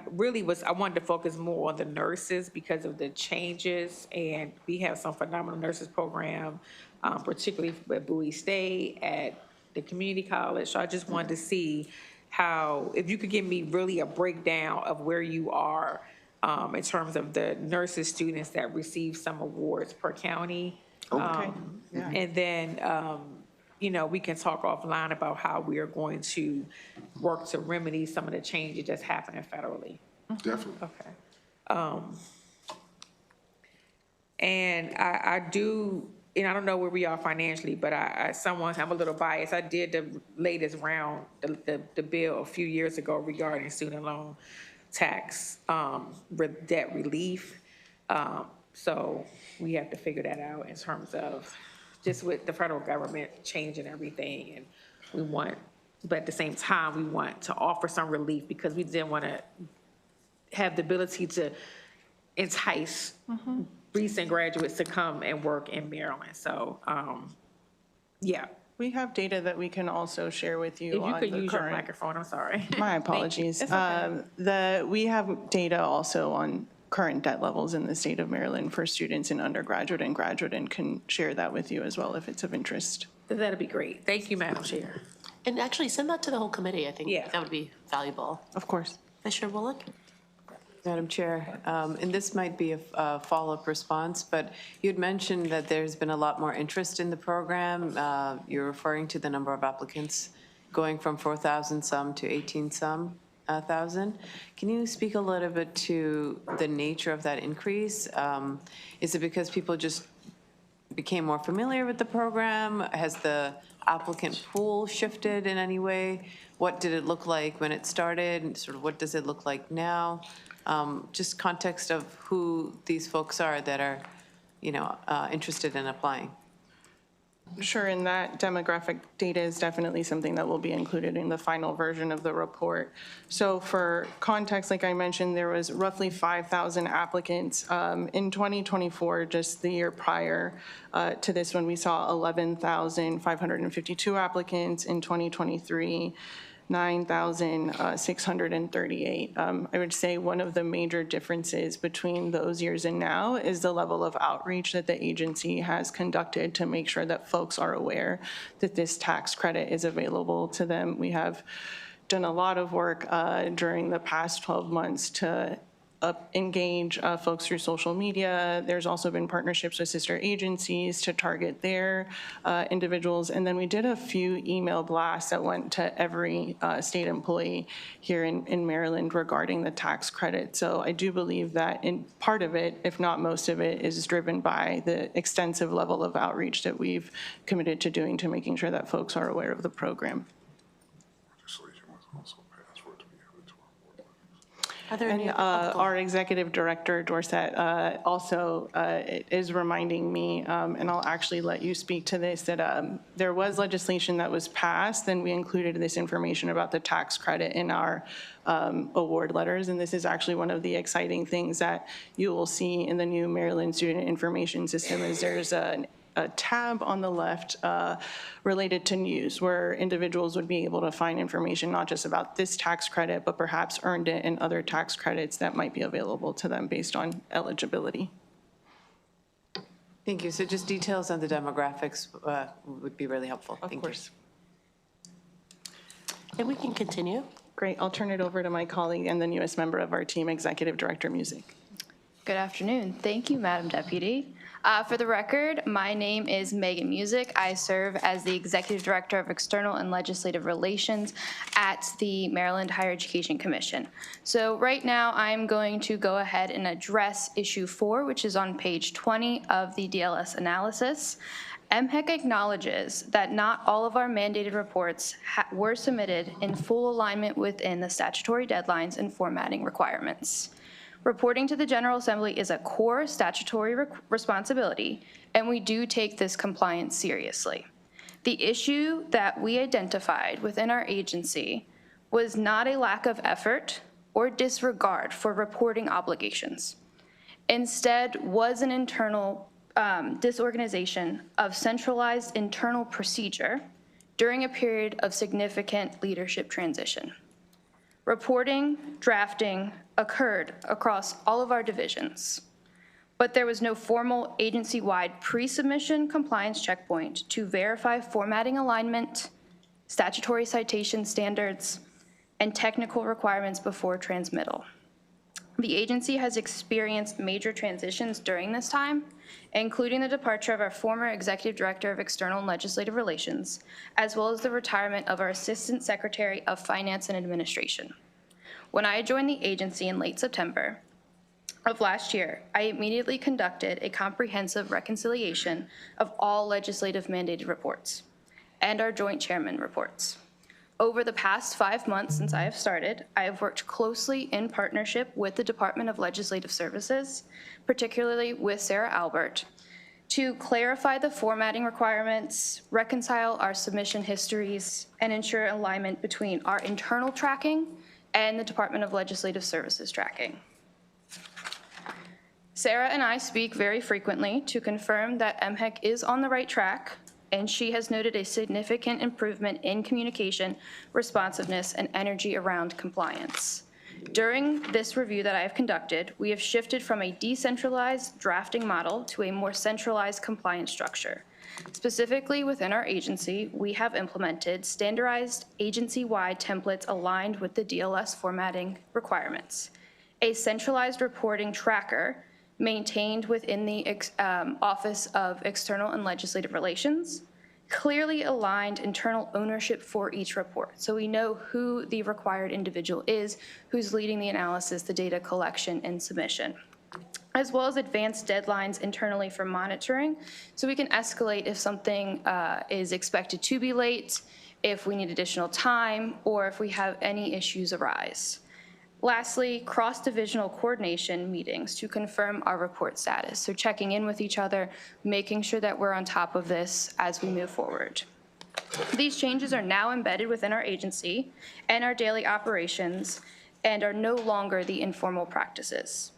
wanted to focus more on the nurses because of the changes, and we have some phenomenal nurses program, particularly at Bowie State, at the community college. So I just wanted to see how, if you could give me really a breakdown of where you are in terms of the nurses students that receive some awards per county. And then, we can talk offline about how we are going to work to remedy some of the changes that's happening federally. Definitely. Okay. And I do, and I don't know where we are financially, but I'm a little biased. I did the latest round, the bill a few years ago regarding student loan tax, debt relief. So we have to figure that out in terms of just with the federal government changing everything, and but at the same time, we want to offer some relief because we didn't want to have the ability to entice recent graduates to come and work in Maryland. So, yeah. We have data that we can also share with you. If you on could the use your current- microphone, I'm sorry. My apologies. It's okay. We have data also on current debt levels in the state of Maryland for students in undergraduate and graduate, and can share that with you as well if it's of interest. That'd be great. Thank you, Madam Chair. And actually, send that to the whole committee. I think Yeah. that would be valuable. Of course. Vice Chair Bullock? Madam Chair, and this might be a follow-up response, but you'd mentioned that there's been a lot more interest in the program. You're referring to the number of applicants going from 4,000 some to 18 some thousand. Can you speak a little bit to the nature of that increase? Is it because people just became more familiar with the program? Has the applicant pool shifted in any way? What did it look like when it started? And sort of what does it look like now? Just context of who these folks are that are, interested in applying. Sure, and that demographic data is definitely something that will be included in the final version of the report. So for context, like I mentioned, there was roughly 5,000 applicants. In 2024, just the year prior to this one, we saw 11,552 applicants. In 2023, 9,638. I would say one of the major differences between those years and now is the level of outreach that the agency has conducted to make sure that folks are aware that this tax credit is available to them. We have done a lot of work during the past 12 months to engage folks through social media. There's also been partnerships with sister agencies to target their individuals. And then we did a few email blasts that went to every state employee here in Maryland regarding the tax credit. So I do believe that in part of it, if not most of it, is driven by the extensive level of outreach that we've committed to doing to making sure that folks are aware of the program. And our executive director, Dorset, also is reminding me, and I'll actually let you speak to this, that there was legislation that was passed, and we included this information about the tax credit in our award letters. And this is actually one of the exciting things that you will see in the new Maryland Student Information System is there's a tab on the left related to news, where individuals would be able to find information not just about this tax credit, but perhaps earned it and other tax credits that might be available to them based on eligibility. Thank you. So just details on the demographics would be really helpful. Of course. And we can continue. Great. I'll turn it over to my colleague and the newest member of our team, Executive Director Music. Good afternoon. Thank you, Madam Deputy. For the record, my name is Megan Music. I serve as the Executive Director of External and Legislative Relations at the Maryland Higher Education Commission. So right now, I'm going to go ahead and address issue 4, which is on page 20 of the DLS analysis. MHEC acknowledges that not all of our mandated reports were submitted in full alignment within the statutory deadlines and formatting requirements. Reporting to the General Assembly is a core statutory responsibility, and we do take this compliance seriously. The issue that we identified within our agency was not a lack of effort or disregard for reporting obligations. Instead, was an internal disorganization of centralized internal procedure during a period of significant leadership transition. Reporting, drafting occurred across all of our divisions, but there was no formal agency-wide pre-submission compliance checkpoint to verify formatting alignment, statutory citation standards, and technical requirements before transmittal. The agency has experienced major transitions during this time, including the departure of our former Executive Director of External and Legislative Relations, as well as the retirement of our Assistant Secretary of Finance and Administration. When I joined the agency in late September of last year, I immediately conducted a comprehensive reconciliation of all legislative mandated reports and our joint chairman reports. Over the past 5 months since I have started, I have worked closely in partnership with the Department of Legislative Services, particularly with Sarah Albert, to clarify the formatting requirements, reconcile our submission histories, and ensure alignment between our internal tracking and the Department of Legislative Services tracking. Sarah and I speak very frequently to confirm that MHEC is on the right track, and she has noted a significant improvement in communication, responsiveness, and energy around compliance. During this review that I have conducted, we have shifted from a decentralized drafting model to a more centralized compliance structure. Specifically within our agency, we have implemented standardized agency-wide templates aligned with the DLS formatting requirements, a centralized reporting tracker maintained within the Office of External and Legislative Relations, clearly aligned internal ownership for each report. So we know who the required individual is, who's leading the analysis, the data collection, and submission, as well as advanced deadlines internally for monitoring, so we can escalate if something is expected to be late, if we need additional time, or if we have any issues arise. Lastly, cross-divisional coordination meetings to confirm our report status. So checking in with each other, making sure that we're on top of this as we move forward. These changes are now embedded within our agency and our daily operations and are no longer the informal practices.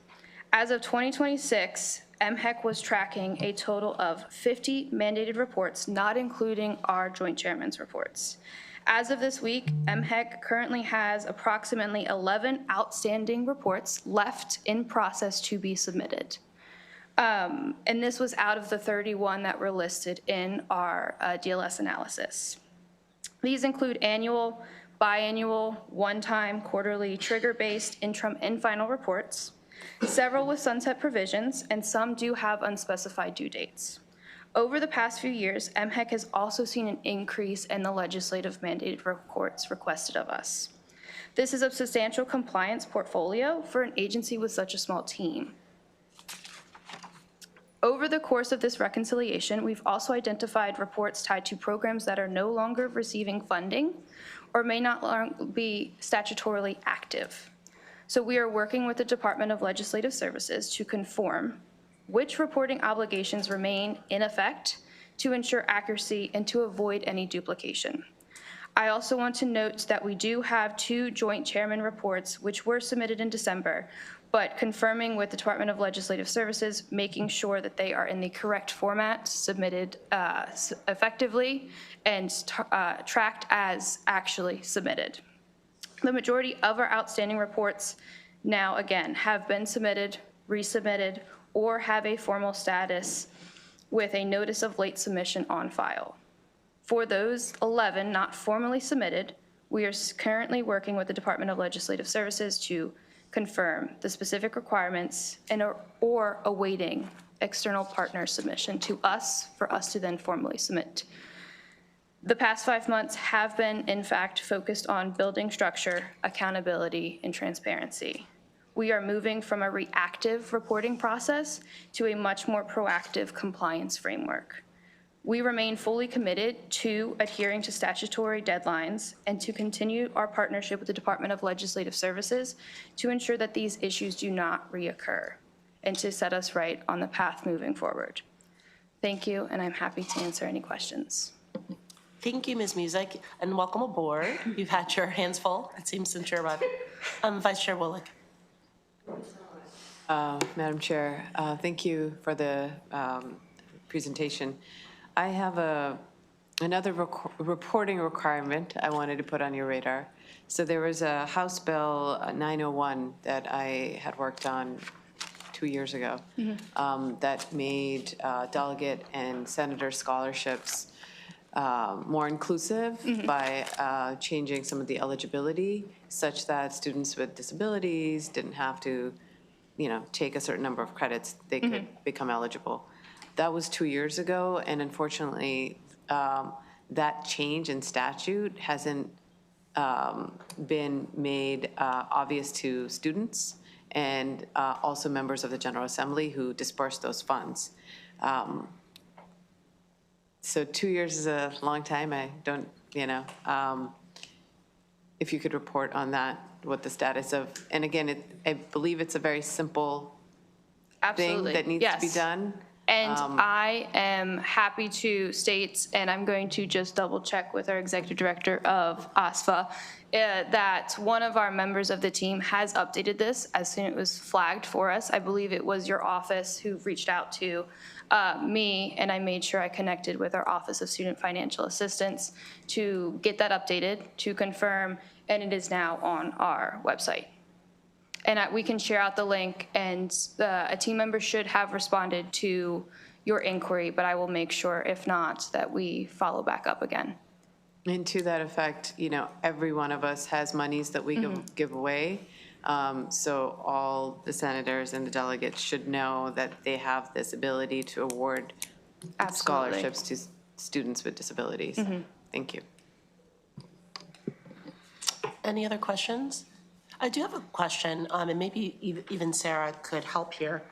As of 2026, MHEC was tracking a total of 50 mandated reports, not including our joint chairman's reports. As of this week, MHEC currently has approximately 11 outstanding reports left in process to be submitted. And this was out of the 31 that were listed in our DLS analysis. These include annual, biannual, one-time, quarterly, trigger-based, interim, and final reports, several with sunset provisions, and some do have unspecified due dates. Over the past few years, MHEC has also seen an increase in the legislative mandated reports requested of us. This is a substantial compliance portfolio for an agency with such a small team. Over the course of this reconciliation, we've also identified reports tied to programs that are no longer receiving funding or may not be statutorily active. So we are working with the Department of Legislative Services to conform which reporting obligations remain in effect to ensure accuracy and to avoid any duplication. I also want to note that we do have 2 joint chairman reports which were submitted in December, but confirming with the Department of Legislative Services, making sure that they are in the correct format, submitted effectively, and tracked as actually submitted. The majority of our outstanding reports now, again, have been submitted, resubmitted, or have a formal status with a notice of late submission on file. For those 11 not formally submitted, we are currently working with the Department of Legislative Services to confirm the specific requirements and or awaiting external partner submission to us for us to then formally submit. The past 5 months have been, in fact, focused on building structure, accountability, and transparency. We are moving from a reactive reporting process to a much more proactive compliance framework. We remain fully committed to adhering to statutory deadlines and to continue our partnership with the Department of Legislative Services to ensure that these issues do not reoccur and to set us right on the path moving forward. Thank you, and I'm happy to answer any questions. Thank you, Ms. Music, and welcome aboard. You've had your hands full, it seems, since you're about Vice Chair Wolek. Madam Chair, thank you for the presentation. I have another reporting requirement I wanted to put on your radar. So there was a House Bill 901 that I had worked on 2 years ago that made delegate and senator scholarships more inclusive by changing some of the eligibility such that students with disabilities didn't have to, take a certain number of credits. They could become eligible. That was 2 years ago, and unfortunately, that change in statute hasn't been made obvious to students and also members of the General Assembly who disperse those funds. So 2 years is a long time. I don't, if you could report on that, what the status of, and again, I believe it's a very simple thing that needs to be done. And I am happy to state, and I'm going to just double check with our executive director of ASFA, that one of our members of the team has updated this as soon as it was flagged for us. I believe it was your office who reached out to me, and I made sure I connected with our Office of Student Financial Assistance to get that updated, to confirm, and it is now on our website. And we can share out the link, and a team member should have responded to your inquiry, but I will make sure, if not, that we follow back up again. And to that effect, every one of us has monies that we give away. So all the senators and the delegates should know that they have this ability to award scholarships to students with disabilities. Thank you. Any other questions? I do have a question, and maybe even Sarah could help here.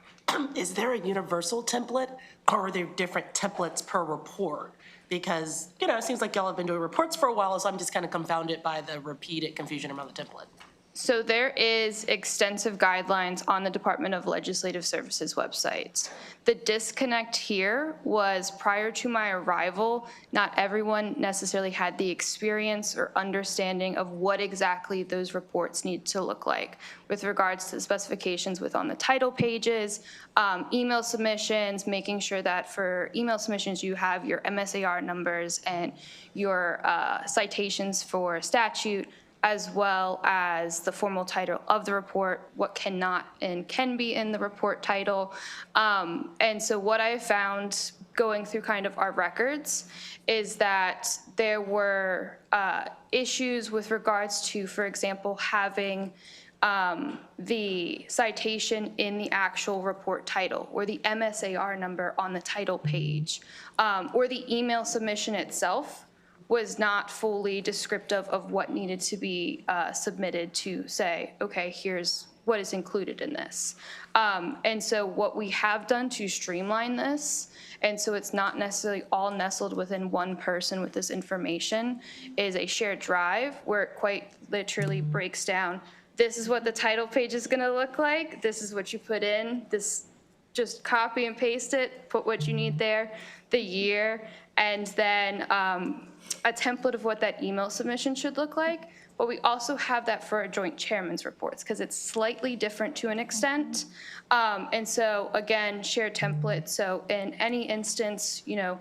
Is there a universal template, or are there different templates per report? Because, it seems like y'all have been doing reports for a while, so I'm just kind of confounded by the repeated confusion around the template. So there is extensive guidelines on the Department of Legislative Services website. The disconnect here was prior to my arrival, not everyone necessarily had the experience or understanding of what exactly those reports need to look like with regards to the specifications on the title pages, email submissions, making sure that for email submissions you have your MSAR numbers and your citations for statute, as well as the formal title of the report, what cannot and can be in the report title. And so what I found going through kind of our records is that there were issues with regards to, for example, having the citation in the actual report title or the MSAR number on the title page, or the email submission itself was not fully descriptive of what needed to be submitted to say, okay, here's what is included in this. And so what we have done to streamline this, and so it's not necessarily all nestled within one person with this information, is a shared drive where it quite literally breaks down, this is what the title page is gonna look like, this is what you put in, this, just copy and paste it, put what you need there, the year, and then a template of what that email submission should look like. But we also have that for our joint chairman's reports because it's slightly different to an extent. And so again, shared template. So in any instance, you know,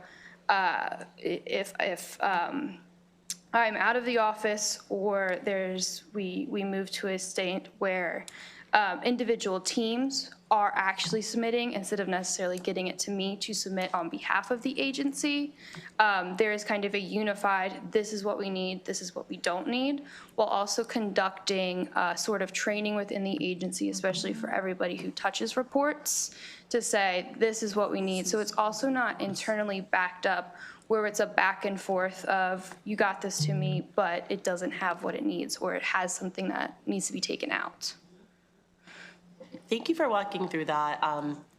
if I'm out of the office or we move to a state where individual teams are actually submitting instead of necessarily getting it to me to submit on behalf of the agency. There is kind of a unified, this is what we need, this is what we don't need, while also conducting sort of training within the agency, especially for everybody who touches reports, to say, this is what we need. So it's also not internally backed up where it's a back and forth of, you got this to me, but it doesn't have what it needs, or it has something that needs to be taken out. Thank you for walking through that,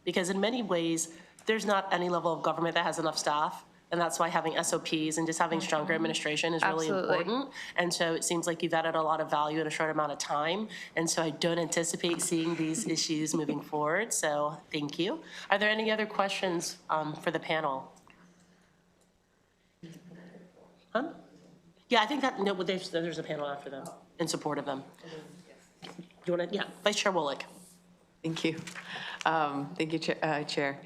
because in many ways, there's not any level of government that has enough staff, and that's why having SOPs and just having stronger administration is really Absolutely. important. And so it seems like you've added a lot of value in a short amount of time, and so I don't anticipate seeing these issues moving forward, so thank you. Are there any other questions for the panel? Huh? Yeah, I think that, no, there's a panel after them in support of them. You want to, yeah, Vice Chair Wolek. Thank you. Thank you, Chair.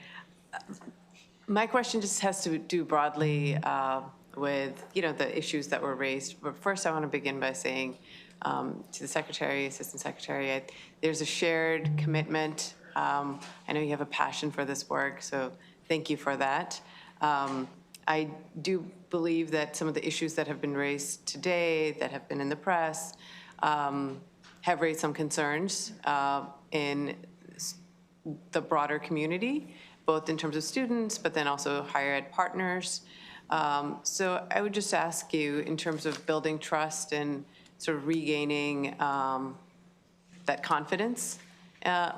My question just has to do broadly with, you know, the issues that were raised. But first, I want to begin by saying to the Secretary, Assistant Secretary, there's a shared commitment. I know you have a passion for this work, so thank you for that. I do believe that some of the issues that have been raised today, that have been in the press, have raised some concerns in the broader community, both in terms of students, but then also higher ed partners. So I would just ask you, in terms of building trust and sort of regaining that confidence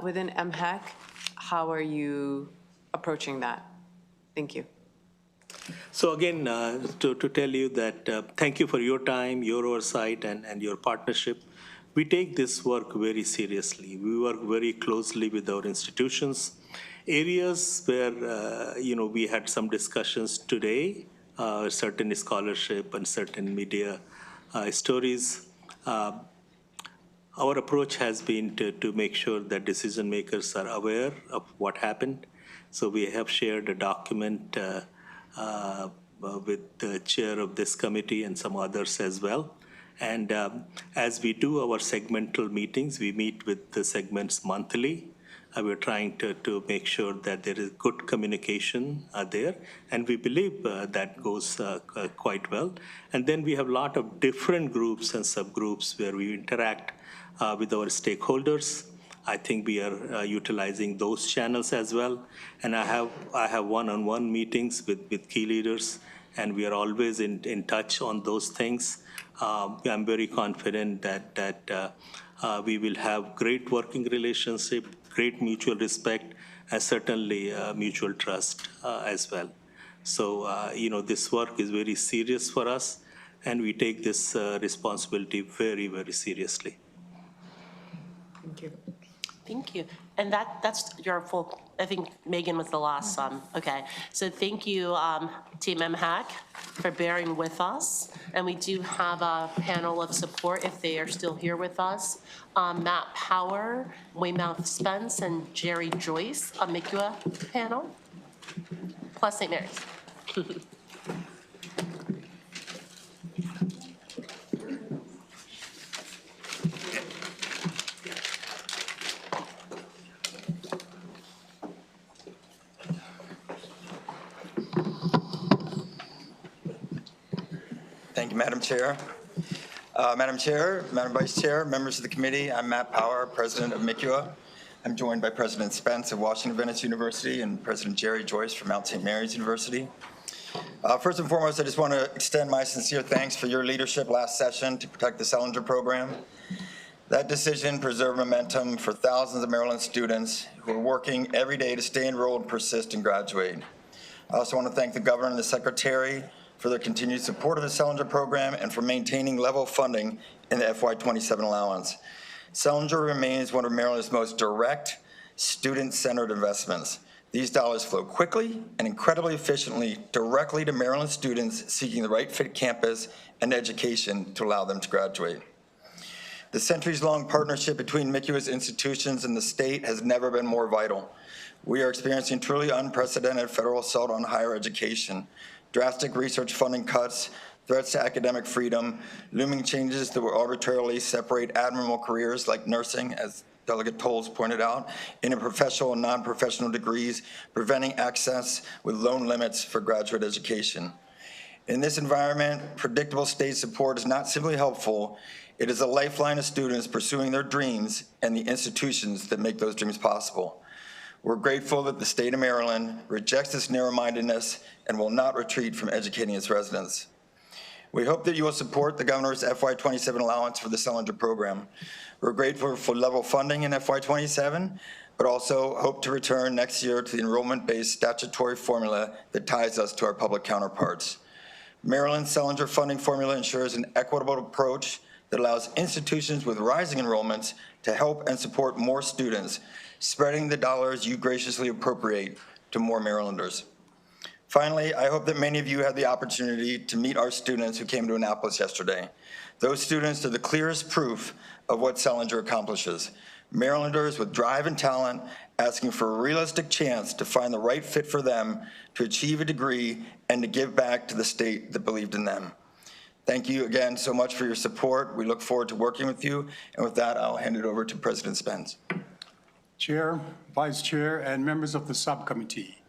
within MHEC, how are you approaching that? Thank you. So again, to tell you that thank you for your time, your oversight, and your partnership. We take this work very seriously. We work very closely with our institutions. Areas where, you know, we had some discussions today, certain scholarship and certain media stories. Our approach has been to make sure that decision makers are aware of what happened. So we have shared a document with the chair of this committee and some others as well. And as we do our segmental meetings, we meet with the segments monthly. We're trying to make sure that there is good communication there. And we believe that goes quite well. And then we have a lot of different groups and subgroups where we interact with our stakeholders. I think we are utilizing those channels as well. And I have one-on-one meetings with key leaders, and we are always in touch on those things. I'm very confident that we will have great working relationship, great mutual respect, and certainly mutual trust as well. So, you know, this work is very serious for us, and we take this responsibility very, very seriously. Thank you. Thank you. And that's your full, I think Megan was the last, okay. So thank you, Team MHAC, for bearing with us. And we do have a panel of support if they are still here with us. Matt Power, Weymouth Spence, and Jerry Joyce, a MICUA panel, plus St. Mary's. Thank you, Madam Chair. Madam Chair, Madam Vice Chair, members of the committee, I'm Matt Power, President of MICUA. I'm joined by President Spence of Washington Venice University and President Jerry Joyce from Mount St. Mary's University. First and foremost, I just want to extend my sincere thanks for your leadership last session to protect the Selinger program. That decision preserved momentum for thousands of Maryland students who are working every day to stay enrolled, persist, and graduate. I also want to thank the Governor and the Secretary for their continued support of the Selinger program and for maintaining level funding in the FY27 allowance. Selinger remains one of Maryland's most direct, student-centered investments. These dollars flow quickly and incredibly efficiently directly to Maryland students seeking the right fit campus and education to allow them to graduate. The centuries-long partnership between MICUA's institutions and the state has never been more vital. We are experiencing truly unprecedented federal assault on higher education. Drastic research funding cuts, threats to academic freedom, looming changes that will arbitrarily separate admirable careers like nursing, as Delegate Tolles pointed out, into professional and non-professional degrees, preventing access with loan limits for graduate education. In this environment, predictable state support is not simply helpful, it is a lifeline of students pursuing their dreams and the institutions that make those dreams possible. We're grateful that the state of Maryland rejects this narrow-mindedness and will not retreat from educating its residents. We hope that you will support the governor's FY27 allowance for the Selinger program. We're grateful for level funding in FY27, but also hope to return next year to the enrollment-based statutory formula that ties us to our public counterparts. Maryland's Selinger funding formula ensures an equitable approach that allows institutions with rising enrollments to help and support more students, spreading the dollars you graciously appropriate to more Marylanders. Finally, I hope that many of you had the opportunity to meet our students who came to Annapolis yesterday. Those students are the clearest proof of what Selinger accomplishes. Marylanders with drive and talent asking for a realistic chance to find the right fit for them, to achieve a degree, and to give back to the state that believed in them. Thank you again so much for your support. We look forward to working with you. And with that, I'll hand it over to President Spence. Chair, Vice Chair, and members of the subcommittee,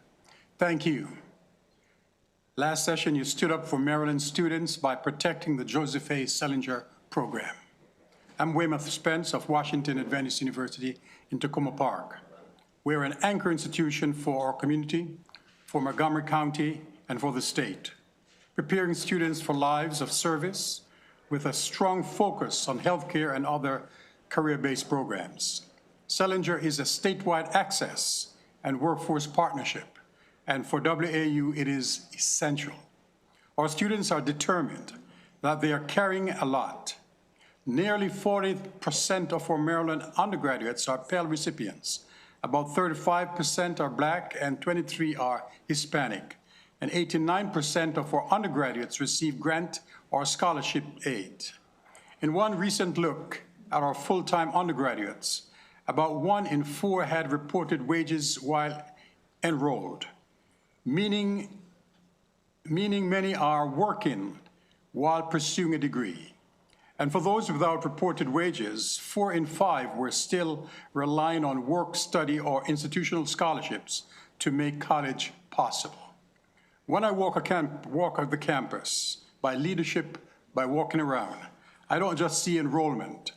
thank you. Last session, you stood up for Maryland students by protecting the Joseph A. Selinger program. I'm Weymouth Spence of Washington Adventist University in Tacoma Park. We're an anchor institution for our community, for Montgomery County, and for the state, preparing students for lives of service with a strong focus on healthcare and other career-based programs. Selinger is a statewide access and workforce partnership, and for WAU, it is essential. Our students are determined that they are carrying a lot. Nearly 40% of our Maryland undergraduates are Pell recipients. About 35% are Black and 23% are Hispanic. And 89% of our undergraduates receive grant or scholarship aid. In one recent look at our full-time undergraduates, about 1 in 4 had reported wages while enrolled, meaning many are working while pursuing a degree. And for those without reported wages, 4 in 5 were still relying on work, study, or institutional scholarships to make college possible. When I walk the campus, by leadership, by walking around, I don't just see enrollment,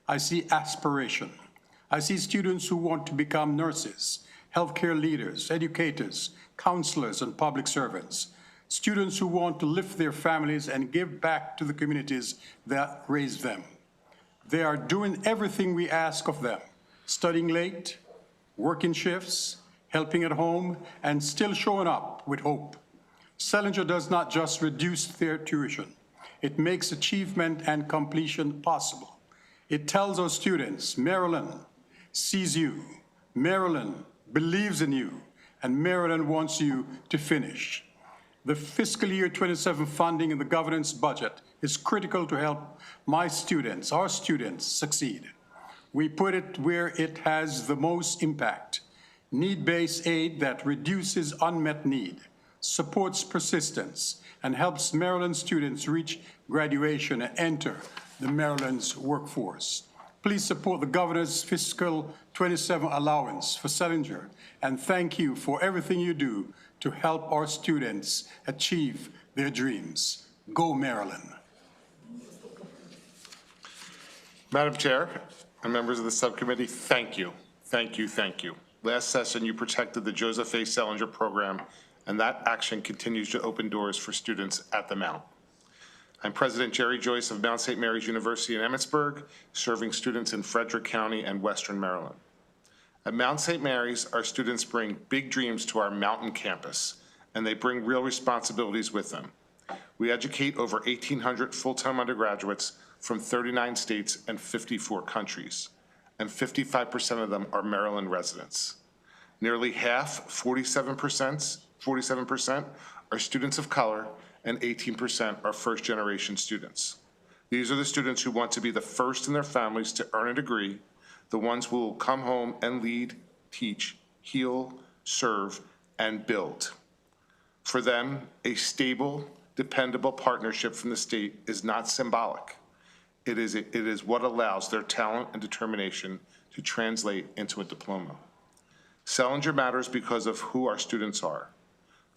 I see aspiration. I see students who want to become nurses, healthcare leaders, educators, counselors, and public servants. Students who want to lift their families and give back to the communities that raised them. They are doing everything we ask of them, studying late, working shifts, helping at home, and still showing up with hope. Selinger does not just reduce their tuition, it makes achievement and completion possible. It tells our students, Maryland, sees you. Maryland believes in you, and Maryland wants you to finish. The fiscal year 27 funding in the governance budget is critical to help my students, our students, succeed. We put it where it has the most impact. Need-based aid that reduces unmet need, supports persistence, and helps Maryland students reach graduation and enter the Maryland's workforce. Please support the governor's fiscal 27 allowance for Selinger, and thank you for everything you do to help our students achieve their dreams. Go Maryland. Madam Chair and members of the subcommittee, thank you, thank you, thank you. Last session, you protected the Joseph A. Selinger program, and that action continues to open doors for students at the Mount. I'm President Jerry Joyce of Mount St. Mary's University in Emmitsburg, serving students in Frederick County and Western Maryland. At Mount St. Mary's, our students bring big dreams to our mountain campus, and they bring real responsibilities with them. We educate over 1,800 full-time undergraduates from 39 states and 54 countries, and 55% of them are Maryland residents. Nearly half, 47%, are students of color, and 18% are first-generation students. These are the students who want to be the first in their families to earn a degree, the ones who will come home and lead, teach, heal, serve, and build. For them, a stable, dependable partnership from the state is not symbolic. It is what allows their talent and determination to translate into a diploma. Selinger matters because of who our students are.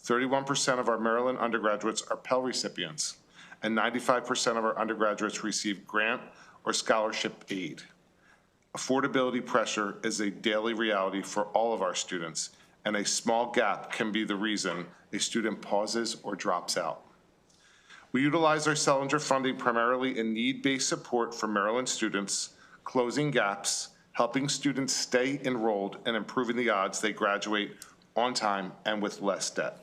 31% of our Maryland undergraduates are Pell recipients, and 95% of our undergraduates receive grant or scholarship aid. Affordability pressure is a daily reality for all of our students, and a small gap can be the reason a student pauses or drops out. We utilize our Selinger funding primarily in need-based support for Maryland students, closing gaps, helping students stay enrolled, and improving the odds they graduate on time and with less debt.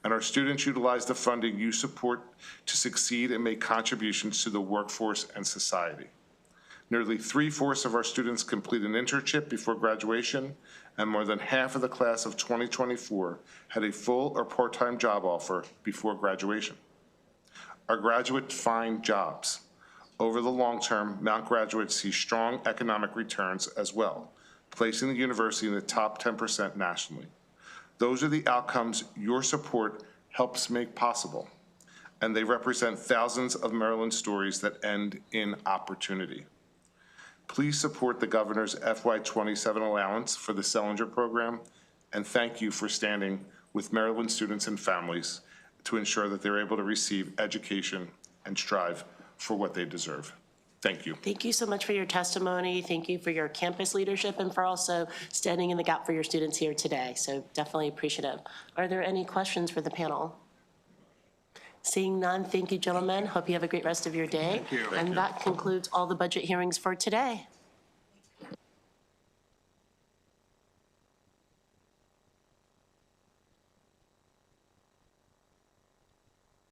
And our students utilize the funding you support to succeed and make contributions to the workforce and society. Nearly 3/4 of our students complete an internship before graduation, and more than half of the class of 2024 had a full or part-time job offer before graduation. Our graduates find jobs. Over the long term, Mount graduates see strong economic returns as well, placing the university in the top 10% nationally. Those are the outcomes your support helps make possible, and they represent thousands of Maryland stories that end in opportunity. Please support the governor's FY27 allowance for the Selinger program, and thank you for standing with Maryland students and families to ensure that they're able to receive education and strive for what they deserve. Thank you. Thank you so much for your testimony. Thank you for your campus leadership and for also standing in the gap for your students here today. So definitely appreciative. Are there any questions for the panel? Seeing none, thank you, gentlemen. Hope you have a great rest of your day. Thank you. And that concludes all the budget hearings for today.